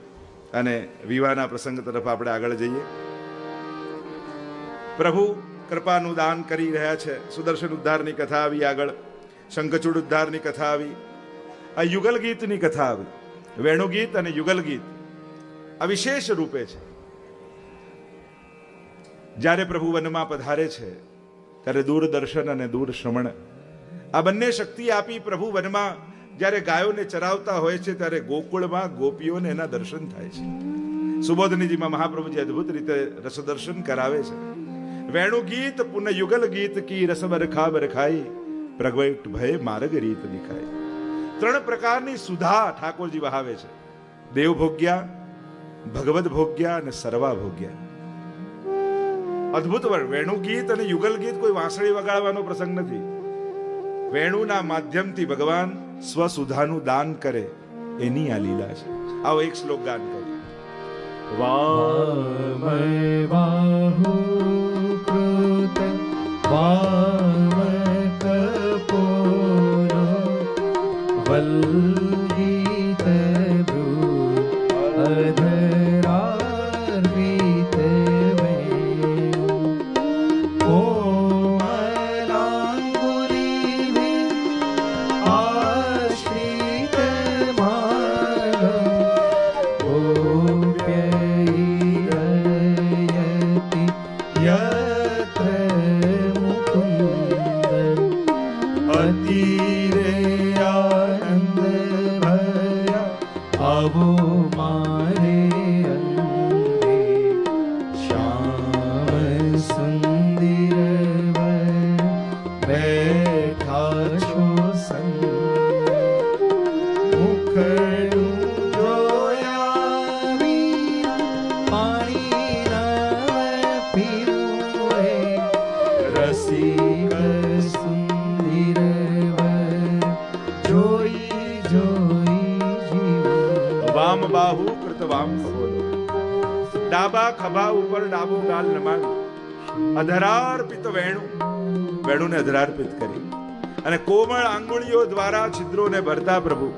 અને વિવાહના પ્રસંગ તરફ આપણે આગળ જઈએ. પ્રભુ કૃપાનું દાન કરી રહ્યા છે. સુદર્શન ઉદ્ધારની કથા આવી, આગળ શંખચૂડ ઉદ્ધારની કથા આવી, આ યુગલ ગીતની કથા આવી. વેણુ ગીત અને યુગલ ગીત આ વિશેષ રૂપે છે. જ્યારે પ્રભુ વનમાં પધારે છે ત્યારે દૂરદર્શન અને દૂર શ્રવણ આ બંને શક્તિ આપી પ્રભુ વનમાં જ્યારે ગાયોને ચરાવતા હોય છે ત્યારે ગોકુળમાં ગોપીઓને એના દર્શન થાય છે. સુબોધનીજીમાં મહાપ્રભુજી અદ્ભુત રીતે રસદર્શન કરાવે છે. વેણુ ગીત પુન યુગલ ગીત કી રસ બરખા બરખાઈ, પ્રગવટ ભય માર્ગ રીત દિખાય. ત્રણ પ્રકારની સુધા ઠાકોરજી વહાવે છે. દેવ ભોગ્યા, ભગવદ ભોગ્યા અને સર્વા ભોગ્યા. અદ્ભુત વેણુ ગીત અને યુગલ ગીત કોઈ વાંસળી વગાડવાનો પ્રસંગ નથી. વેણુના માધ્યમથી ભગવાન સ્વસુધાનું દાન કરે એની આ લીલા છે. આવો એક શ્લોક ગાન કરીએ. બાહુ કૃત વામ કપોરો વલ્ગીત ભ્રૂ અધરાર્પિત વેણુ કોમલાંગુલિ આશ્રિત માર્ગમ ગોપ્યૈરયતિ યત્ર મુકુંદ અતિરે આનંદ ભર્યા આવો મારે અંગે શ્યામ સુંદર બેઠા છો સંગ મુખડું જોયા વિના પાણી નવ પીવું રસિક સુંદર જોઈ જોઈ જીવ. વામ બાહુ કૃત વામ કપોલો, ડાબા ખભા ઉપર ડાબો ગાલ નમાવી, અધરાર્પિત વેણુ, વેણુને અધરાર્પિત કરી અને કોમળ આંગુળીઓ દ્વારા છિદ્રોને ભરતા પ્રભુ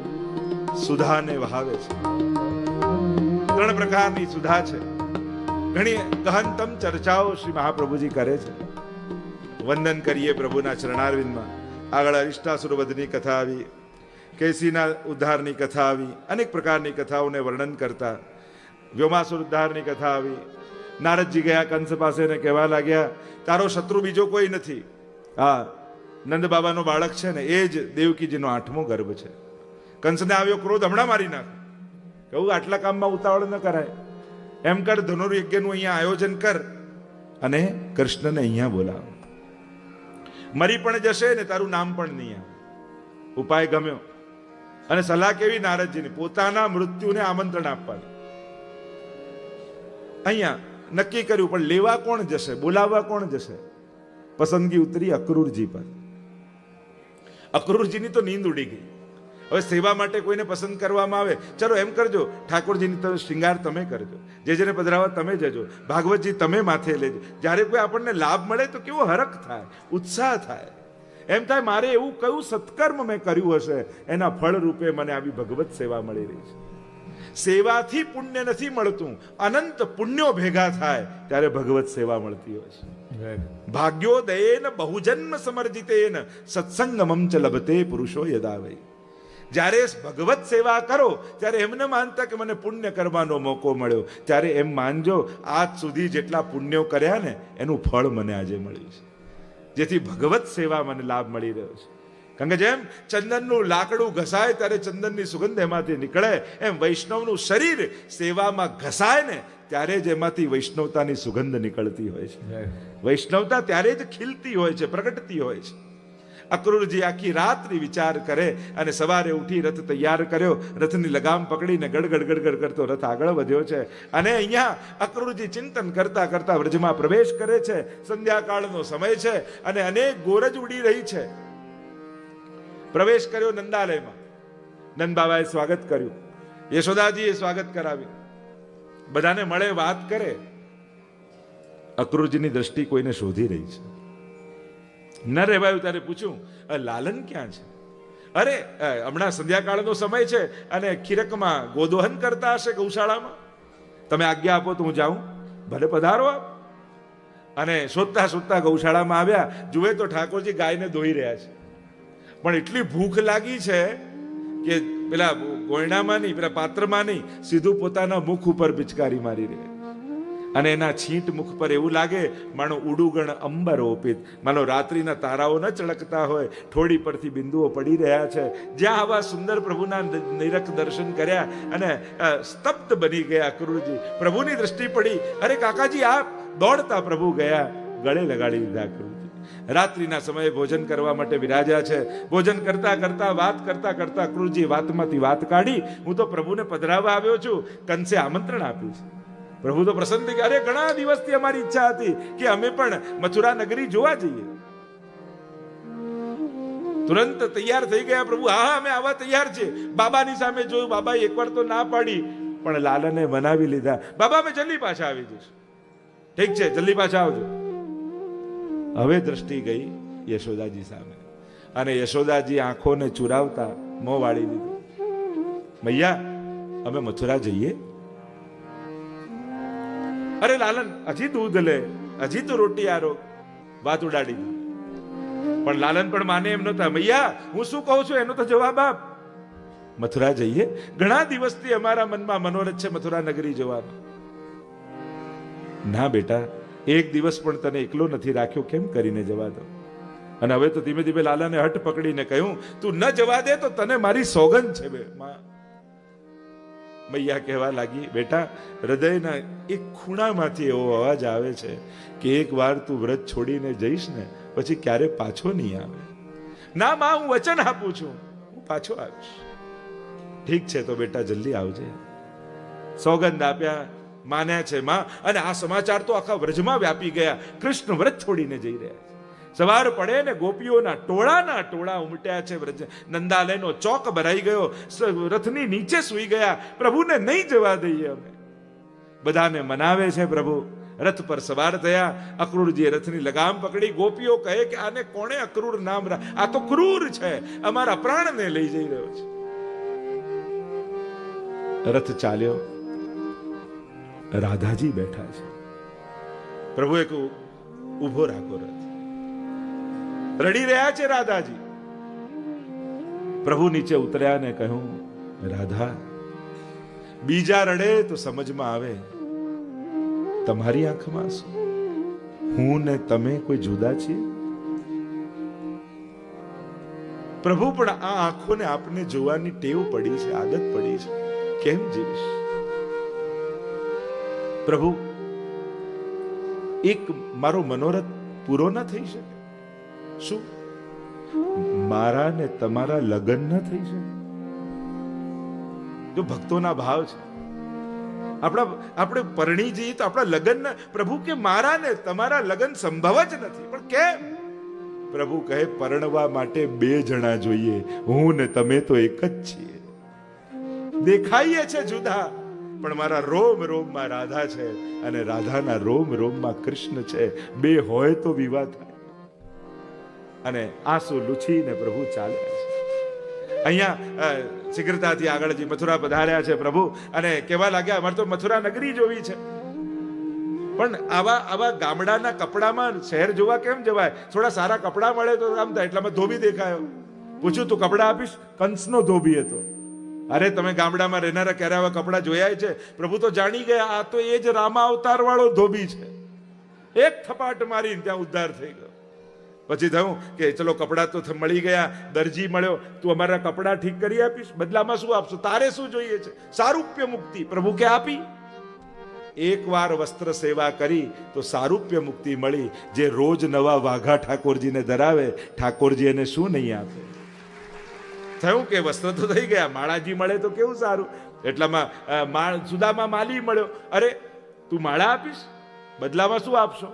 સુધાને વહાવે છે. ત્રણ પ્રકારની સુધા છે. ઘણી ગહનતમ ચર્ચાઓ શ્રી મહાપ્રભુજી કરે છે. વંદન કરીએ પ્રભુના ચરણારવિંદમાં. આગળ અરિષ્ટાસુર વધની કથા આવી, કેસીના ઉદ્ધારની કથા આવી, અનેક પ્રકારની કથાઓને વર્ણન કરતા વ્યોમાસુર ઉદ્ધારની કથા આવી. નારદજી ગયા કંસ પાસે ને કહેવા લાગ્યા, તારો શત્રુ બીજો કોઈ નથી, હા નંદ બાબાનો બાળક છે ને એ જ દેવકીજીનો 8મો ગર્ભ છે. કંસને આવ્યો ક્રોધ, હમણાં મારી નાખ. કહું આટલા કામમાં ઉતાવળ ન કરાય, એમ કર ધનુર્યજ્ઞનું અહીંયા આયોજન કર અને કૃષ્ણને અહીંયા બોલાવ. મરી પણ જશે ને તારું નામ પણ નહીં આવે. ઉપાય ગમ્યો. અને સલાહ કેવી નારદજીની, પોતાના મૃત્યુને આમંત્રણ આપવાનું. અહીંયા નક્કી કર્યું, પણ લેવા કોણ જશે, બોલાવવા કોણ જશે? પસંદગી ઉતરી અક્રૂરજી પર. અક્રૂરજીની તો નીંદ ઉડી ગઈ. હવે સેવા માટે કોઈને પસંદ કરવામાં આવે, ચલો એમ કરજો ઠાકોરજીની તમે શ્રૃંગાર તમે કરજો, જેને પધરાવા તમે જજો, ભાગવતજી તમે માથે લેજો. જ્યારે કોઈ આપણને લાભ મળે તો કેવો હરખ થાય, ઉત્સાહ થાય. એમ થાય મારે એવું કયું સત્કર્મ મેં કર્યું હશે, એના ફળ રૂપે મને આવી ભગવત સેવા મળી રહી છે. સેવાથી પુણ્ય નથી મળતું, અનંત પુણ્યો ભેગા થાય ત્યારે ભગવત સેવા મળતી હોય છે. ભાગ્યોદયેન બહુજન્મ સમર્જિતેન સત્સંગમમ ચ લભતે પુરુષો યદા વૈ. જ્યારે ભગવત સેવા કરો ત્યારે એમ ન માનતા કે મને પુણ્ય કરવાનો મોકો મળ્યો, ત્યારે એમ માનજો આજ સુધી જેટલા પુણ્યો કર્યા ને એનું ફળ મને આજે મળ્યું છે, જેથી ભગવત સેવા મને લાભ મળી રહ્યો છે. કારણ કે જેમ ચંદનનું લાકડું ઘસાય ત્યારે ચંદનની સુગંધ એમાંથી નીકળે, એમ વૈષ્ણવનું શરીર સેવામાં ઘસાય ને ત્યારે જ એમાંથી વૈષ્ણવતાની સુગંધ નીકળતી હોય છે. વૈષ્ણવતા ત્યારે જ ખીલતી હોય છે, પ્રગટતી હોય છે. અક્રૂરજી આખી રાત્રિ વિચાર કરે અને સવારે ઉઠી રથ તૈયાર કર્યો. રથની લગામ પકડીને ગડગડ ગડગડ કરતો રથ આગળ વધ્યો છે. અને અહીંયા અક્રૂરજી ચિંતન કરતા કરતા વ્રજમાં પ્રવેશ કરે છે. સંધ્યાકાળનો સમય છે અને અનેક ગોરજ ઉડી રહી છે. પ્રવેશ કર્યો નંદાલયમાં. નંદ બાબાએ સ્વાગત કર્યું, યશોદાજીએ સ્વાગત કરાવ્યું. બધાને મળે, વાત કરે. અક્રૂરજીની દ્રષ્ટિ કોઈને શોધી રહી છે. ન રહેવાયું ત્યારે પૂછ્યું, લાલન ક્યાં છે? અરે હમણાં સંધ્યાકાળનો સમય છે અને ખીરકમાં ગોદોહન કરતા હશે ગૌશાળામાં, તમે આજ્ઞા આપો તો હું જાઉં. ભલે પધારો આપ. અને શોધતા શોધતા ગૌશાળામાં આવ્યા. જુએ તો ઠાકોરજી ગાયને દોઈ રહ્યા છે. પણ એટલી ભૂખ લાગી છે કે પેલા ગોયણામાં નહીં, પેલા પાત્રમાં નહીં, સીધું પોતાના મુખ ઉપર પિચકારી મારી રહ્યા. અને એના છીંટ મુખ પર એવું લાગે માનો ઉડુગણ અંબર ઓપિત, માનો રાત્રિના તારાઓ ન ચળકતા હોય, થોડી પરથી બિંદુઓ પડી રહ્યા છે. જ્યાં આવા સુંદર પ્રભુના નિરખ દર્શન કર્યા અને સ્તબ્ધ બની ગયા અક્રૂરજી. પ્રભુની દ્રષ્ટિ પડી, અરે કાકાજી આપ. દોડતા પ્રભુ ગયા, ગળે લગાડી દીધા અક્રૂરજી. રાત્રિના સમયે ભોજન કરવા માટે બિરાજ્યા છે. ભોજન કરતા કરતા વાત કરતા કરતા અક્રૂરજી વાતમાંથી વાત કાઢી, હું તો પ્રભુને પધરાવવા આવ્યો છું, કંસે આમંત્રણ આપ્યું છે. પ્રભુ તો પ્રસન્ન થઈ ગયા. અરે ઘણા દિવસથી અમારી ઈચ્છા હતી કે અમે પણ મથુરા નગરી જોવા જઈએ. તુરંત તૈયાર થઈ ગયા પ્રભુ. હા અમે આવા તૈયાર છે. બાબાની સામે જોયું, બાબાએ એકવાર તો ના પાડી, પણ લાલને મનાવી લીધા. બાબા અમે જલ્દી પાછા આવી જઈશું. ઠીક છે, જલ્દી પાછા આવજો. હવે દ્રષ્ટિ ગઈ યશોદાજી સામે અને યશોદાજી આંખોને ચુરાવતા મોં વાળી દીધું. મૈયા અમે મથુરા જઈએ? અરે લાલન હજી દૂધ લે, હજી તો રોટી આરો. વાત ઉડાડી. પણ લાલન પણ માને એમ નહોતા. મૈયા હું શું કહું છું એનો તો જવાબ આપ. મથુરા જઈએ? ઘણા દિવસથી અમારા મનમાં મનોરથ છે મથુરા નગરી જવાનો. ના બેટા, એક દિવસ પણ તને એકલો નથી રાખ્યો, કેમ કરીને જવા દો? અને હવે તો ધીમે ધીમે લાલાને હઠ પકડીને કહ્યું, તું ન જવા દે તો તને મારી સોગંદ છે બે માં. મૈયા કહેવા લાગી, બેટા હૃદયના એક ખૂણામાંથી એવો અવાજ આવે છે કે એક વાર તું વ્રત છોડીને જઈશ ને પછી ક્યારે પાછો નહીં આવે. ના માં, હું વચન આપું છું, હું પાછો આવીશ. ઠીક છે તો બેટા જલ્દી આવજે. સોગંદ આપ્યા, માન્યા છે માં. અને આ સમાચાર તો આખા વ્રજમાં વ્યાપી ગયા. કૃષ્ણ વ્રત છોડીને જઈ રહ્યા છે. સવાર પડે ને ગોપીઓના ટોળા ઉમટ્યા છે. વ્રજ નંદાલયનો ચોક ભરાઈ ગયો. રથની નીચે સૂઈ ગયા. પ્રભુને નહીં જવા દઈએ અમે. બધાને મનાવે છે પ્રભુ. રથ પર સવાર થયા. અક્રૂરજીએ રથની લગામ પકડી. ગોપીઓ કહે કે આને કોણે અક્રૂર નામ આ તો ક્રૂર છે, અમારા પ્રાણને લઈ જઈ રહ્યો છે. રથ ચાલ્યો. રાધાજી બેઠા છે. પ્રભુએ કહ્યું, ઉભો રાખો રથ. રડી રહ્યા છે રાધાજી. પ્રભુ નીચે ઉતર્યા ને કહ્યું, રાધા, બીજા રડે તો સમજમાં આવે, તમારી આંખમાં શું? હું ને તમે કોઈ જુદા છીએ? પ્રભુ પણ આ આંખોને આપને જોવાની ટેવ પડી છે, આદત પડી છે. કેમ જીવીશ? પ્રભુ, એક મારો મનોરથ પૂરો ન થઈ શકે? શું મારા ને તમારા લગ્ન ન થઈ શકે? જો ભક્તોના ભાવ છે, આપણે પરણી જઈએ તો આપણા લગ્ન, પ્રભુ કે મારા ને તમારા લગ્ન સંભવ જ નથી. પણ કેમ? પ્રભુ કહે, પરણવા માટે બે જણા જોઈએ, હું ને તમે તો એક જ છીએ. દેખાઈએ છે જુદા, પણ મારા રોમ રોમમાં રાધા છે અને રાધાના રોમ રોમમાં કૃષ્ણ છે. બે હોય તો વિવાહ થાય. અને આંસુ લૂછીને પ્રભુ ચાલ્યા છે. અહીંયા શીઘ્રતાથી આગળજી મથુરા પધાર્યા છે પ્રભુ, અને કહેવા લાગ્યા, અમારે તો મથુરા નગરી જોવી છે. પણ આવા ગામડાના કપડામાં શહેર જોવા કેમ જવાય? થોડા સારા કપડા મળે તો આમ થાય. એટલામાં ધોબી દેખાયો. પૂછ્યું, તું કપડા આપીશ? કંસનો ધોબી હતો. અરે તમે ગામડામાં રહેનારા ક્યારે આવા કપડા જોયા છે? પ્રભુ તો જાણી ગયા, આ તો એ જ રામા અવતાર વાળો ધોબી છે. એક થપાટ મારીને ત્યાં ઉદ્ધાર થઈ ગયો. પછી થયું કે ચલો કપડા તો મળી ગયા, દરજી મળ્યો, તું અમારા કપડા ઠીક કરી આપીશ? બદલામાં શું આપશું? તારે શું જોઈએ છે? સારૂપ્ય મુક્તિ. પ્રભુ કે આપી. એકવાર વસ્ત્ર સેવા કરી તો સારૂપ્ય મુક્તિ મળી. જે રોજ નવા વાઘા ઠાકોરજીને ધરાવે, ઠાકોરજી એને શું નહીં આપે? થયું કે વસ્ત્ર તો થઈ ગયા, માળાજી મળે તો કેવું સારું. એટલામાં સુદામા માલી મળ્યો. અરે તું માળા આપીશ? બદલામાં શું આપશો?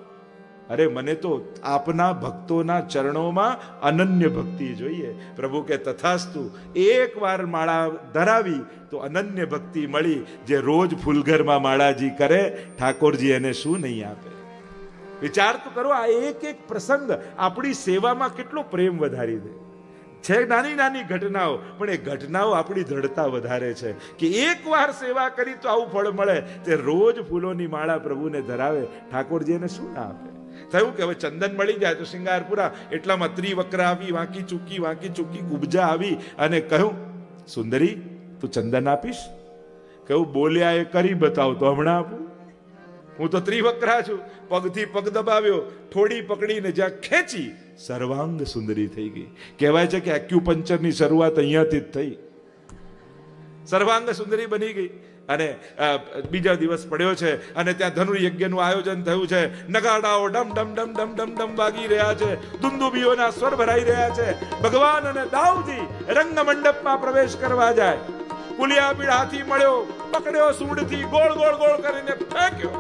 અરે મને તો આપના ભક્તોના ચરણોમાં અનન્ય ભક્તિ જોઈએ. પ્રભુ કે તથાસ્તુ. એકવાર માળા ધરાવી તો અનન્ય ભક્તિ મળી. જે રોજ ફૂલઘરમાં માળાજી કરે, ઠાકોરજી એને શું નહીં આપે? વિચાર તો કરો, આ એક એક પ્રસંગ આપણી સેવામાં કેટલો પ્રેમ વધારી દે છે. નાની નાની ઘટનાઓ, પણ એ ઘટનાઓ આપણી દ્રઢતા વધારે છે કે એકવાર સેવા કરી તો આવું ફળ મળે. તે રોજ ફૂલોની માળા પ્રભુને ધરાવે, ઠાકોરજી એને શું ના આપે? થયું કે હવે ચંદન મળી જાય તો શિંગારપુરા. એટલામાં ત્રિવક્રા આવી, વાંકી ચૂકી કુબજા આવી અને કહ્યું, સુંદરી તું ચંદન આપીશ? કહ્યું, બોલ્યા એ કરી બતાવ તો હમણાં આપું. હું તો ત્રિવક્રા છું. પગથી પગ દબાવ્યો, થોડી પકડીને જ્યાં ખેંચી, સર્વાંગ સુંદરી થઈ ગઈ. કહેવાય છે કે એક્યુપંચરની શરૂઆત અહીંયાથી જ થઈ. સર્વાંગ સુંદરી બની ગઈ. અને બીજા દિવસ પડ્યો છે અને ત્યાં ધનુર્યજ્ઞનું આયોજન થયું છે. નગાડાઓ ડમ ડમ ડમ ડમ ડમ ડમ વાગી રહ્યા છે. દુંદુબીઓના સ્વર ભરાઈ રહ્યા છે. ભગવાન અને દાઉજી રંગ મંડપમાં પ્રવેશ કરવા જાય. કુલિયાબીડ હાથી મળ્યો, પકડ્યો સૂંઢથી, ગોળ ગોળ ગોળ કરીને ફેંક્યો.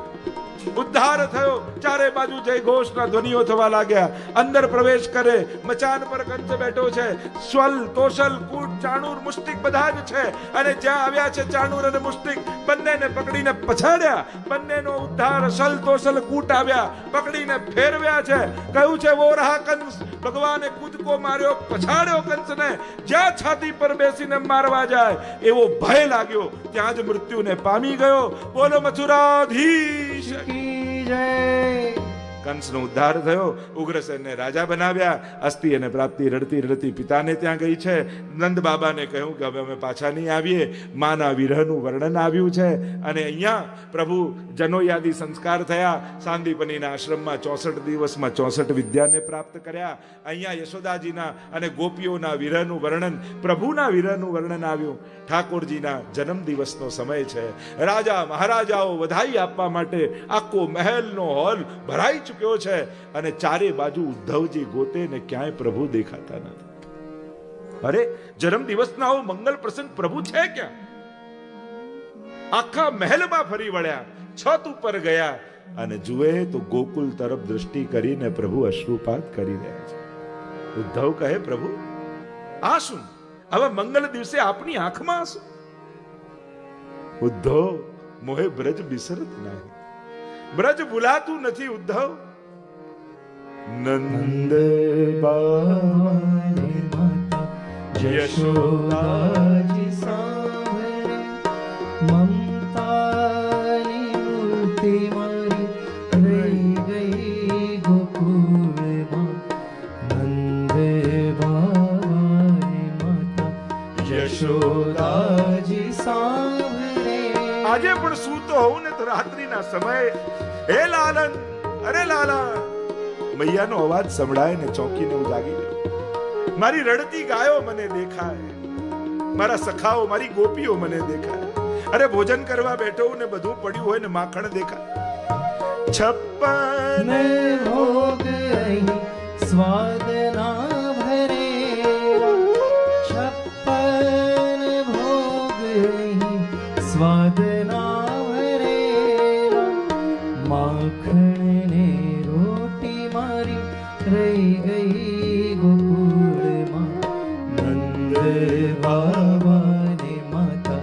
ઉદ્ધાર થયો. ચારે બાજુ જય ઘોષના ધ્વનિઓ થવા લાગ્યા. અંદર પ્રવેશ કરે, મચાન પર કંસ બેઠો છે. સ્વલ, તોષલ, કૂટ, ચાણૂર, મુષ્ટિક બધા જ છે. અને જ્યાં આવ્યા છે ચાણૂર અને મુષ્ટિક, બંનેને પકડીને પછાડ્યા. બંનેનો ઉદ્ધાર. સલ, તોષલ, કૂટ આવ્યા, પકડીને ફેરવ્યા છે. કહ્યું છે વો રહા કંસ. ભગવાને કૂદકો માર્યો, પછાડ્યો કંસને. જ્યાં છાતી પર બેસીને મારવા જાય એવો ભય લાગ્યો, ત્યાં જ મૃત્યુને પામી ગયો. બોલો મથુરાધીશ કી જય. કંસનો ઉદ્ધાર થયો. ઉગ્રસેનને રાજા બનાવ્યા. અસ્થિ અને પ્રાપ્તિ રડતી રડતી પિતાને ત્યાં ગઈ છે. નંદ બાબાને કહ્યું કે હવે અમે પાછા નહીં આવીએ. માના વિરહનું વર્ણન આવ્યું છે. અને અહીંયા પ્રભુ જનોયાદી સંસ્કાર થયા. સાંદીપનીના આશ્રમમાં 64 દિવસમાં 64 વિદ્યાને પ્રાપ્ત કર્યા. અહીંયા યશોદાજીના અને ગોપીઓના વિરહનું વર્ણન, પ્રભુના વિરહનું વર્ણન આવ્યું. ઠાકોરજીના જન્મ દિવસનો સમય છે. રાજા મહારાજાઓ વધાઈ આપવા માટે આખો મહેલનો હોલ ભરાઈ ચૂક્યો છે. અને ચારે બાજુ ઉદ્ધવજી ગોતે ને ક્યાંય પ્રભુ દેખાતા નથી. અરે જન્મ દિવસનો આવો મંગલ પ્રસંગ પ્રભુ છે ક્યાં? આખા મહેલમાં ફરી વળ્યા, છત ઉપર ગયા અને જુએ તો ગોકુલ તરફ દ્રષ્ટિ કરીને પ્રભુ અશ્રુપાત કરી રહ્યા છે. ઉદ્ધવ કહે, પ્રભુ આ શું? હવે મંગલ દિવસે આપની આંખમાં શું? ઉદ્ધવ મોહે બ્રજ બિસરત નહીં. બ્રજ ભૂલાતું નથી ઉદ્ધવ. નંદ બાબાને માતા યશોદાજી સાંભળે મમતાની રાત્રિના સમયે, હે લાલન, અરે લાલા, મૈયાનો અવાજ સંભળાય ને ચોંકીને હું જાગી ગયો. મારી રડતી ગાયો મને દેખાય, મારા સખાઓ, મારી ગોપીઓ મને દેખાય. અરે ભોજન કરવા બેઠો ને બધું પડ્યું હોય ને માખણ દેખાય. 56 ભોગ અહીં સ્વાદ ના ભરેલા, 56 ભોગ અહીં સ્વાદ ના ભરેલા, માખણ ને રોટી મારી રહી ગઈ ગોકુળમાં, નંદ બાબા ને માતા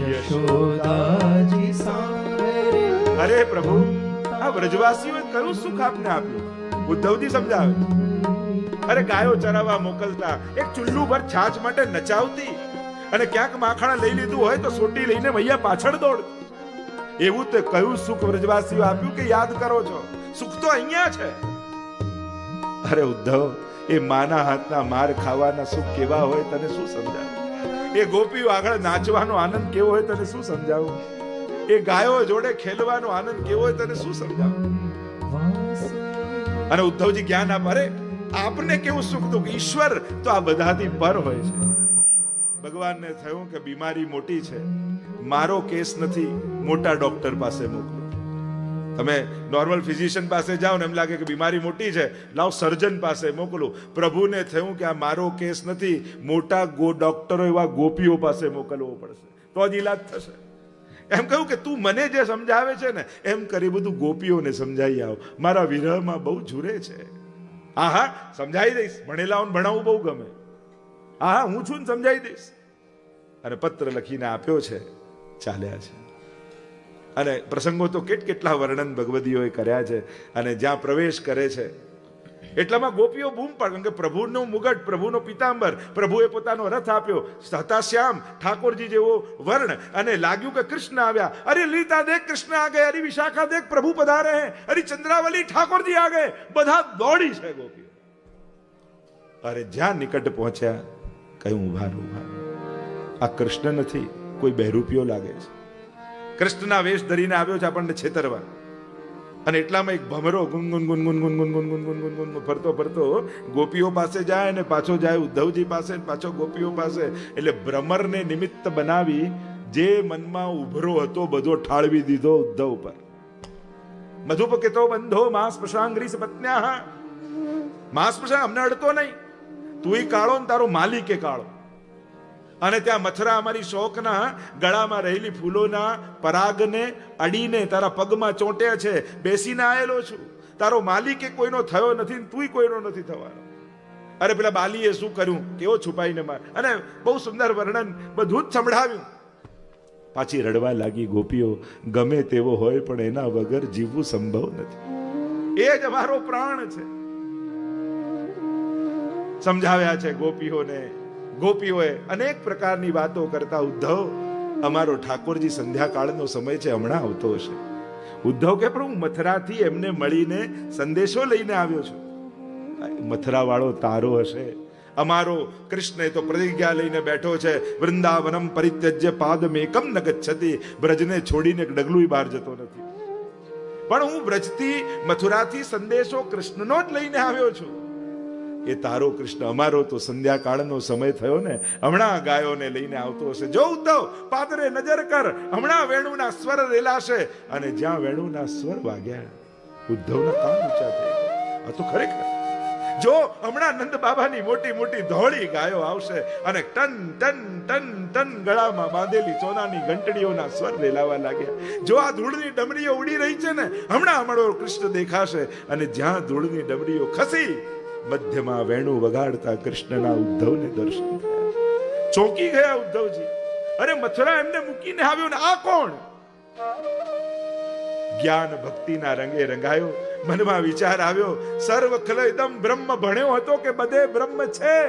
યશોદાજી સાંભળે. અરે પ્રભુ, આ વ્રજવાસીઓએ કયું સુખ આપને આપ્યું? ઉદ્ધવજી સમજાવે. અરે ગાયો ચરાવવા મોકલતા, એક ચુલ્લુ પર છાછ માટે નચાવતી, અને ક્યાંક માખણ લઈ લીધું હોય તો સોટી લઈને મૈયા પાછળ દોડ. એવું તે કયું સુખ વ્રજવાસીઓ આપ્યું કે યાદ કરો છો? સુખ તો અહીંયા છે. અરે ઉદ્ધવ, એ માના હાથના માર ખાવાના સુખ કેવા હોય તને શું સમજાવું? એ ગોપીઓ આગળ નાચવાનો આનંદ કેવો હોય તને શું સમજાવું? એ ગાયો જોડે ખેલવાનો આનંદ કેવો હોય તને શું સમજાવું? અને ઉદ્ધવજી જ્ઞાન આપે. અરે આપને કેવું સુખ દુઃખ? ઈશ્વર તો આ બધાથી પર હોય છે. ભગવાનને થયું કે બીમારી મોટી છે, મારો કેસ નથી, મોટા ડોક્ટર પાસે મોકલો. તમે નોર્મલ ફિઝિશિયન પાસે જાઓ ને એમ લાગે કે બીમારી મોટી છે, લાવ સર્જન પાસે મોકલો. પ્રભુને થયું કે આ મારો કેસ નથી, મોટા ડોક્ટરો એવા ગોપીઓ પાસે મોકલવો પડશે, તો જ ઈલાજ થશે. એમ કહ્યું કે તું મને જે સમજાવે છે ને એમ કરી બધું ગોપીઓને સમજાઈ આવ. મારા વિરહમાં બહુ ઝૂરે છે. હા હા, સમજાઈ દઈશ. ભણેલાઓને ભણાવવું બહુ ગમે. હા, હું છું ને સમજાઈ દઈશ. અને પત્ર લખીને આપ્યો છે, ચાલ્યા છે. અને પ્રસંગો તો કેટલા વર્ણન ભગવદીઓએ કર્યા છે. અને જ્યાં પ્રવેશ કરે છે એટલામાં ગોપીઓ બૂમ પાડ, કારણ કે પ્રભુનો મુગટ, પ્રભુનો પિતાંબર, પ્રભુએ પોતાનો રથ આપ્યો, હતા શ્યામ ઠાકોરજી જેવો વર્ણ. અને લાગ્યું કે કૃષ્ણ આવ્યા. અરે લીતા દેખ, કૃષ્ણ આ ગયે. અરે વિશાખા દેખ, પ્રભુ પધારે હે. અરે ચંદ્રાવલી, ઠાકોરજી આ ગયે. બધા દોડી છે ગોપીઓ. અરે જ્યાં નિકટ પહોંચ્યા, કયું ઉભા ઉભા, આ કૃષ્ણ નથી, કોઈ બહેરૂપિયો લાગે છે. કૃષ્ણના વેશ ધરીને આવ્યો છે આપણને છેતરવા. અને એટલામાં એક ભમરો ગુનગુન ગુનગુન ગુનગુન ગુનગુન ગુનગુન ગુનગુન ફરતો ફરતો ગોપીઓ પાસે જાય અને પાછો જાય ઉદ્ધવજી પાસે, પાછો ગોપીઓ પાસે. એટલે ભ્રમરને નિમિત્ત બનાવી જે મનમાં ઉભરો હતો બધો ઠાળવી દીધો ઉદ્ધવ પર. મધુપકેતો બંધો માસ પ્રશાંગ્રી પત્ન્યા. માસ પ્રશાંગ અમને અડતો નહીં, તું કાળો ને તારો માલિકે કાળો. અને ત્યાં મથરા અમારી શોકના ગળામાં રહેલી ફૂલોના પરાગને અડીને તારા પગમાં ચોંટ્યા છે, બેસીને આવેલો છું. તારો માલિકે કોઈનો થયો નથી, તુંય કોઈનો નથી થવાનો. અરે પેલા બાલીએ શું કર્યું, કેવો છુપાઈને માર. અને બહુ સુંદર વર્ણન બધું જ સંભળાવ્યું. પાછી રડવા લાગી ગોપીઓ. ગમે તેવો હોય પણ એના વગર જીવવું સંભવ નથી, એ જ અમારો પ્રાણ છે. સમજાવ્યા છે ગોપીઓને. ગોપીઓએ અનેક પ્રકારની વાતો કરતા, ઉદ્ધવ અમારો ઠાકોરજી સંધ્યાકાળનો સમય છે, હમણાં આવતો હશે. ઉદ્ધવ કે પણ હું મથરાથી એમને મળીને સંદેશો લઈને આવ્યો છું. મથરા વાળો તારો હશે, અમારો કૃષ્ણ તો પ્રતિજ્ઞા લઈને બેઠો છે, વૃંદાવનમ પરિત્યજ્ય પાદમેકમ ન ગચ્છતિ. બ્રજને છોડીને ડગલું બહાર જતો નથી. પણ હું બ્રજથી મથુરાથી સંદેશો કૃષ્ણનો જ લઈને આવ્યો છું. એ તારો કૃષ્ણ, અમારો તો સંધ્યાકાળનો સમય થયો ને, હમણાં ગાયોને લઈને આવતો હશે. જો ઉદ્ધવ પાદરે નજર કર, હમણાં વેણુના સ્વર રેલાશે. અને જ્યાં વેણુના સ્વર વાગ્યા, ઉદ્ધવના કાન ઊંચા થઈ ગયા. આ તો ખરેખર જો હમણાં નંદ બાબાની મોટી મોટી ધોળી ગાયો આવશે અને ટન ટન ટન ટન ગળામાં બાંધેલી સોનાની ઘંટડીઓના સ્વર રેલાવા લાગ્યા. જો આ ધૂળની ડમરીઓ ઉડી રહી છે ને, હમણાં અમારો કૃષ્ણ દેખાશે. અને જ્યાં ધૂળની ડમરીઓ ખસી, મધ્યમાં વેણુ વગાડતા કૃષ્ણના ઉદ્ધવને દર્શન થયા. ચોંકી ગયા ઉદ્ધવજી. અરે મથુરા એમને મૂકીને આવ્યો ને આ કોણ? જ્ઞાન ભક્તિના રંગે રંગાયો. મનમાં વિચાર આવ્યો, સર્વ ખલયદમ બ્રહ્મ ભણ્યો હતો કે બધે બ્રહ્મ છે.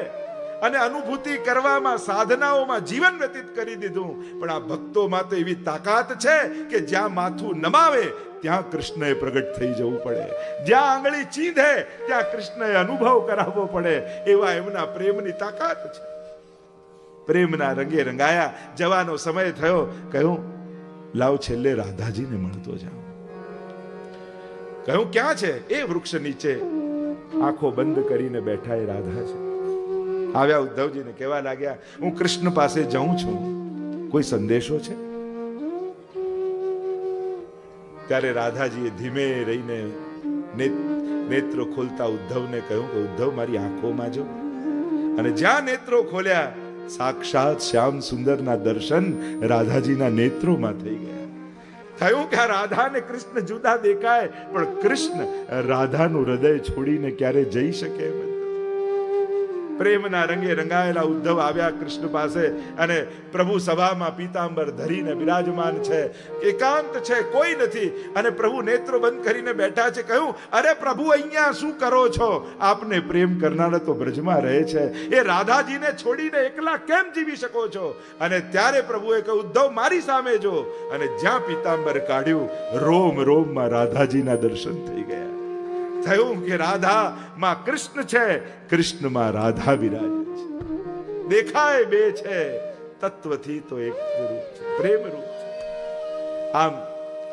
અને અનુભૂતિ કરવામાં, સાધનાઓમાં જીવન વ્યતીત કરી દીધું. પણ આ ભક્તોમાં તો એવી તાકાત છે કે જ્યાં માથું નમાવે ત્યાં કૃષ્ણએ પ્રગટ થઈ જવું પડે, જ્યાં આંગળી ચીંધે ત્યાં કૃષ્ણએ અનુભવ કરાવવો પડે. એવા એમના પ્રેમની તાકાત છે. પ્રેમના રંગે રંગાયા. જવાનો સમય થયો. કહ્યું લાવ છેલ્લે રાધાજીને મળતો જાઉં. કહ્યું ક્યાં છે? એ વૃક્ષ નીચે આંખો બંધ કરીને બેઠા એ રાધા છે. આવ્યા ઉદ્ધવજીને કહેવા લાગ્યા, હું કૃષ્ણ પાસે જાઉં છું, કોઈ સંદેશો છે? ત્યારે રાધાજીએ ધીમે રહીને નેત્રો ખોલતા ઉદ્ધવને કહ્યું કે ઉદ્ધવ મારી આંખોમાં જો. અને જ્યાં નેત્રો ખોલ્યા સાક્ષાત શ્યામ સુંદરના દર્શન રાધાજીના નેત્રોમાં થઈ ગયા. થયું કે આ રાધા અને કૃષ્ણ જુદા દેખાય, પણ કૃષ્ણ રાધાનું હૃદય છોડીને ક્યારે જઈ શકે એમ નથી. પ્રેમના રંગે રંગાયેલા ઉદ્ધવ આવ્યા કૃષ્ણ પાસે અને પ્રભુ સભામાં પીતાંબર ધરીને બિરાજમાન છે, એકાંત છે, કોઈ નથી. અને પ્રભુ નેત્રો બંધ કરીને બેઠા છે. કહ્યું, અરે પ્રભુ અહીંયા શું કરો છો? આપને પ્રેમ કરનારા તો બ્રજમાં રહે છે, એ રાધાજીને છોડીને એકલા કેમ જીવી શકો છો? અને ત્યારે પ્રભુએ કહ્યું, ઉદ્ધવ મારી સામે જો. અને જ્યાં પીતાંબર કાઢ્યું, રોમ રોમમાં રાધાજીના દર્શન થઈ ગયા. થયું કે રાધા માં કૃષ્ણ છે, કૃષ્ણમાં રાધા વિરાજે છે. દેખાય બે છે, તત્વથી તો એક રૂપ છે, પ્રેમ રૂપ છે. આમ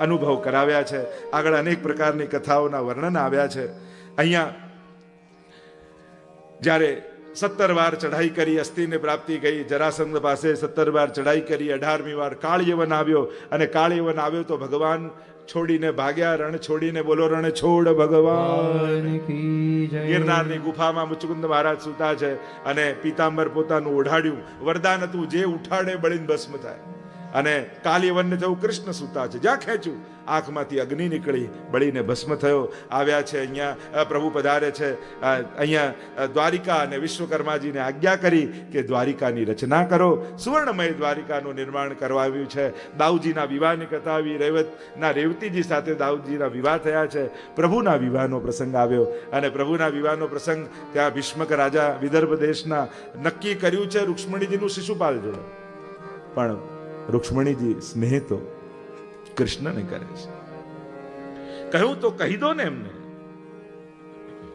અનુભવ કરાવ્યા છે. આગળ અનેક પ્રકારની કથાઓના વર્ણન આવ્યા છે. અહીંયા જ્યારે 17 વાર ચઢાઈ કરી, અસ્થિને પ્રાપ્તિ ગઈ, જરાસંધ પાસે 17 વાર ચઢાઈ કરી, 18મી વાર કાળયવન આવ્યો. અને કાળયવન આવ્યો તો ભગવાન છોડીને ભાગ્યા. રણ છોડીને બોલો, રણ છોડ ભગવાન કી જય. ગિરનારની ગુફામાં મુચુકુંદ મહારાજ સૂતા છે અને પીતાંબર પોતાનું ઓઢાડ્યું. વરદાન હતું, જે ઉઠાડે બળીને ભસ્મ થાય. અને કાલિયવનને થયું કૃષ્ણ સૂતા છે, જ્યાં ખેંચ્યું આંખમાંથી અગ્નિ નીકળી, બળીને ભસ્મ થયો. આવ્યા છે અહીંયા પ્રભુ પધારે છે અહીંયા દ્વારિકા. અને વિશ્વકર્માજીને આજ્ઞા કરી કે દ્વારિકાની રચના કરો. સુવર્ણમય દ્વારિકાનું નિર્માણ કરવાવ્યું છે. દાઉદજીના વિવાહની કથા આવી. રેવતના રેવતીજી સાથે દાઉદજીના વિવાહ થયા છે. પ્રભુના વિવાહનો પ્રસંગ આવ્યો. અને પ્રભુના વિવાહનો પ્રસંગ ત્યાં ભીષ્મક રાજા વિદર્ભ દેશના નક્કી કર્યું છે રૂક્ષ્મણીજીનું શિશુપાલ જોડે. પણ રૂક્ષ્મણીજી સ્નેહ તો કૃષ્ણને કરે છે. કહ્યું તો કહી દો ને એમને.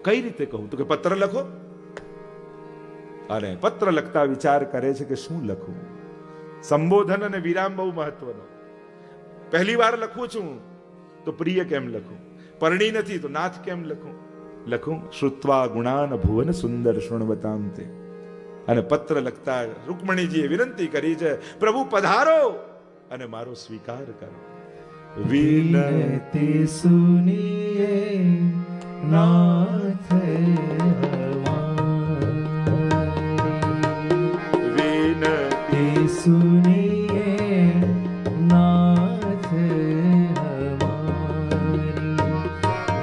કઈ રીતે કહું? તો કે પત્ર લખો. અને પત્ર લખતા વિચાર કરે છે કે શું લખું. સંબોધન અને વિરામ બહુ મહત્વનો. પહેલી વાર લખું છું તો પ્રિય કેમ લખું? પરણી નથી તો નાથ કેમ લખું? શ્રુત્વા ગુણાન ભુવન સુંદર શૃણવતામ તે. અને પત્ર લખતા રૂકમણીજીએ વિનંતી કરી છે, પ્રભુ પધારો અને મારો સ્વીકાર કરો. વિનતી સુનિએ નાથ હમારી. વિનતી સુનિએ નાથ હમારી.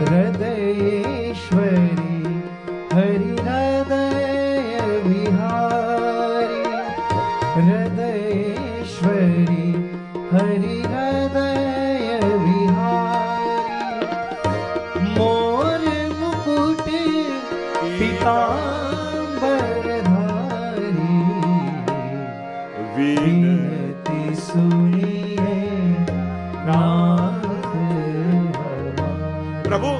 હૃદયેશ્વરી હરિ હૃદય વિહારી. હૃદયેશ્વરી હરિ હૃદય વિહારી. મોર મુકુટ પીતાંબર ધારી. વિનતી સુનિએ નાથ હમારી. પ્રભુ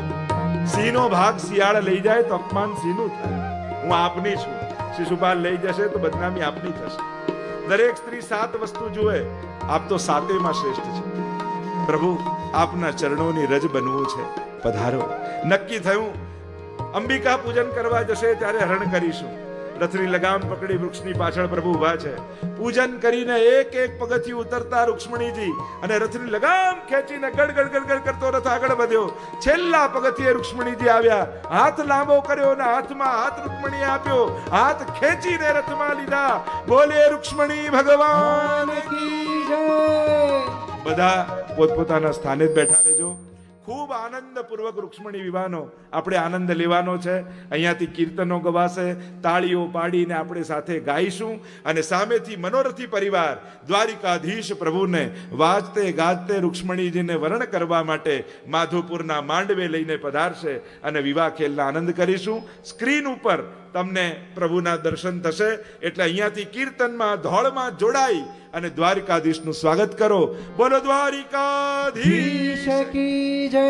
સિંહનો ભાગ શિયાળ લઈ જાય તો અપમાન સિંહનું થાય. હું આપની છું. શિશુપાલ લઈ જશે તો બદનામી આપની થશે. દરેક સ્ત્રી 7 વસ્તુ જુએ, આપ તો 7માં શ્રેષ્ઠ છે. પ્રભુ આપના ચરણોની રજ બનવું છે, પધારો. નક્કી થયું અંબિકા પૂજન કરવા જશે ત્યારે હરણ કરીશું. રથની લગામ પકડી વૃક્ષની પાછળ પ્રભુ ઉભા છે. પૂજન કરીને એક એક પગથિયું ઉતરતા રૂક્ષ્મણીજી અને રથની લગામ ખેંચીને ગડ ગડ ગડ ગડ કરતો રથ આગળ વધ્યો. છેલ્લા પગથિયે રૂક્ષ્મણીજી આવ્યા. હાથ લાંબો કર્યો અને હાથમાં હાથ રૂક્ષ્મણીએ આપ્યો. હાથ ખેંચીને રથમાં લીધા. બોલે રૂક્ષ્મણી ભગવાન કી જય. બધા પોતપોતાના સ્થાને જ બેઠા રહેજો. ખૂબ આનંદપૂર્વક રૂક્ષ્મણી વિવાહનો આપણે આનંદ લેવાનો છે. અહીંયાથી કીર્તનો ગવાશે, તાળીઓ પાડીને આપણે સાથે ગાઈશું. અને સામેથી મનોરથી પરિવાર દ્વારિકાધીશ પ્રભુને વાજતે ગાજતે રૂક્ષ્મણીજીને વરણ કરવા માટે માધોપુરના માંડવે લઈને પધારશે અને વિવાહ ખેલના આનંદ કરીશું. સ્ક્રીન ઉપર તમને પ્રભુના દર્શન થશે. એટલે અહીંયાથી કીર્તનમાં ધોળમાં જોડાઈ અને દ્વારિકાધીશનું સ્વાગત કરો. બોલો દ્વારિકાધીશ કી જય.